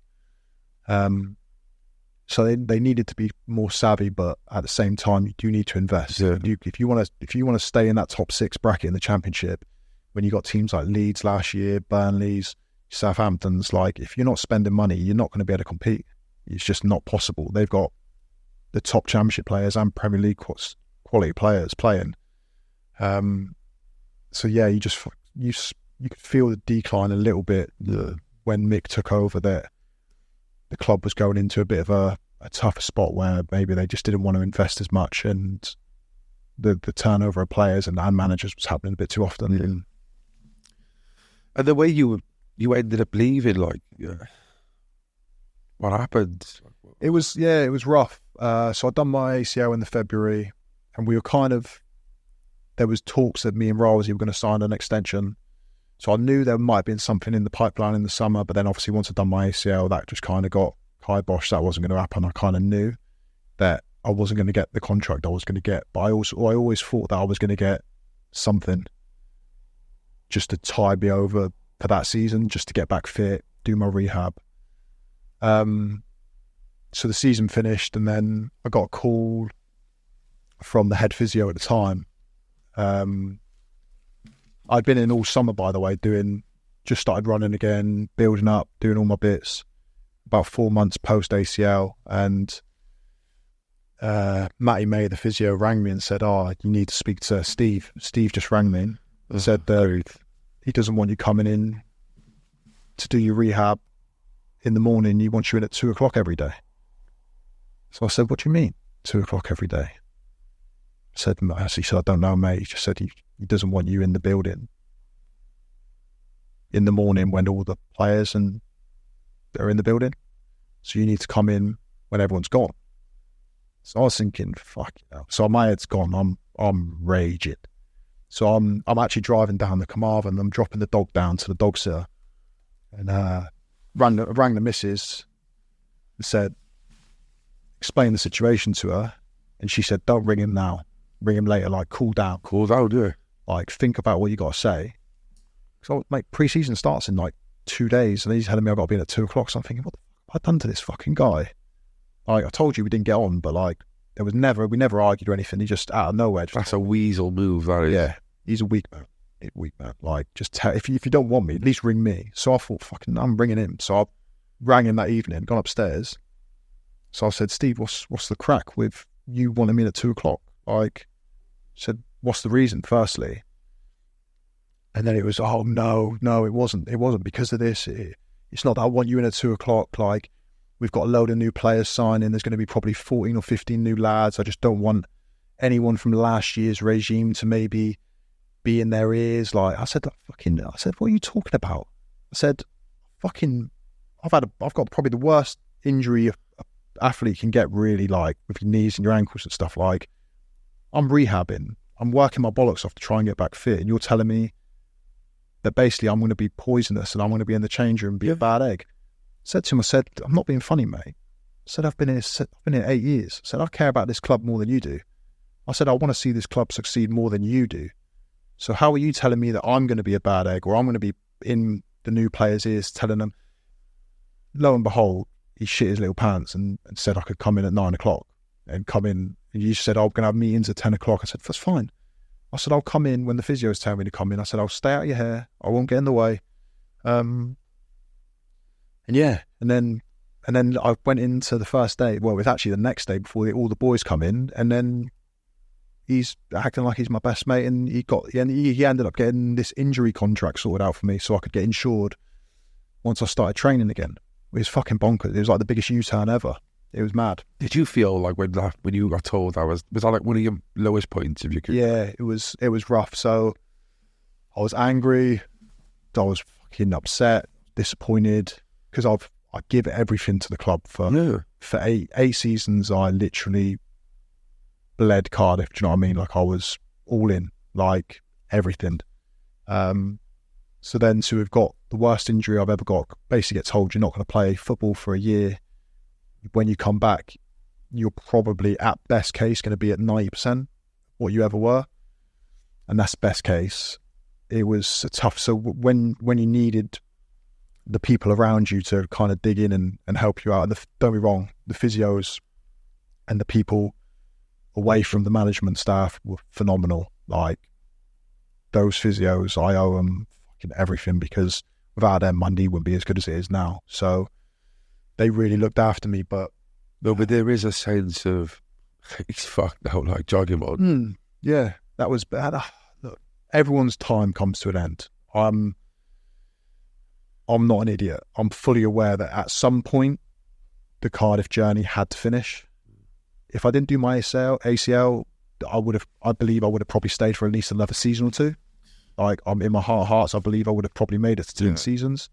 So they needed to be more savvy, but at the same time, you do need to invest. Yeah. If you want to stay in that top 6 bracket in the Championship, when you got teams like Leeds last year, Burnley's, Southampton's, like, if you're not spending money, you're not going to be able to compete. It's just not possible. They've got the top Championship players and Premier League quality players playing. So yeah, you could feel the decline a little bit when Mick took over, that the club was going into a bit of a tougher spot where maybe they just didn't want to invest as much, and the turnover of players and managers was happening a bit too often. Yeah. And the way you ended up leaving, like, what happened? It was rough. So I'd done my ACL in the February, and we were there was talks that me and Rosie were going to sign an extension. So I knew there might have been something in the pipeline in the summer, but then obviously once I'd done my ACL, that just kind of got kibosh. That wasn't going to happen. I kind of knew that I wasn't going to get the contract I was going to get, but I always thought that I was going to get something just to tide me over for that season, just to get back fit, do my rehab. So the season finished, and then I got a call from the head physio at the time. I'd been in all summer, by the way, just started running again, building up, doing all my bits, about 4 months post ACL. And Matty May, the physio, rang me and said, you need to speak to Steve. Steve just rang me and said he doesn't want you coming in to do your rehab in the morning. He wants you in at 2:00 every day. So I said, what do you mean, 2:00 every day? He said, I don't know, mate. He just said he doesn't want you in the building in the morning when all the players are in the building. So you need to come in when everyone's gone. So I was thinking, fuck you know. So my head's gone. I'm raging. So I'm actually driving down the Carmarthen. I'm dropping the dog down to the dog sitter, and rang the missus and explained the situation to her, and she said, don't ring him now. Ring him later, like, cool down. Cool down, yeah. Like, think about what you got to say. So, mate, pre-season starts in, like, 2 days, and he's telling me I've got to be in at 2:00. So I'm thinking, what the fuck have I done to this fucking guy? Like, I told you we didn't get on, but, like, we never argued or anything. He just, out of nowhere. That's a weasel move, that is. Yeah, he's a weak man. Like, just if you don't want me, at least ring me. So I thought, fucking, I'm ringing him. So I rang him that evening, gone upstairs. So I said, Steve, what's the crack with you wanting me in at 2:00? Like, said, what's the reason, firstly? And then it was, oh, no, it wasn't because of this. It's not that I want you in at 2:00. Like, we've got a load of new players signing. There's going to be probably 14 or 15 new lads. I just don't want anyone from last year's regime to maybe be in their ears. Like, I said, what are you talking about? I said, I've got probably the worst injury an athlete can get, really, like, with your knees and your ankles and stuff. Like, I'm rehabbing. I'm working my bollocks off to try and get back fit. And you're telling me that basically I'm going to be poisonous and I'm going to be in the change room and be a bad egg. I said to him, I'm not being funny, mate. I said, I've been here 8 years. I said, I care about this club more than you do. I said, I want to see this club succeed more than you do. So how are you telling me that I'm going to be a bad egg, or I'm going to be in the new players' ears telling them? Lo and behold, he shit his little pants and said I could come in at 9 o'clock and come in. And you said, I'm going to have meetings at 10 o'clock. I said, that's fine. I said, I'll come in when the physios tell me to come in. I said, I'll stay out of your hair. I won't get in the way. And then I went into the first day. Well, it was actually the next day before all the boys come in. And then he's acting like he's my best mate. And he ended up getting this injury contract sorted out for me so I could get insured once I started training again. It was fucking bonkers. It was like the biggest U-turn ever. It was mad. Did you feel like when you got told was that like one of your lowest points of your career? Yeah, it was rough. So I was angry. I was fucking upset, disappointed, because I give everything to the club for eight seasons. I literally bled Cardiff. Do you know what I mean? Like I was all in, like everything. So then to have got the worst injury I've ever got, basically get told you're not going to play football for a year. When you come back, you're probably at best case going to be at 90% what you ever were, and that's best case. It was tough. So when you needed the people around you to kind of dig in and help you out, and don't be wrong, the physios and the people away from the management staff were phenomenal. Like those physios, I owe them fucking everything, because without them my knee wouldn't be as good as it is now. So they really looked after me. But there is a sense of it's fucked now, like jogging on. Yeah, that was bad. Look, everyone's time comes to an end. I'm not an idiot. I'm fully aware that at some point the Cardiff journey had to finish. If I didn't do my ACL, I believe I would have probably stayed for at least another season or two. Like, I'm in my heart of hearts, I believe I would have probably made it to 2 seasons,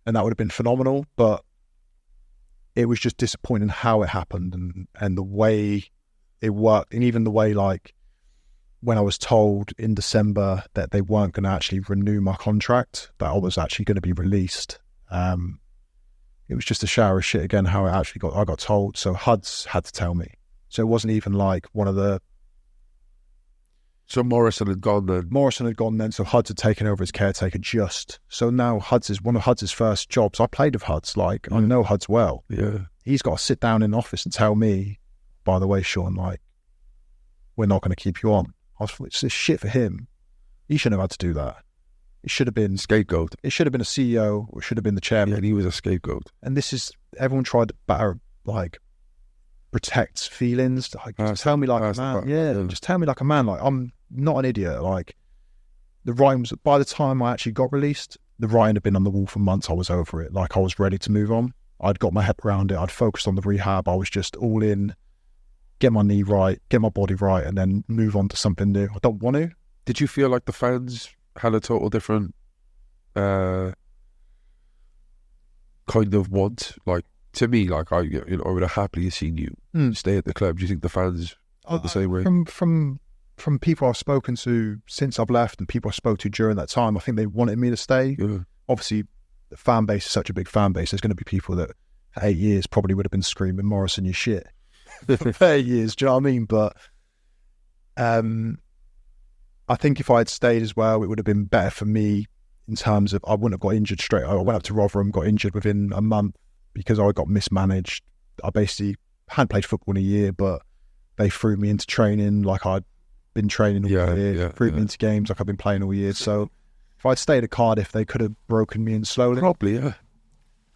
and that would have been phenomenal. But it was just disappointing how it happened and the way it worked, and even the way, like, when I was told in December that they weren't going to actually renew my contract, that I was actually going to be released. It was just a shower of shit again how I got told. So Huds had to tell me. So it wasn't even like one of the... So Morrison had gone then. So Huds had taken over as caretaker just. So now Huds is one of Huds' first jobs. I played with Huds. Like, I know Huds well. Yeah. He's got to sit down in the office and tell me, by the way, Sean, like, we're not going to keep you on. It's this shit for him. He shouldn't have had to do that. It should have been... Scapegoat. It should have been a CEO, or it should have been the chairman. Yeah, and he was a scapegoat. And this is... Everyone tried to better, like, protect feelings. Like, just tell me like a man. Just tell me like a man. Like, I'm not an idiot. Like, the writing was... By the time I actually got released, the writing had been on the wall for months. I was over it. Like, I was ready to move on. I'd got my head around it. I'd focused on the rehab. I was just all in, get my knee right, get my body right, and then move on to something new. I don't want to. Did you feel like the fans had a total different kind of want? Like, to me, like, I would have happily seen you stay at the club. Do you think the fans are the same way? From people I've spoken to since I've left and people I spoke to during that time, I think they wanted me to stay. Yeah. Obviously, the fan base is such a big fan base. There's going to be people that at 8 years probably would have been screaming, Morrison, you shit. For 8 years, do you know what I mean? But I think if I had stayed as well, it would have been better for me in terms of I wouldn't have got injured straight. I went up to Rotherham, got injured within a month because I got mismanaged. I basically hadn't played football in a year, but they threw me into training like I'd been training all year, threw me into games like I've been playing all year. So if I'd stayed at Cardiff, they could have broken me in slowly. Probably, yeah.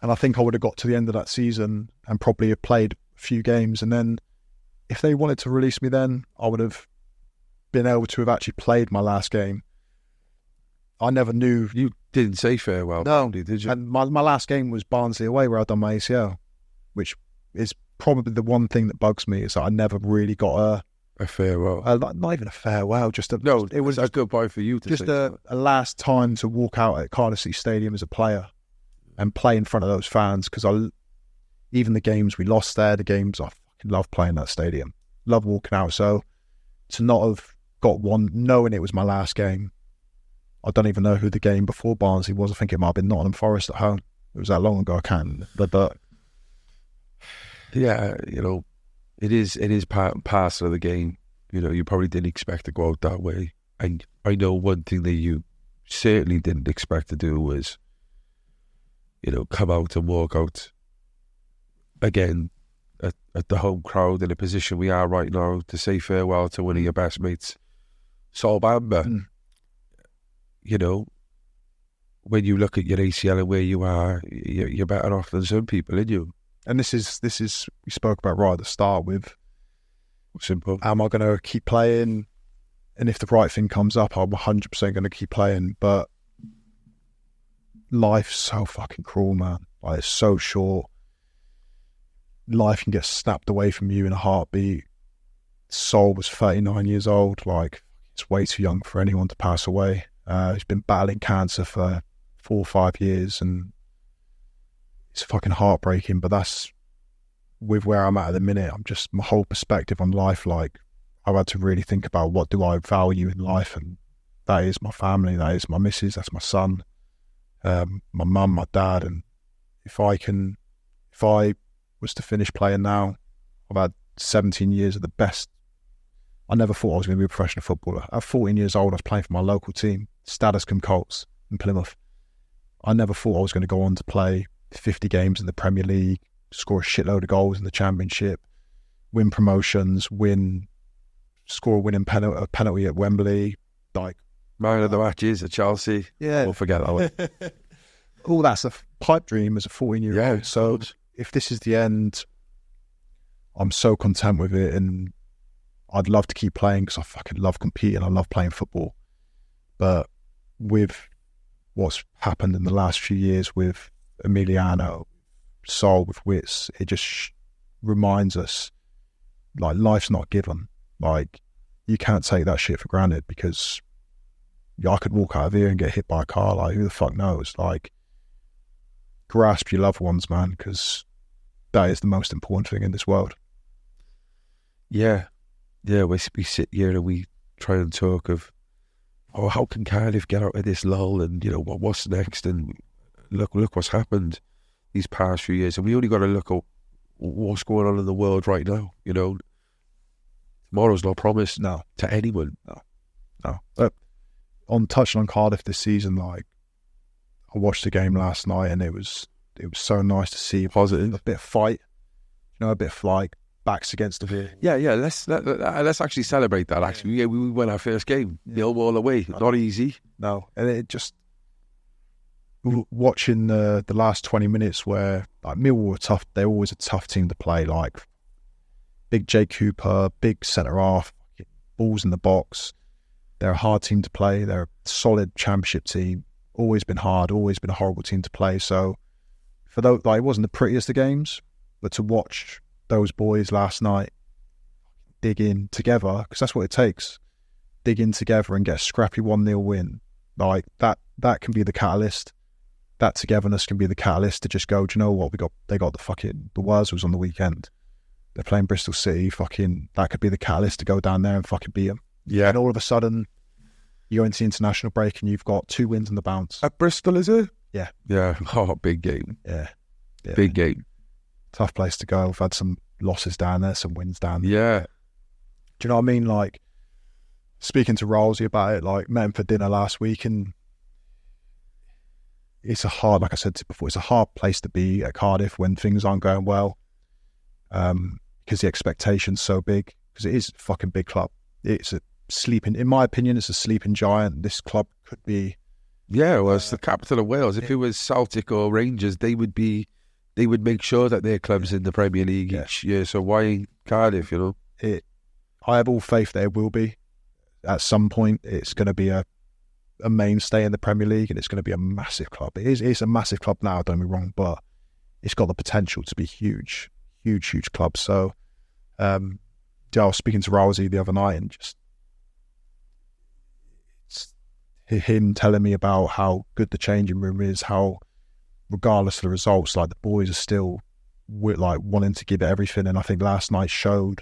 And I think I would have got to the end of that season and probably have played a few games. And then if they wanted to release me then, I would have been able to have actually played my last game. I never knew. You didn't say farewell, no, did you? And my last game was Barnsley away where I'd done my ACL, which is probably the one thing that bugs me, is that I never really got a farewell. Not even a farewell, it was a goodbye for you to just say. a last time to walk out at Cardiff City Stadium as a player and play in front of those fans, because even the games we lost there, the games I fucking love playing that stadium, love walking out. So to not have got one, knowing it was my last game, I don't even know who the game before Barnsley was. I think it might have been Nottingham Forest at home. It was that long ago. I can't. But yeah, it is part and parcel of the game. You probably didn't expect to go out that way. And I know one thing that you certainly didn't expect to do was, come out and walk out again, at the home crowd in a position we are right now to say farewell to one of your best mates, Bamba. You know, when you look at your ACL and where you are, you're better off than some people, aren't you? And this is we spoke about right at the start with simple. Am I going to keep playing? And if the right thing comes up, I'm 100% going to keep playing. But life's so fucking cruel, man. Like, it's so short. Life can get snapped away from you in a heartbeat. Sol was 39 years old. Like, it's way too young for anyone to pass away. He's been battling cancer for 4 or 5 years, and it's fucking heartbreaking. But that's with where I'm at the minute. I'm just, my whole perspective on life, like, I've had to really think about what do I value in life, and that is my family, that is my missus, that's my son, my mum, my dad. And if I was to finish playing now, I've had 17 years of the best. I never thought I was going to be a professional footballer. At 14 years old, I was playing for my local team, Stadiscombe Colts in Plymouth. I never thought I was going to go on to play 50 games in the Premier League, score a shitload of goals in the Championship, win promotions, score a winning penalty at Wembley, like Man of the matches at Chelsea. Yeah, we'll forget that one. All that's a pipe dream as a 14-year-old. Yeah, so if this is the end, I'm so content with it, and I'd love to keep playing because I fucking love competing. I love playing football. But with what's happened in the last few years with Emiliano, Sol, with Wits, it just reminds us, like, life's not given. Like, you can't take that shit for granted, because I could walk out of here and get hit by a car. Like, who the fuck knows? Like, grasp your loved ones, man, because that is the most important thing in this world. Yeah, we sit here and we try and talk of, how can Cardiff get out of this lull, and what's next, and look what's happened these past few years, and we only got to look at what's going on in the world right now. Tomorrow's not promised to anyone. No. But touching on Cardiff this season, like, I watched the game last night, and it was so nice to see positive, a bit of fight, a bit of, like, backs against the wall. Yeah. Let's actually celebrate that. Actually, we won our first game, nil all away. Not easy. No, and it just watching the last 20 minutes where, like, Millwall were tough. They're always a tough team to play. Like, big Jay Cooper, big centre half, balls in the box. They're a hard team to play. They're a solid Championship team. Always been hard. Always been a horrible team to play. So for those, like, it wasn't the prettiest of games, but to watch those boys last night dig in together, because that's what it takes. Dig in together and get a scrappy 1-0 win. Like, that can be the catalyst. That togetherness can be the catalyst to just go, do you know what? They got the Wurzels on the weekend. They're playing Bristol City. Fucking, that could be the catalyst to go down there and fucking beat them. Yeah. And all of a sudden, you're into the international break and you've got 2 wins in the bounce. At Bristol, is it? Yeah. Yeah. Oh, big game. Yeah. Big game. Tough place to go. We've had some losses down there, some wins down there. Yeah. Do you know what I mean? Like, speaking to Rolsey about it, like, met him for dinner last week, and it's like I said before, it's a hard place to be at Cardiff when things aren't going well, because the expectation's so big, because it is a fucking big club. It's in my opinion, it's a sleeping giant. This club could be... Yeah, well, it's the capital of Wales. If it was Celtic or Rangers, they would make sure that their club's in the Premier League each year. So why ain't Cardiff, I have all faith that it will be. At some point, it's going to be a mainstay in the Premier League, and it's going to be a massive club. It's a massive club now, don't be wrong, but it's got the potential to be huge club. So, I was speaking to Rousey the other night, and just him telling me about how good the changing room is, how regardless of the results, like, the boys are still like wanting to give it everything. And I think last night showed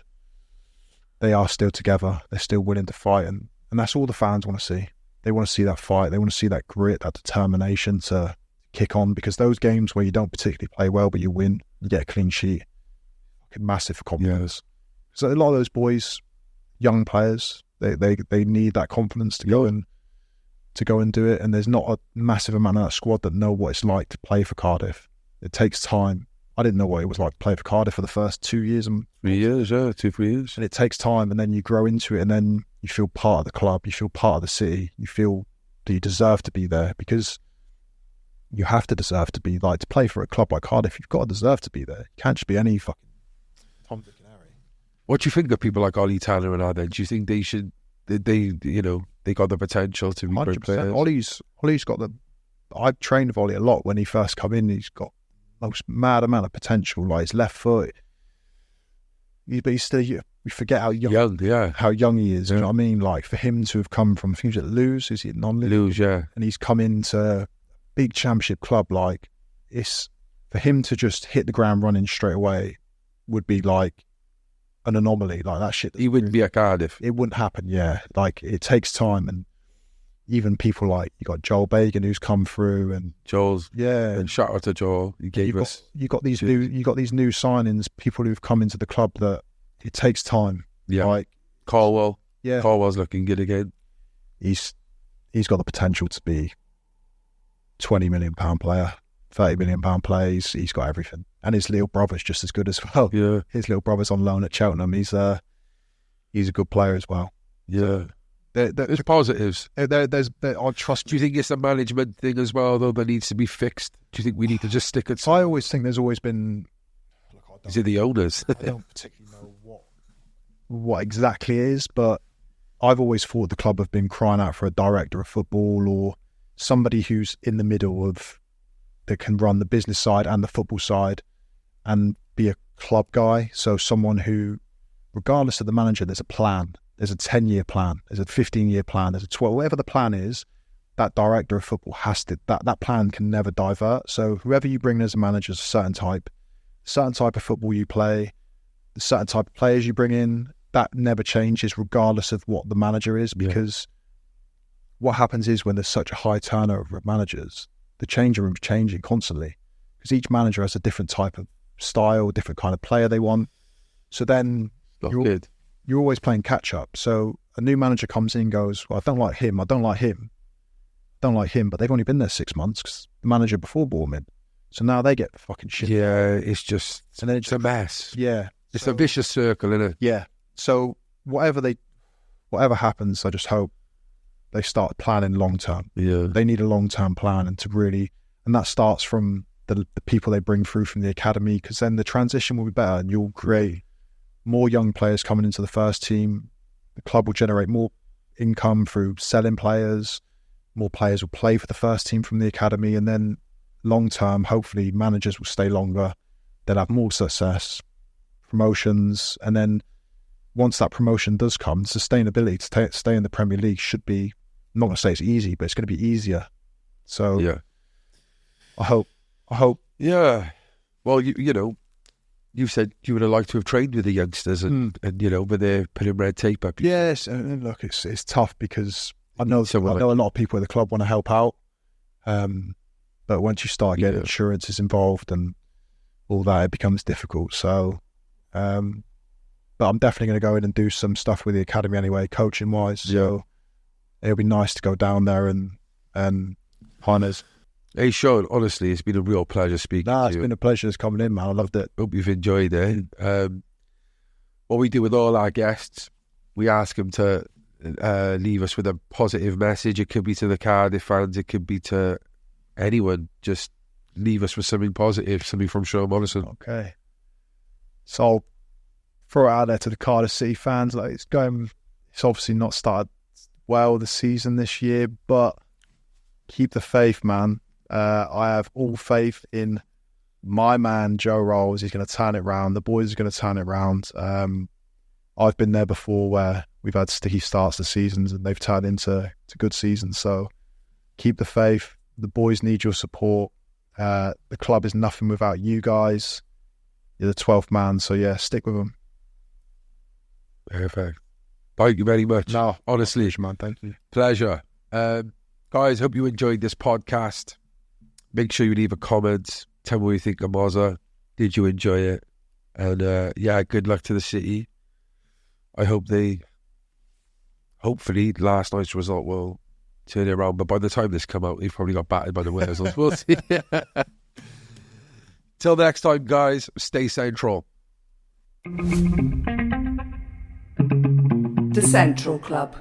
they are still together. They're still willing to fight, and that's all the fans want to see. They want to see that fight. They want to see that grit, that determination to kick on, because those games where you don't particularly play well but you win, you get a clean sheet, fucking massive for confidence. Yeah. So a lot of those boys, young players, they need that confidence to go and do it. And there's not a massive amount of that squad that know what it's like to play for Cardiff. It takes time, I didn't know what it was like to play for Cardiff for the first 2 years. 3 years, yeah, 2-3 years. And it takes time, and then you grow into it, and then you feel part of the club, you feel part of the city, you feel that you deserve to be there, because you have to deserve to be, like, to play for a club like Cardiff, you've got to deserve to be there. You can't just be any fucking Tom, Dick and Harry. What do you think of people like Ollie Tanner and Adam? Do you think they should, they got the potential to be great 100%. players? Ollie's got the, I've trained with Ollie a lot when he first come in. He's got the most mad amount of potential, like his left foot. But he's still, you forget how young he is. Yeah. You know what I mean? Like, for him to have come from, I think he was at Lewes, is he at non-Lewes? Lewes, yeah. And he's come into a big championship club. Like, it's, for him to just hit the ground running straight away would be like an anomaly. Like, that shit. He wouldn't be at Cardiff. It wouldn't happen, yeah. Like, it takes time, and even people like, you got Joel Bagan who's come through, and Joel's, yeah, and shout out to Joel. He gave us. You got these new signings, people who've come into the club that it takes time. Yeah, like Caldwell. Yeah, Caldwell's looking good again. He's got the potential to be £20 million player, £30 million player. He's got everything, and his little brother's just as good as well. Yeah, his little brother's on loan at Cheltenham. He's a good player as well. Yeah. There's positives. I trust. Do you think it's a management thing as well, though, that needs to be fixed? Do you think we need to just stick it? I always think there's always been. Is it the owners? I don't particularly know what exactly it is, but I've always thought the club have been crying out for a director of football, or somebody who's in the middle of, that can run the business side and the football side and be a club guy. So someone who, regardless of the manager, there's a plan. There's a 10-year plan, there's a 15-year plan, there's a 12, whatever the plan is, that director of football has to, that plan can never divert. So whoever you bring in as a manager is a certain type of football you play, the certain type of players you bring in, that never changes regardless of what the manager is, because what happens is when there's such a high turnover of managers, the changing room's changing constantly, because each manager has a different type of style, different kind of player they want. So then you're always playing catch up. So a new manager comes in and goes, well, I don't like him, but they've only been there 6 months because the manager before brought them in. So now they get fucking shit. Yeah, it's just, and then it's a mess. Yeah. It's a vicious circle, isn't it? Yeah. So whatever happens, I just hope they start planning long term. Yeah. They need a long term plan, and that starts from the people they bring through from the academy, because then the transition will be better, and you'll create more young players coming into the first team. The club will generate more income through selling players. More players will play for the first team from the academy, and then long term, hopefully, managers will stay longer. They'll have more success, promotions, and then once that promotion does come, sustainability to stay in the Premier League should be, I'm not going to say it's easy, but it's going to be easier. So yeah, I hope. Yeah. Well, you said you would have liked to have trained with the youngsters, and but they're putting red tape up. Yes, and look, it's tough, because I know a lot of people at the club want to help out, but once you start getting insurances involved and all that, it becomes difficult. So, but I'm definitely going to go in and do some stuff with the academy anyway, coaching wise. So it'll be nice to go down there and harness. Hey Sean, honestly, it's been a real pleasure speaking to you. It's been a pleasure just coming in, man. I loved it. Hope you've enjoyed it. What we do with all our guests, we ask them to leave us with a positive message. It could be to the Cardiff fans, it could be to anyone. Just leave us with something positive, something from Sean Morrison. Okay. So I'll throw it out there to the Cardiff City fans. Like, it's obviously not started well the season this year, but keep the faith, man. I have all faith in my man Joe Rolls. He's going to turn it around. The boys are going to turn it around. I've been there before where we've had sticky starts to seasons and they've turned into good seasons. So keep the faith. The boys need your support. The club is nothing without you guys. You're the 12th man. So yeah, stick with them. Perfect. Thank you very much. No, honestly, man. Thank you. Pleasure. Guys, hope you enjoyed this podcast. Make sure you leave a comment. Tell me what you think of Mozza. Did you enjoy it? And good luck to the City. I hope hopefully last night's result will turn it around. But by the time this come out, they've probably got battered by the Wales. We'll see. Till the next time, guys, stay central. The Central Club.